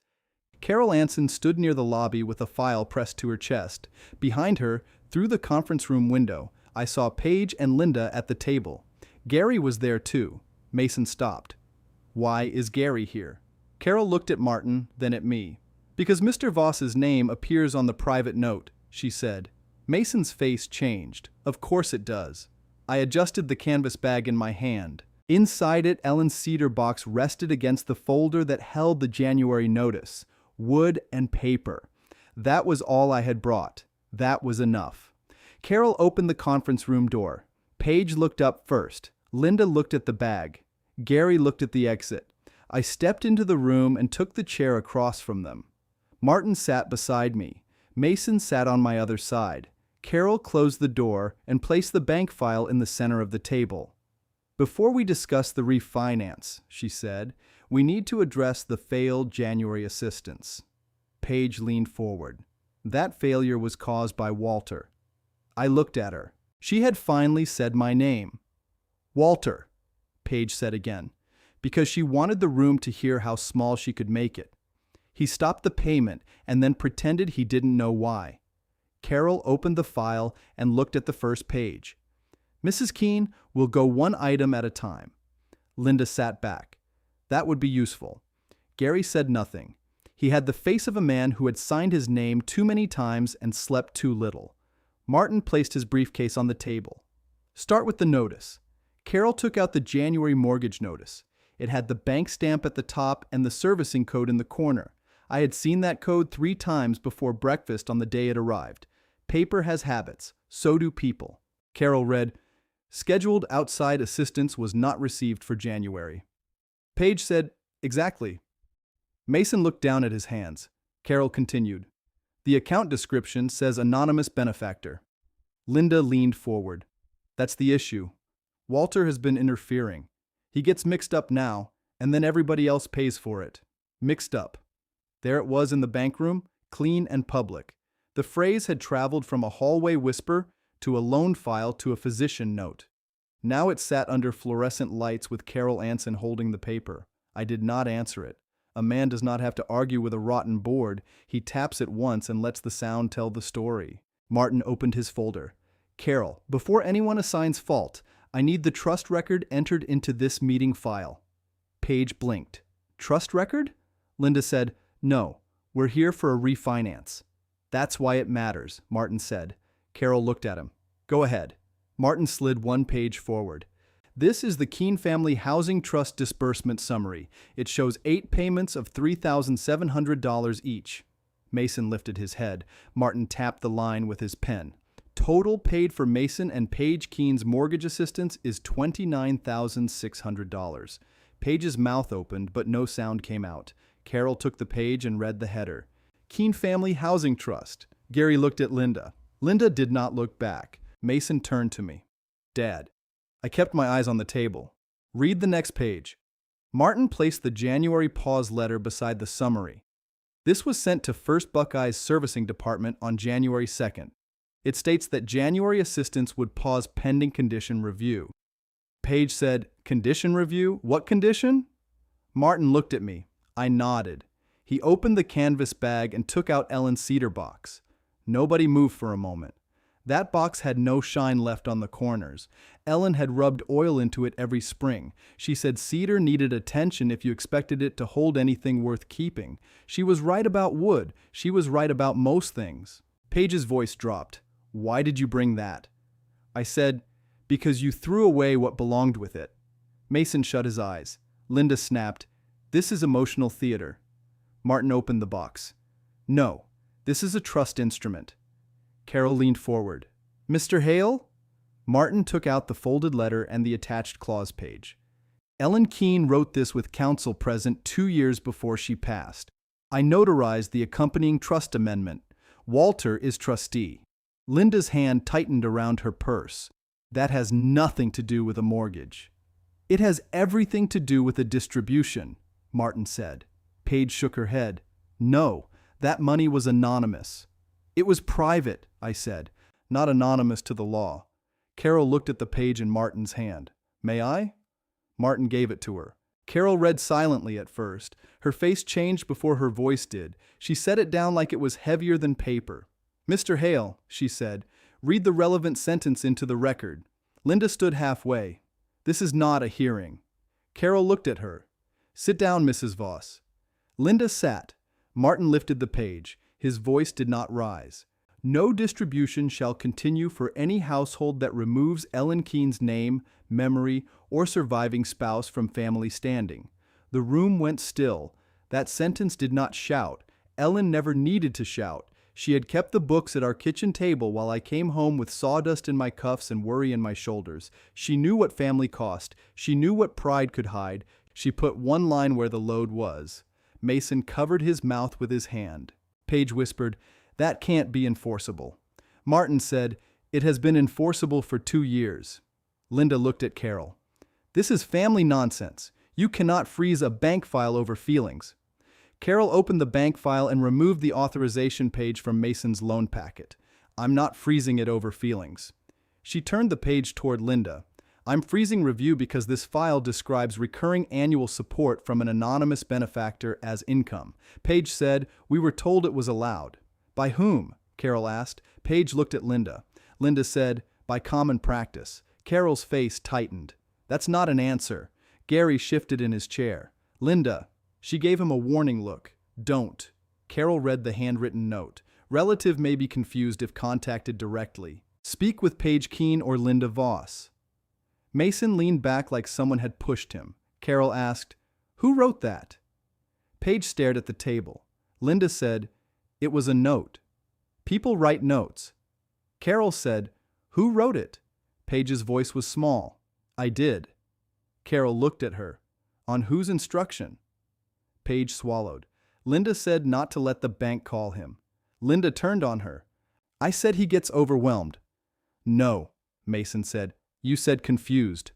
Carol Anson stood near the lobby with a file pressed to her chest. Behind her, through the conference room window, I saw Paige and Linda at the table. Gary was there too. Mason stopped. "Why is Gary here?" Carol looked at Martin, then at me. "Because Mr. Voss's name appears on the private note," she said. Mason's face changed. "Of course it does." I adjusted the canvas bag in my hand. Inside it, Ellen's cedar box rested against the folder that held the January notice. Wood and paper. That was all I had brought. That was enough. Carol opened the conference room door. Paige looked up first. Linda looked at the bag. Gary looked at the exit. I stepped into the room and took the chair across from them. Martin sat beside me. Mason sat on my other side. Carol closed the door and placed the bank file in the center of the table. "Before we discuss the refinance," she said, "we need to address the failed January assistance." Paige leaned forward. "That failure was caused by Walter." I looked at her. She had finally said my name. "Walter," Paige said again, because she wanted the room to hear how small she could make it. He stopped the payment and then pretended he didn't know why. Carol opened the file and looked at the first page. "Mrs. Keene, we'll go one item at a time." Linda sat back. "That would be useful." Gary said nothing. He had the face of a man who had signed his name too many times and slept too little. Martin placed his briefcase on the table. "Start with the notice." Carol took out the January mortgage notice. It had the bank stamp at the top and the servicing code in the corner. I had seen that code 3 times before breakfast on the day it arrived. Paper has habits. So do people. Carol read, "Scheduled outside assistance was not received for January." Page said, "Exactly." Mason looked down at his hands. Carol continued, "The account description says anonymous benefactor." Linda leaned forward. "That's the issue. Walter has been interfering. He gets mixed up now, and then everybody else pays for it. Mixed up." There it was in the bank room, clean and public. The phrase had traveled from a hallway whisper to a loan file to a physician note. Now it sat under fluorescent lights with Carol Anson holding the paper. I did not answer it. A man does not have to argue with a rotten board. He taps it once and lets the sound tell the story. Martin opened his folder. "Carol, before anyone assigns fault, I need the trust record entered into this meeting file." Page blinked. "Trust record?" Linda said, "No, we're here for a refinance." "That's why it matters," Martin said. Carol looked at him. "Go ahead." Martin slid 1 page forward. "This is the Keene Family Housing Trust Disbursement Summary. It shows 8 payments of $3,700 each." Mason lifted his head. Martin tapped the line with his pen. "Total paid for Mason and Paige Keene's mortgage assistance is $29,600. Page's mouth opened, but no sound came out. Carol took the page and read the header. "Keene Family Housing Trust." Gary looked at Linda. Linda did not look back. Mason turned to me. "Dad." I kept my eyes on the table. "Read the next page." Martin placed the January pause letter beside the summary. This was sent to First Buckeye's servicing department on January 2nd. It states that January assistance would pause pending condition review. Page said, "Condition review? What condition?" Martin looked at me. I nodded. He opened the canvas bag and took out Ellen's cedar box. Nobody moved for a moment. That box had no shine left on the corners. Ellen had rubbed oil into it every spring. She said cedar needed attention if you expected it to hold anything worth keeping. She was right about wood. She was right about most things. Page's voice dropped. "Why did you bring that?" I said, "Because you threw away what belonged with it." Mason shut his eyes. Linda snapped, "This is emotional theater." Martin opened the box. "No, this is a trust instrument." Carol leaned forward. "Mr. Hale?" Martin took out the folded letter and the attached clause page. "Ellen Keene wrote this with counsel present 2 years before she passed. I notarized the accompanying trust amendment. Walter is trustee." Linda's hand tightened around her purse. "That has nothing to do with a mortgage." "It has everything to do with a distribution," Martin said. Page shook her head. "No, that money was anonymous." "It was private," I said, "not anonymous to the law." Carol looked at the page in Martin's hand. "May I?" Martin gave it to her. Carol read silently at first. Her face changed before her voice did. She set it down like it was heavier than paper. "Mr. Hale," she said, "read the relevant sentence into the record." Linda stood halfway. "This is not a hearing." Carol looked at her. "Sit down, Mrs. Voss." Linda sat. Martin lifted the page. His voice did not rise. "No distribution shall continue for any household that removes Ellen Keene's name, memory, or surviving spouse from family standing." The room went still. That sentence did not shout. Ellen never needed to shout. She had kept the books at our kitchen table while I came home with sawdust in my cuffs and worry in my shoulders. She knew what family cost. She knew what pride could hide. She put one line where the load was. Mason covered his mouth with his hand. Page whispered, "That can't be enforceable." Martin said, "It has been enforceable for 2 years." Linda looked at Carol. "This is family nonsense. You cannot freeze a bank file over feelings." Carol opened the bank file and removed the authorization page from Mason's loan packet. "I'm not freezing it over feelings." She turned the page toward Linda. "I'm freezing review because this file describes recurring annual support from an anonymous benefactor as income." Page said, "We were told it was allowed." "By whom?" Carol asked. Page looked at Linda. Linda said, "By common practice." Carol's face tightened. "That's not an answer." Gary shifted in his chair. "Linda." She gave him a warning look. "Don't." Carol read the handwritten note. "Relative may be confused if contacted directly. Speak with Paige Keene or Linda Voss." Mason leaned back like someone had pushed him. Carol asked, "Who wrote that?" Paige stared at the table. Linda said, "It was a note." "People write notes." Carol said, "Who wrote it?" Paige's voice was small. "I did." Carol looked at her. "On whose instruction?" Paige swallowed. Linda said not to let the bank call him. Linda turned on her. "I said he gets overwhelmed." "No," Mason said. "You said confused."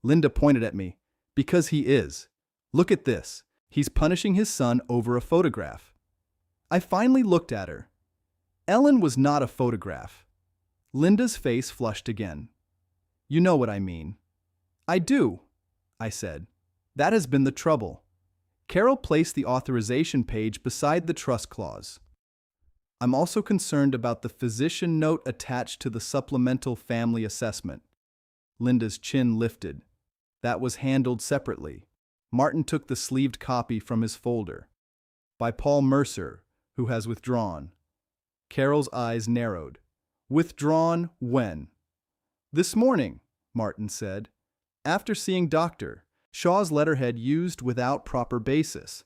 Linda pointed at me. "Because he is. Look at this. He's punishing his son over a photograph." I finally looked at her. Ellen was not a photograph. Linda's face flushed again. "You know what I mean." "I do," I said. "That has been the trouble." Carol placed the authorization page beside the trust clause. "I'm also concerned about the physician note attached to the supplemental family assessment." Linda's chin lifted. "That was handled separately." Martin took the sleeved copy from his folder. "By Paul Mercer, who has withdrawn." Carol's eyes narrowed. "Withdrawn when?" "This morning," Martin said. "After seeing Dr. Shaw's letterhead used without proper basis."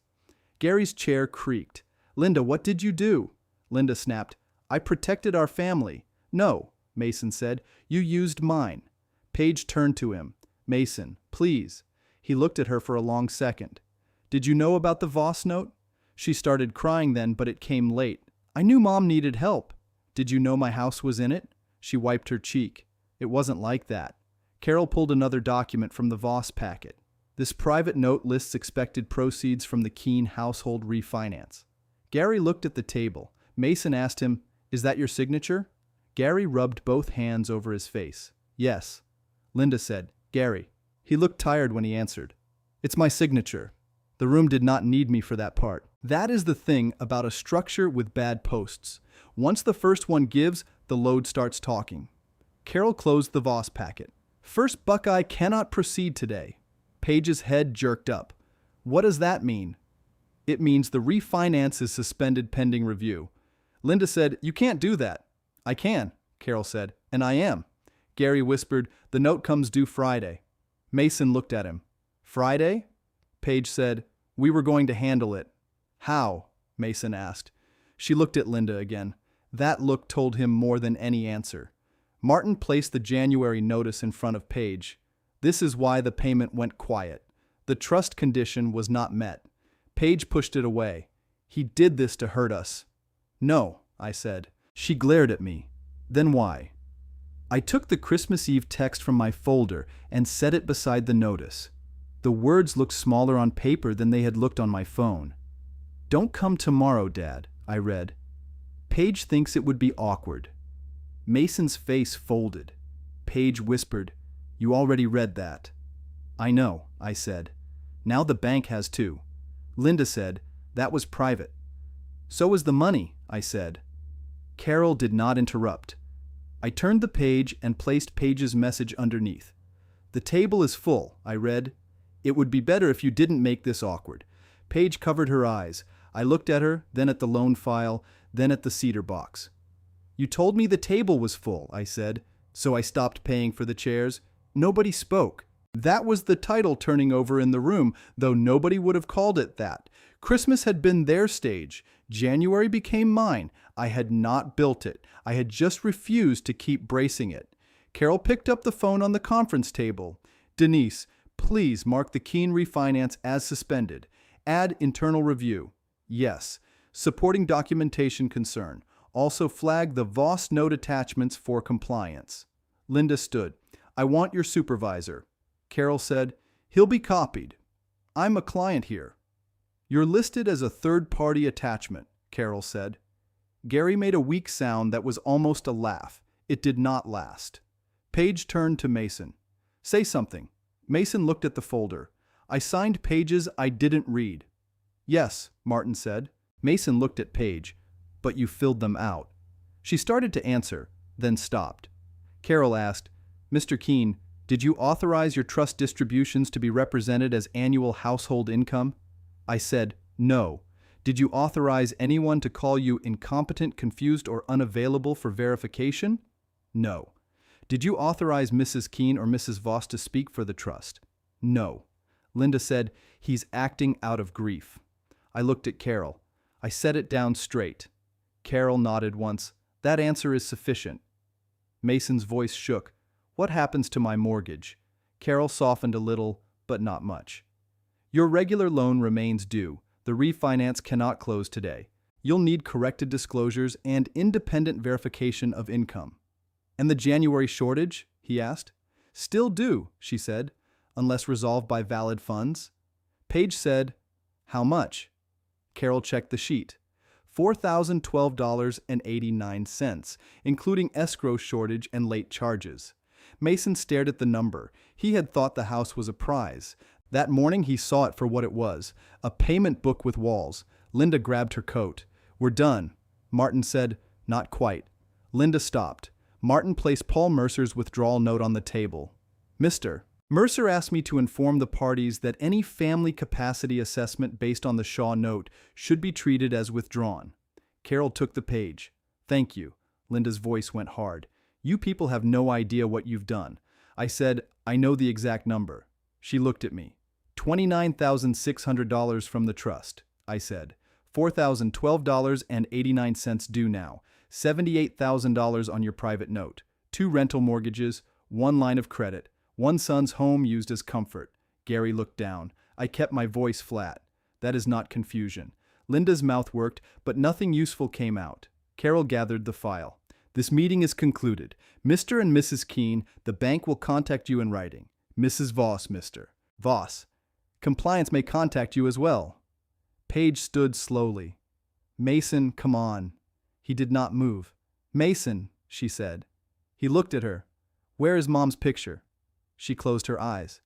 Gary's chair creaked. "Linda, what did you do?" Linda snapped. "I protected our family." "No," Mason said. "You used mine." Paige turned to him. "Mason, please." He looked at her for a long second. "Did you know about the Voss note?" She started crying then, but it came late. "I knew Mom needed help." "Did you know my house was in it?" She wiped her cheek. "It wasn't like that." Carol pulled another document from the Voss packet. "This private note lists expected proceeds from the Keene household refinance." Gary looked at the table. Mason asked him, "Is that your signature?" Gary rubbed both hands over his face. "Yes." Linda said, "Gary." He looked tired when he answered. "It's my signature. The room did not need me for that part." That is the thing about a structure with bad posts. Once the first one gives, the load starts talking. Carol closed the Voss packet. "First Buckeye cannot proceed today." Paige's head jerked up. "What does that mean?" "It means the refinance is suspended pending review." Linda said, "You can't do that." "I can," Carol said, "and I am." Gary whispered, "The note comes due Friday." Mason looked at him. "Friday?" Paige said, "We were going to handle it." "How?" Mason asked. She looked at Linda again. That look told him more than any answer. Martin placed the January notice in front of Paige. "This is why the payment went quiet. The trust condition was not met." Paige pushed it away. "He did this to hurt us." "No," I said. She glared at me. "Then why?" I took the Christmas Eve text from my folder and set it beside the notice. The words looked smaller on paper than they had looked on my phone. "Don't come tomorrow, Dad," I read. "Paige thinks it would be awkward." Mason's face folded. Paige whispered, "You already read that." "I know," I said. "Now the bank has too." Linda said, "That was private." "So was the money," I said. Carol did not interrupt. I turned the page and placed Paige's message underneath. "The table is full," I read. "It would be better if you didn't make this awkward." Paige covered her eyes. I looked at her, then at the loan file, then at the cedar box. "You told me the table was full," I said, "so I stopped paying for the chairs." Nobody spoke. That was the title turning over in the room, though nobody would have called it that. Christmas had been their stage. January became mine. I had not built it. I had just refused to keep bracing it. Carol picked up the phone on the conference table. "Denise, please mark the Keene refinance as suspended. Add internal review." "Yes." "Supporting documentation concern. Also flag the Voss note attachments for compliance." Linda stood. "I want your supervisor." Carol said, "He'll be copied." "I'm a client here." "You're listed as a third-party attachment," Carol said. Gary made a weak sound that was almost a laugh. It did not last. Paige turned to Mason. "Say something." Mason looked at the folder. "I signed pages I didn't read." "Yes," Martin said. Mason looked at Paige. "But you filled them out." She started to answer, then stopped. Carol asked, "Mr. Keene, did you authorize your trust distributions to be represented as annual household income?" I said, "No." "Did you authorize anyone to call you incompetent, confused, or unavailable for verification?" "No." "Did you authorize Mrs. Keene or Mrs. Voss to speak for the trust?" "No." Linda said, "He's acting out of grief." I looked at Carol. I set it down straight. Carol nodded once. "That answer is sufficient." Mason's voice shook. "What happens to my mortgage?" Carol softened a little, but not much. "Your regular loan remains due. The refinance cannot close today. You'll need corrected disclosures and independent verification of income." "And the January shortage?" he asked. "Still due," she said, "unless resolved by valid funds." Paige said, "How much?" Carol checked the sheet. $4,012.89, including escrow shortage and late charges. Mason stared at the number. He had thought the house was a prize. That morning he saw it for what it was, a payment book with walls. Linda grabbed her coat. "We're done." Martin said, "Not quite." Linda stopped. Martin placed Paul Mercer's withdrawal note on the table. "Mr. Mercer asked me to inform the parties that any family capacity assessment based on the Shaw note should be treated as withdrawn." Carol took the page. "Thank you." Linda's voice went hard. "You people have no idea what you've done." I said, "I know the exact number." She looked at me. $29,600 from the trust. I said, $4,012.89 due now. $78,000 on your private note. 2 rental mortgages, 1 line of credit. 1 son's home used as comfort. Gary looked down. I kept my voice flat. "That is not confusion." Linda's mouth worked, but nothing useful came out. Carol gathered the file. "This meeting is concluded. Mr. and Mrs. Keene, the bank will contact you in writing. Mrs. Voss, Mr. Voss. Compliance may contact you as well." Paige stood slowly. "Mason, come on." He did not move. "Mason," she said. He looked at her. "Where is Mom's picture?" She closed her eyes.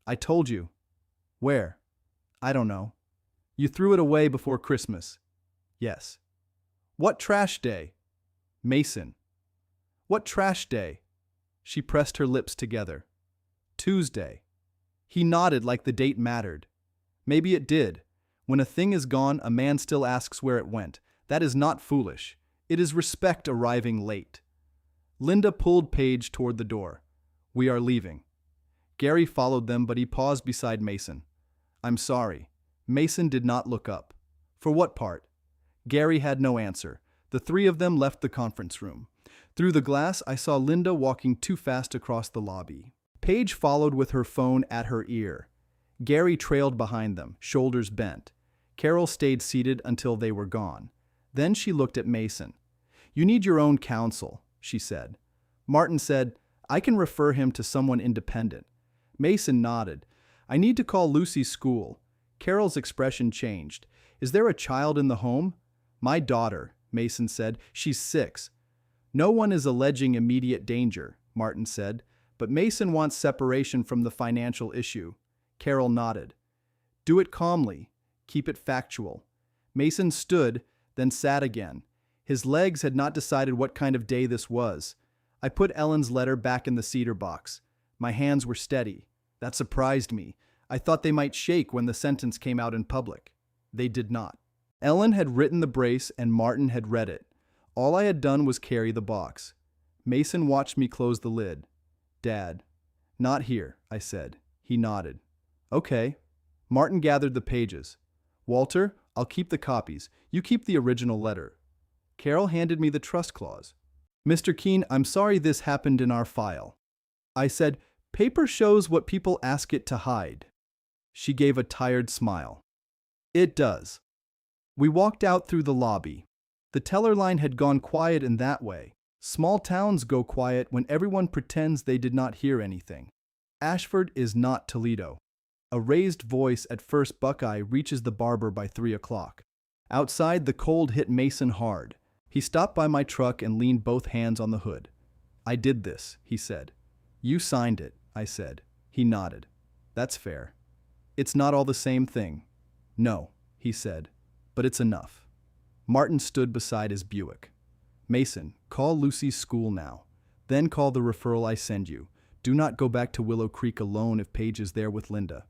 "I told you." "Where?" "I don't know." "You threw it away before Christmas." "Yes." "What trash day?" "Mason." "What trash day?" She pressed her lips together. "Tuesday." He nodded like the date mattered. "Maybe it did. When a thing is gone, a man still asks where it went. That is not foolish. It is respect arriving late." Linda pulled Paige toward the door. "We are leaving." Gary followed them, but he paused beside Mason. "I'm sorry." Mason did not look up. "For what part?" Gary had no answer. The 3 of them left the conference room. Through the glass, I saw Linda walking too fast across the lobby. Paige followed with her phone at her ear. Gary trailed behind them, shoulders bent. Carol stayed seated until they were gone. Then she looked at Mason. "You need your own counsel," she said. Martin said, "I can refer him to someone independent." Mason nodded. "I need to call Lucy's school." Carol's expression changed. "Is there a child in the home?" "My daughter," Mason said. "She's 6. "No one is alleging immediate danger," Martin said, "but Mason wants separation from the financial issue." Carol nodded. "Do it calmly. Keep it factual." Mason stood, then sat again. His legs had not decided what kind of day this was. I put Ellen's letter back in the cedar box. My hands were steady. That surprised me. I thought they might shake when the sentence came out in public. They did not. Ellen had written the brace and Martin had read it. All I had done was carry the box. Mason watched me close the lid. "Dad." "Not here," I said. He nodded. "Okay." Martin gathered the pages. "Walter, I'll keep the copies. You keep the original letter." Carol handed me the trust clause. "Mr. Keene, I'm sorry this happened in our file." I said, "Paper shows what people ask it to hide." She gave a tired smile. "It does." We walked out through the lobby. The teller line had gone quiet in that way. Small towns go quiet when everyone pretends they did not hear anything. Ashford is not Toledo. A raised voice at First Buckeye reaches the barber by 3 o'clock. Outside, the cold hit Mason hard. He stopped by my truck and leaned both hands on the hood. "I did this," he said. "You signed it," I said. He nodded. "That's fair." "It's not all the same thing." "No," he said, "but it's enough." Martin stood beside his Buick. "Mason, call Lucy's school now. Then call the referral I send you. Do not go back to Willow Creek alone if Paige is there with Linda."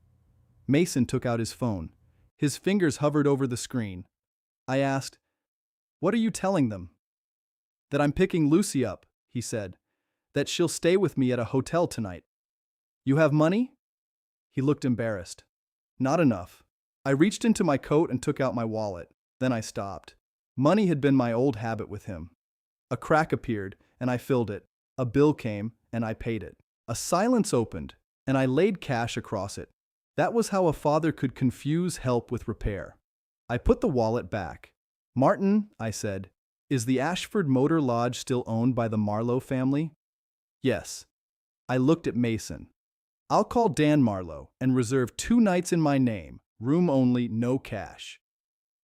Mason took out his phone. His fingers hovered over the screen. I asked, "What are you telling them?" "That I'm picking Lucy up," he said. "That she'll stay with me at a hotel tonight." "You have money?" He looked embarrassed. Not enough. I reached into my coat and took out my wallet. Then I stopped. Money had been my old habit with him. A crack appeared, and I filled it. A bill came, and I paid it. A silence opened, and I laid cash across it. That was how a father could confuse help with repair. I put the wallet back. "Martin," I said, "is the Ashford Motor Lodge still owned by the Marlowe family?" "Yes." I looked at Mason. "I'll call Dan Marlowe and reserve 2 nights in my name, room only, no cash."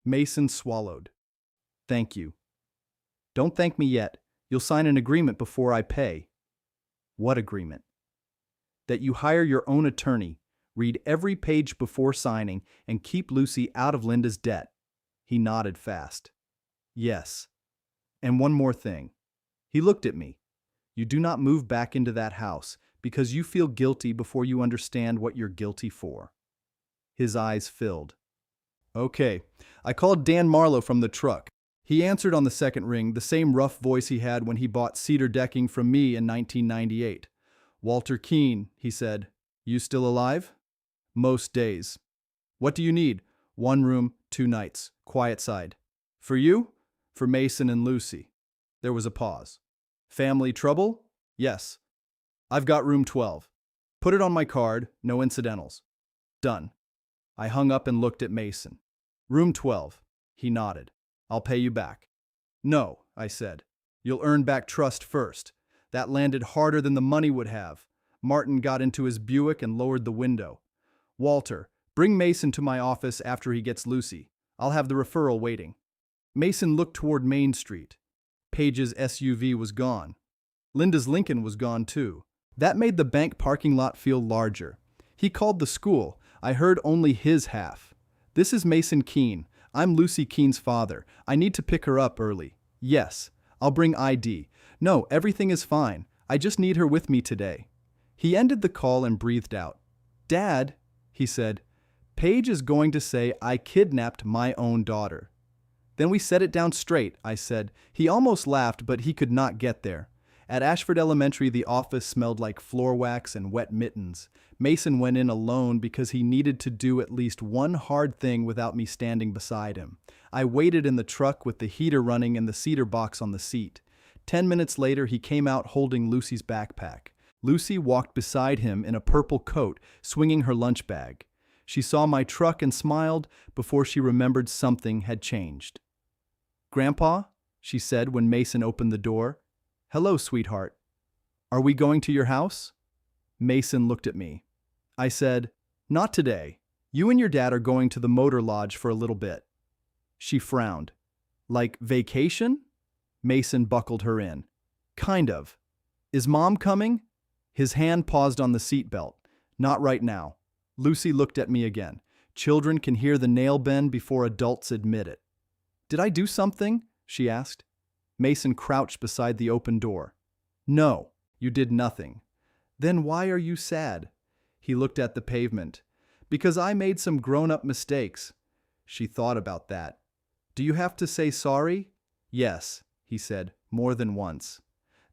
Mason swallowed. "Thank you." "Don't thank me yet. You'll sign an agreement before I pay." "What agreement?" "That you hire your own attorney, read every page before signing, and keep Lucy out of Linda's debt." He nodded fast. "Yes. And one more thing." He looked at me. "You do not move back into that house because you feel guilty before you understand what you're guilty for." His eyes filled. "Okay." I called Dan Marlowe from the truck. He answered on the second ring, the same rough voice he had when he bought cedar decking from me in 1998. "Walter Keene," he said. "You still alive?" "Most days." "What do you need?" "1 room, 2 nights, quiet side." "For you?" "For Mason and Lucy." There was a pause. "Family trouble?" "Yes." "I've got room 12. Put it on my card, no incidentals." "Done." I hung up and looked at Mason. "Room 12. He nodded. "I'll pay you back." "No," I said. "You'll earn back trust first." That landed harder than the money would have. Martin got into his Buick and lowered the window. "Walter, bring Mason to my office after he gets Lucy. I'll have the referral waiting." Mason looked toward Main Street. Paige's SUV was gone. Linda's Lincoln was gone too. That made the bank parking lot feel larger. He called the school. I heard only his half. "This is Mason Keene. I'm Lucy Keene's father. I need to pick her up early." "Yes. I'll bring ID." "No, everything is fine. I just need her with me today." He ended the call and breathed out. "Dad," he said, "Paige is going to say I kidnapped my own daughter." "Then we set it down straight," I said. He almost laughed, but he could not get there. At Ashford Elementary, the office smelled like floor wax and wet mittens. Mason went in alone because he needed to do at least one hard thing without me standing beside him. I waited in the truck with the heater running and the cedar box on the seat. 10 minutes later, he came out holding Lucy's backpack. Lucy walked beside him in a purple coat, swinging her lunch bag. She saw my truck and smiled before she remembered something had changed. "Grandpa," she said when Mason opened the door. "Hello, sweetheart. Are we going to your house?" Mason looked at me. I said, "Not today. You and your dad are going to the motor lodge for a little bit." She frowned. "Like vacation?" Mason buckled her in. "Kind of." "Is Mom coming?" His hand paused on the seatbelt. "Not right now." Lucy looked at me again. Children can hear the nail bend before adults admit it. "Did I do something?" she asked. Mason crouched beside the open door. "No, you did nothing." "Then why are you sad?" He looked at the pavement. "Because I made some grown-up mistakes." She thought about that. "Do you have to say sorry?" "Yes," he said, "more than once."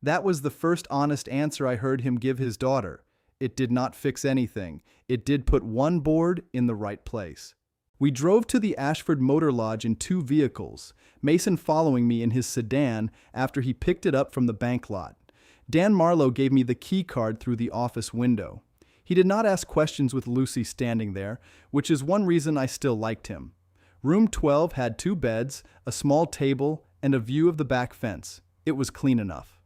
That was the first honest answer I heard him give his daughter. It did not fix anything. It did put one board in the right place. We drove to the Ashford Motor Lodge in 2 vehicles, Mason following me in his sedan after he picked it up from the bank lot. Dan Marlowe gave me the key card through the office window. He did not ask questions with Lucy standing there, which is one reason I still liked him. Room 12 had 2 beds, a small table, and a view of the back fence. It was clean enough.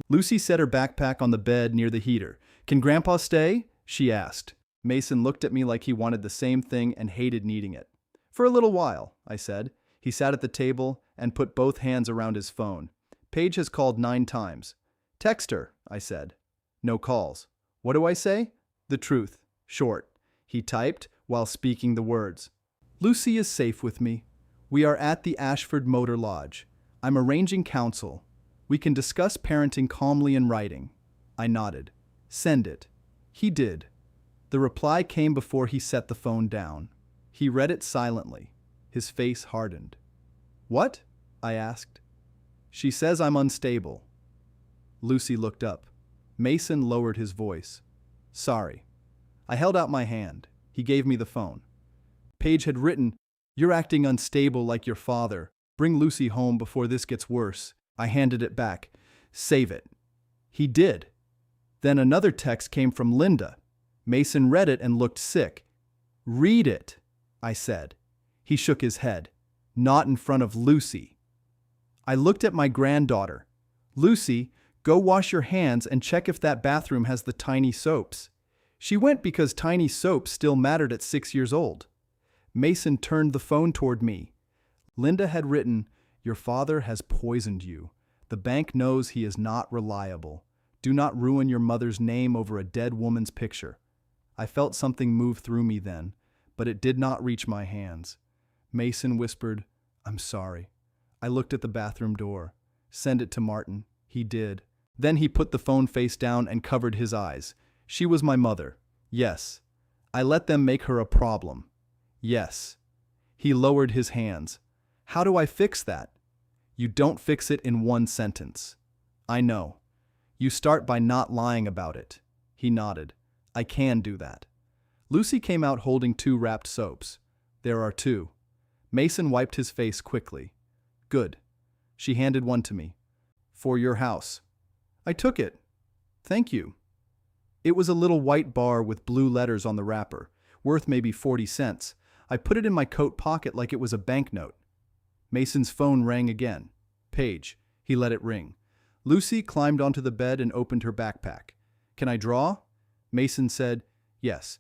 Lucy set her backpack on the bed near the heater. "Can Grandpa stay?" she asked. Mason looked at me like he wanted the same thing and hated needing it. "For a little while," I said. He sat at the table and put both hands around his phone. "Paige has called 9 times. "Text her," I said. No calls. "What do I say?" "The truth. Short." He typed while speaking the words. "Lucy is safe with me. We are at the Ashford Motor Lodge. I'm arranging counsel. We can discuss parenting calmly in writing." I nodded. "Send it." He did. The reply came before he set the phone down. He read it silently. His face hardened. "What?" I asked. "She says I'm unstable." Lucy looked up. Mason lowered his voice. "Sorry." I held out my hand. He gave me the phone. Paige had written, "You're acting unstable like your father. Bring Lucy home before this gets worse." I handed it back. "Save it." He did. Then another text came from Linda. Mason read it and looked sick. "Read it," I said. He shook his head. "Not in front of Lucy." I looked at my granddaughter. "Lucy, go wash your hands and check if that bathroom has the tiny soaps." She went because tiny soaps still mattered at 6 years old. Mason turned the phone toward me. Linda had written, "Your father has poisoned you. The bank knows he is not reliable. Do not ruin your mother's name over a dead woman's picture." I felt something move through me then, but it did not reach my hands. Mason whispered, "I'm sorry." I looked at the bathroom door. "Send it to Martin." He did. Then he put the phone face down and covered his eyes. "She was my mother. Yes. I let them make her a problem. Yes." He lowered his hands. "How do I fix that?" "You don't fix it in one sentence." "I know. You start by not lying about it." He nodded. "I can do that." Lucy came out holding 2 wrapped soaps. "There are 2. Mason wiped his face quickly. "Good." She handed one to me. "For your house." I took it. "Thank you." It was a little white bar with blue letters on the wrapper, worth maybe 40 cents. I put it in my coat pocket like it was a banknote. Mason's phone rang again. Paige. He let it ring. Lucy climbed onto the bed and opened her backpack. "Can I draw?" Mason said, "Yes."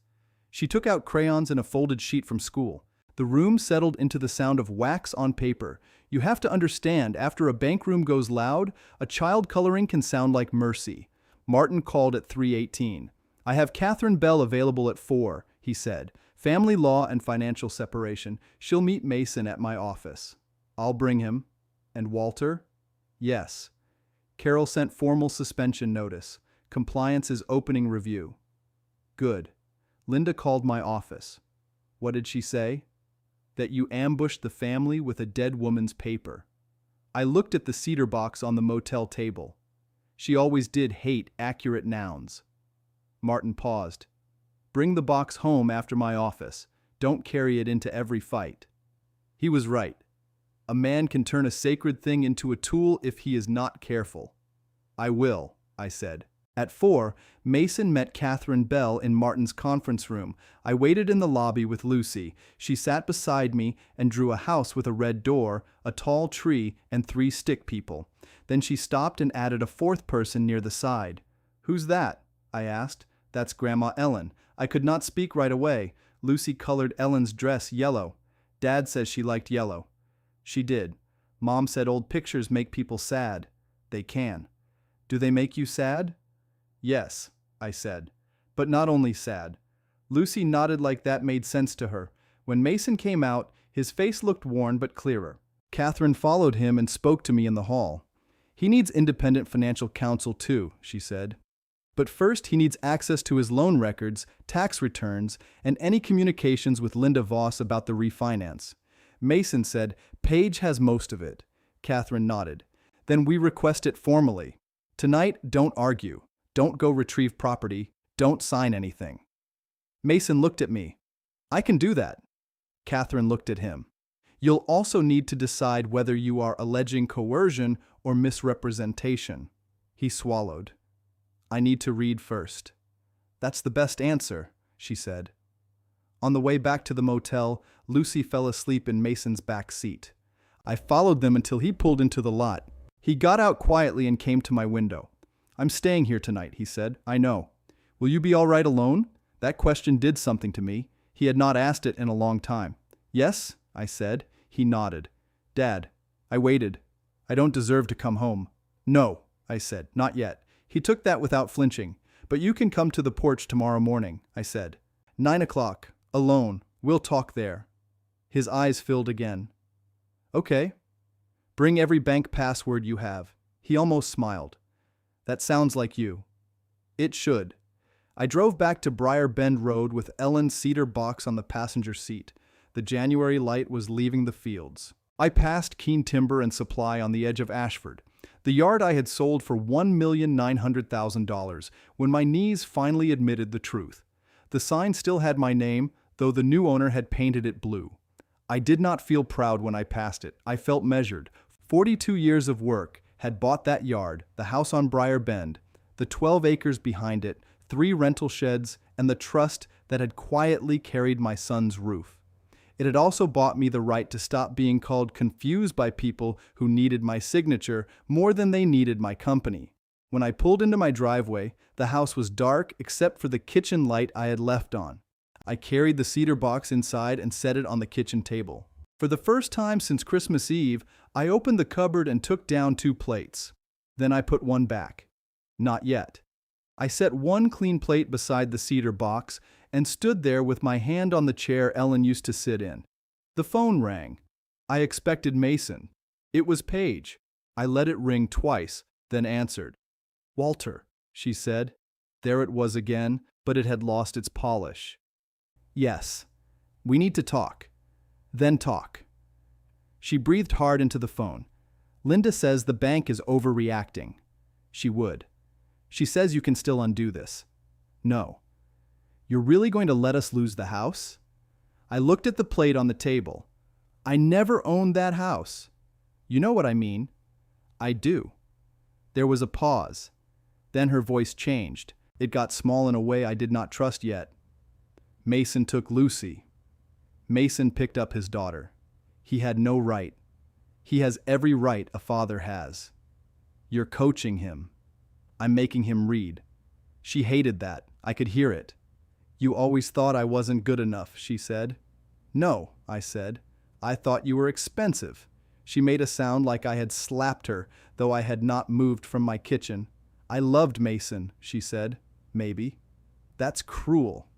She took out crayons and a folded sheet from school. The room settled into the sound of wax on paper. You have to understand, after a bank room goes loud, a child coloring can sound like mercy. Martin called at 3:18. "I have Catherine Bell available at 4, he said. "Family law and financial separation. She'll meet Mason at my office." "I'll bring him." "And Walter?" "Yes." Carol sent formal suspension notice. Compliance is opening review. "Good." Linda called my office. "What did she say?" "That you ambushed the family with a dead woman's paper." I looked at the cedar box on the motel table. She always did hate accurate nouns. Martin paused. "Bring the box home after my office. Don't carry it into every fight." He was right. A man can turn a sacred thing into a tool if he is not careful. "I will," I said. At 4, Mason met Catherine Bell in Martin's conference room. I waited in the lobby with Lucy. She sat beside me and drew a house with a red door, a tall tree, and 3 stick people. Then she stopped and added a 4th person near the side. "Who's that?" I asked. "That's Grandma Ellen." I could not speak right away. Lucy colored Ellen's dress yellow. Dad says she liked yellow. She did. Mom said old pictures make people sad. They can. "Do they make you sad?" "Yes," I said. "But not only sad." Lucy nodded like that made sense to her. When Mason came out, his face looked worn but clearer. Catherine followed him and spoke to me in the hall. "He needs independent financial counsel too," she said. "But first he needs access to his loan records, tax returns, and any communications with Linda Voss about the refinance." Mason said, "Paige has most of it." Catherine nodded. "Then we request it formally. Tonight, don't argue. Don't go retrieve property. Don't sign anything." Mason looked at me. "I can do that." Catherine looked at him. "You'll also need to decide whether you are alleging coercion or misrepresentation." He swallowed. "I need to read first." "That's the best answer," she said. On the way back to the motel, Lucy fell asleep in Mason's back seat. I followed them until he pulled into the lot. He got out quietly and came to my window. "I'm staying here tonight," he said. "I know." "Will you be all right alone?" That question did something to me. He had not asked it in a long time. "Yes," I said. He nodded. "Dad." I waited. "I don't deserve to come home." "No," I said. "Not yet." He took that without flinching. "But you can come to the porch tomorrow morning," I said. 9 o'clock. Alone. We'll talk there." His eyes filled again. "Okay." "Bring every bank password you have." He almost smiled. "That sounds like you." It should. I drove back to Briar Bend Road with Ellen's cedar box on the passenger seat. The January light was leaving the fields. I passed Keene Timber and Supply on the edge of Ashford, the yard I had sold for $1,900,000, when my knees finally admitted the truth. The sign still had my name, though the new owner had painted it blue. I did not feel proud when I passed it. I felt measured. 42 years of work had bought that yard, the house on Briar Bend, the 12 acres behind it, 3 rental sheds, and the trust that had quietly carried my son's roof. It had also bought me the right to stop being called confused by people who needed my signature more than they needed my company. When I pulled into my driveway, the house was dark except for the kitchen light I had left on. I carried the cedar box inside and set it on the kitchen table. For the first time since Christmas Eve, I opened the cupboard and took down 2 plates. Then I put one back. Not yet. I set one clean plate beside the cedar box and stood there with my hand on the chair Ellen used to sit in. The phone rang. I expected Mason. It was Paige. I let it ring twice, then answered. "Walter," she said. There it was again, but it had lost its polish. "Yes. We need to talk. Then talk." She breathed hard into the phone. "Linda says the bank is overreacting." She would. "She says you can still undo this." "No." "You're really going to let us lose the house?" I looked at the plate on the table. "I never owned that house." "You know what I mean." "I do." There was a pause. Then her voice changed. It got small in a way I did not trust yet. "Mason took Lucy." Mason picked up his daughter. "He had no right. He has every right a father has." "You're coaching him." "I'm making him read." She hated that. I could hear it. "You always thought I wasn't good enough," she said. "No," I said. "I thought you were expensive." She made a sound like I had slapped her, though I had not moved from my kitchen. "I loved Mason," she said. "Maybe." "That's cruel."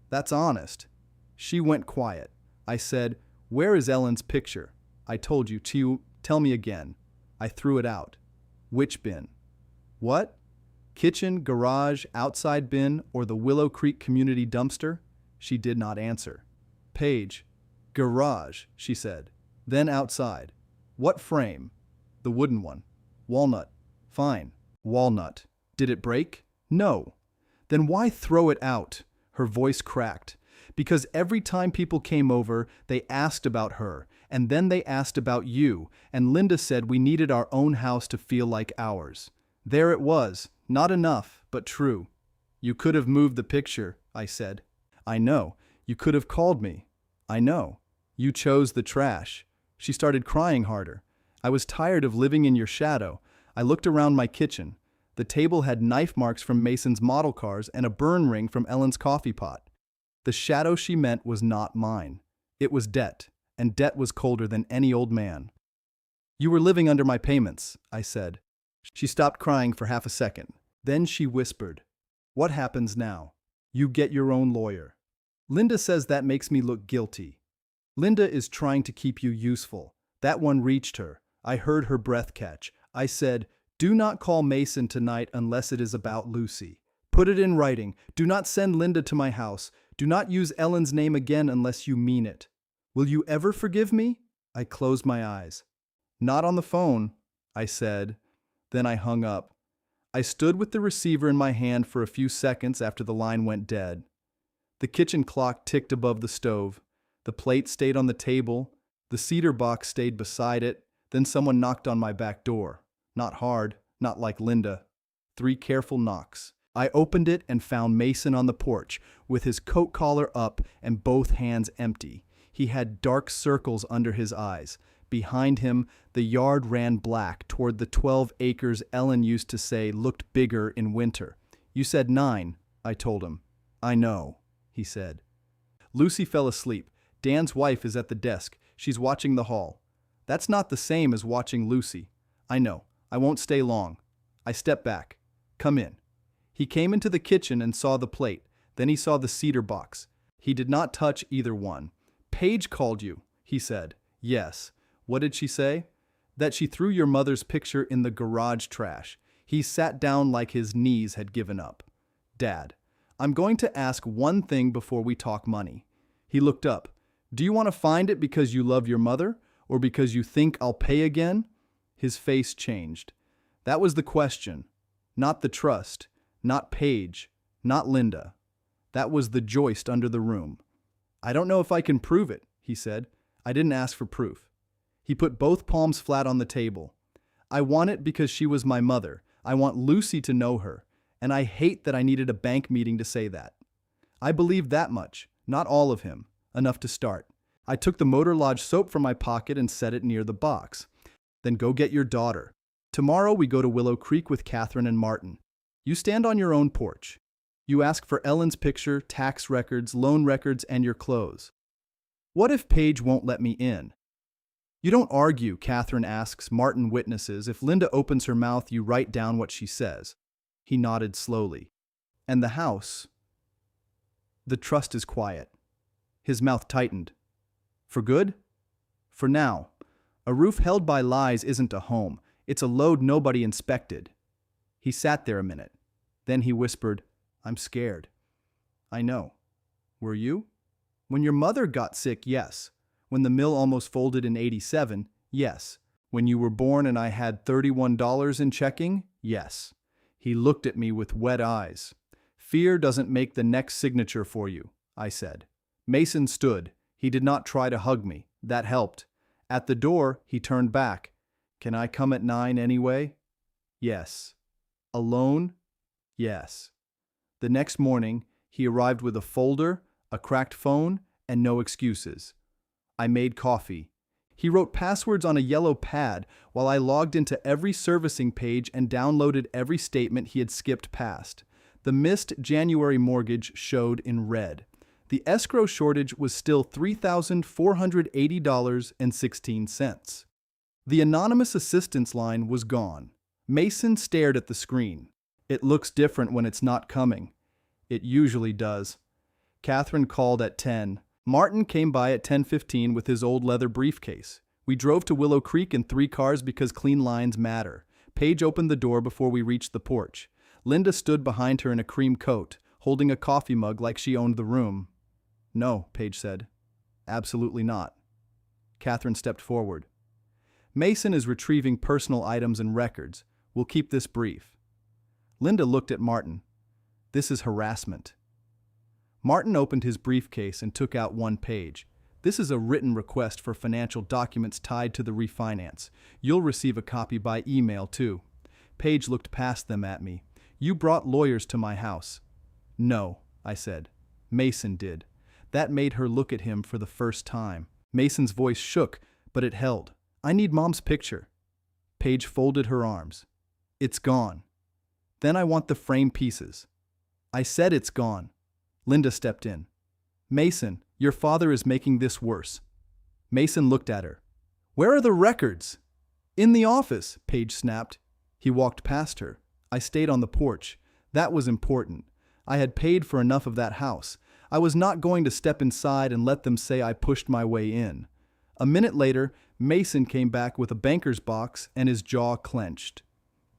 "That's honest." She went quiet. I said, "Where is Ellen's picture?" "I told you to. Tell me again." I threw it out. "Which bin?" "What? Kitchen, garage, outside bin, or the Willow Creek community dumpster?" She did not answer. "Paige." "Garage," she said. "Then outside." "What frame?" "The wooden one." "Walnut." "Fine. Walnut." "Did it break?" "No." "Then why throw it out?" Her voice cracked. "Because every time people came over, they asked about her, and then they asked about you, and Linda said we needed our own house to feel like ours. There it was, not enough, but true." "You could have moved the picture," I said. "I know. You could have called me." "I know. You chose the trash." She started crying harder. "I was tired of living in your shadow." I looked around my kitchen. The table had knife marks from Mason's model cars and a burn ring from Ellen's coffee pot. The shadow she meant was not mine. It was debt, and debt was colder than any old man. "You were living under my payments," I said. She stopped crying for half a second. Then she whispered, "What happens now?" "You get your own lawyer." "Linda says that makes me look guilty." "Linda is trying to keep you useful." That one reached her. I heard her breath catch. I said, "Do not call Mason tonight unless it is about Lucy. Put it in writing. Do not send Linda to my house. Do not use Ellen's name again unless you mean it." "Will you ever forgive me?" I closed my eyes. "Not on the phone," I said. Then I hung up. I stood with the receiver in my hand for a few seconds after the line went dead. The kitchen clock ticked above the stove. The plate stayed on the table. The cedar box stayed beside it. Then someone knocked on my back door. Not hard, not like Linda. 3 careful knocks. I opened it and found Mason on the porch, with his coat collar up and both hands empty. He had dark circles under his eyes. Behind him, the yard ran black toward the 12 acres Ellen used to say looked bigger in winter. "You said 9, I told him. "I know," he said. Lucy fell asleep. Dan's wife is at the desk. She's watching the hall. "That's not the same as watching Lucy." "I know. I won't stay long." I stepped back. "Come in." He came into the kitchen and saw the plate. Then he saw the cedar box. He did not touch either one. "Paige called you," he said. "Yes." "What did she say?" "That she threw your mother's picture in the garage trash." He sat down like his knees had given up. "Dad, I'm going to ask one thing before we talk money." He looked up. "Do you want to find it because you love your mother, or because you think I'll pay again?" His face changed. That was the question. Not the trust. Not Paige. Not Linda. That was the joist under the room. I don't know if I can prove it, he said. I didn't ask for proof. He put both palms flat on the table. I want it because she was my mother. I want Lucy to know her. And I hate that I needed a bank meeting to say that. I believed that much, not all of him, enough to start. I took the Motor Lodge soap from my pocket and set it near the box. Then go get your daughter. Tomorrow we go to Willow Creek with Catherine and Martin. You stand on your own porch. You ask for Ellen's picture, tax records, loan records, and your clothes. What if Paige won't let me in? You don't argue, Catherine asks. Martin witnesses. If Linda opens her mouth, you write down what she says. He nodded slowly. And the house? The trust is quiet. His mouth tightened. For good? For now. A roof held by lies isn't a home. It's a load nobody inspected. He sat there a minute. Then he whispered, I'm scared. I know. Were you? When your mother got sick, yes. When the mill almost folded in '87, yes. When you were born and I had $31 in checking, yes. He looked at me with wet eyes. Fear doesn't make the next signature for you, I said. Mason stood. He did not try to hug me. That helped. At the door, he turned back. Can I come at 9 anyway? Yes. Alone? Yes. The next morning, he arrived with a folder, a cracked phone, and no excuses. I made coffee. He wrote passwords on a yellow pad while I logged into every servicing page and downloaded every statement he had skipped past. The missed January mortgage showed in red. The escrow shortage was still $3,480.16. The anonymous assistance line was gone. Mason stared at the screen. It looks different when it's not coming. It usually does. Catherine called at 10. Martin came by at 10:15 with his old leather briefcase. We drove to Willow Creek in 3 cars because clean lines matter. Paige opened the door before we reached the porch. Linda stood behind her in a cream coat, holding a coffee mug like she owned the room. No, Paige said. Absolutely not. Catherine stepped forward. Mason is retrieving personal items and records. We'll keep this brief. Linda looked at Martin. This is harassment. Martin opened his briefcase and took out 1 page. This is a written request for financial documents tied to the refinance. You'll receive a copy by email, too. Paige looked past them at me. You brought lawyers to my house. No, I said. Mason did. That made her look at him for the first time. Mason's voice shook, but it held. I need Mom's picture. Paige folded her arms. It's gone. Then I want the frame pieces. I said it's gone. Linda stepped in. Mason, your father is making this worse. Mason looked at her. Where are the records? In the office, Paige snapped. He walked past her. I stayed on the porch. That was important. I had paid for enough of that house. I was not going to step inside and let them say I pushed my way in. A minute later, Mason came back with a banker's box and his jaw clenched.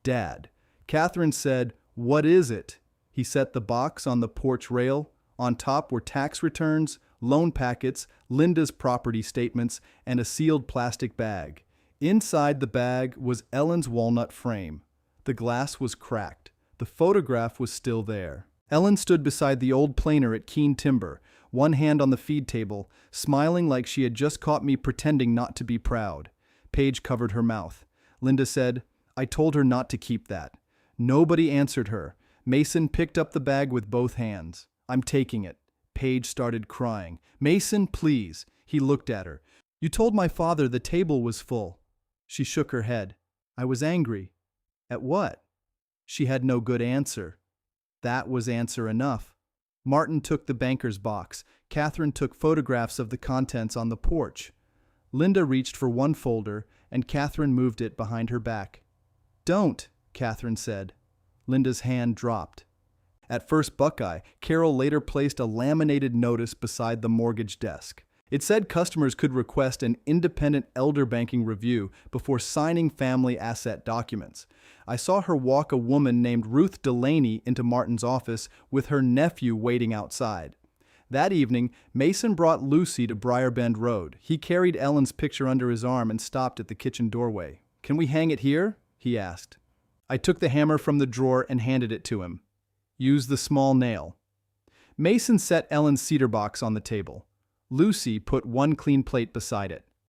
Dad. Catherine said, What is it? He set the box on the porch rail. On top were tax returns, loan packets, Linda's property statements, and a sealed plastic bag. Inside the bag was Ellen's walnut frame. The glass was cracked. The photograph was still there. Ellen stood beside the old planer at Keene Timber, one hand on the feed table, smiling like she had just caught me pretending not to be proud. Paige covered her mouth. Linda said, I told her not to keep that. Nobody answered her. Mason picked up the bag with both hands. I'm taking it. Paige started crying. Mason, please. He looked at her. You told my father the table was full. She shook her head. I was angry. At what? She had no good answer. That was answer enough. Martin took the banker's box. Catherine took photographs of the contents on the porch. Linda reached for one folder, and Catherine moved it behind her back. Don't, Catherine said. Linda's hand dropped. At First Buckeye, Carol later placed a laminated notice beside the mortgage desk. It said customers could request an independent elder banking review before signing family asset documents. I saw her walk a woman named Ruth Delaney into Martin's office with her nephew waiting outside. That evening, Mason brought Lucy to Briarbend Road. He carried Ellen's picture under his arm and stopped at the kitchen doorway. Can we hang it here? He asked. I took the hammer from the drawer and handed it to him. Use the small nail. Mason set Ellen's cedar box on the table. Lucy put one clean plate beside it.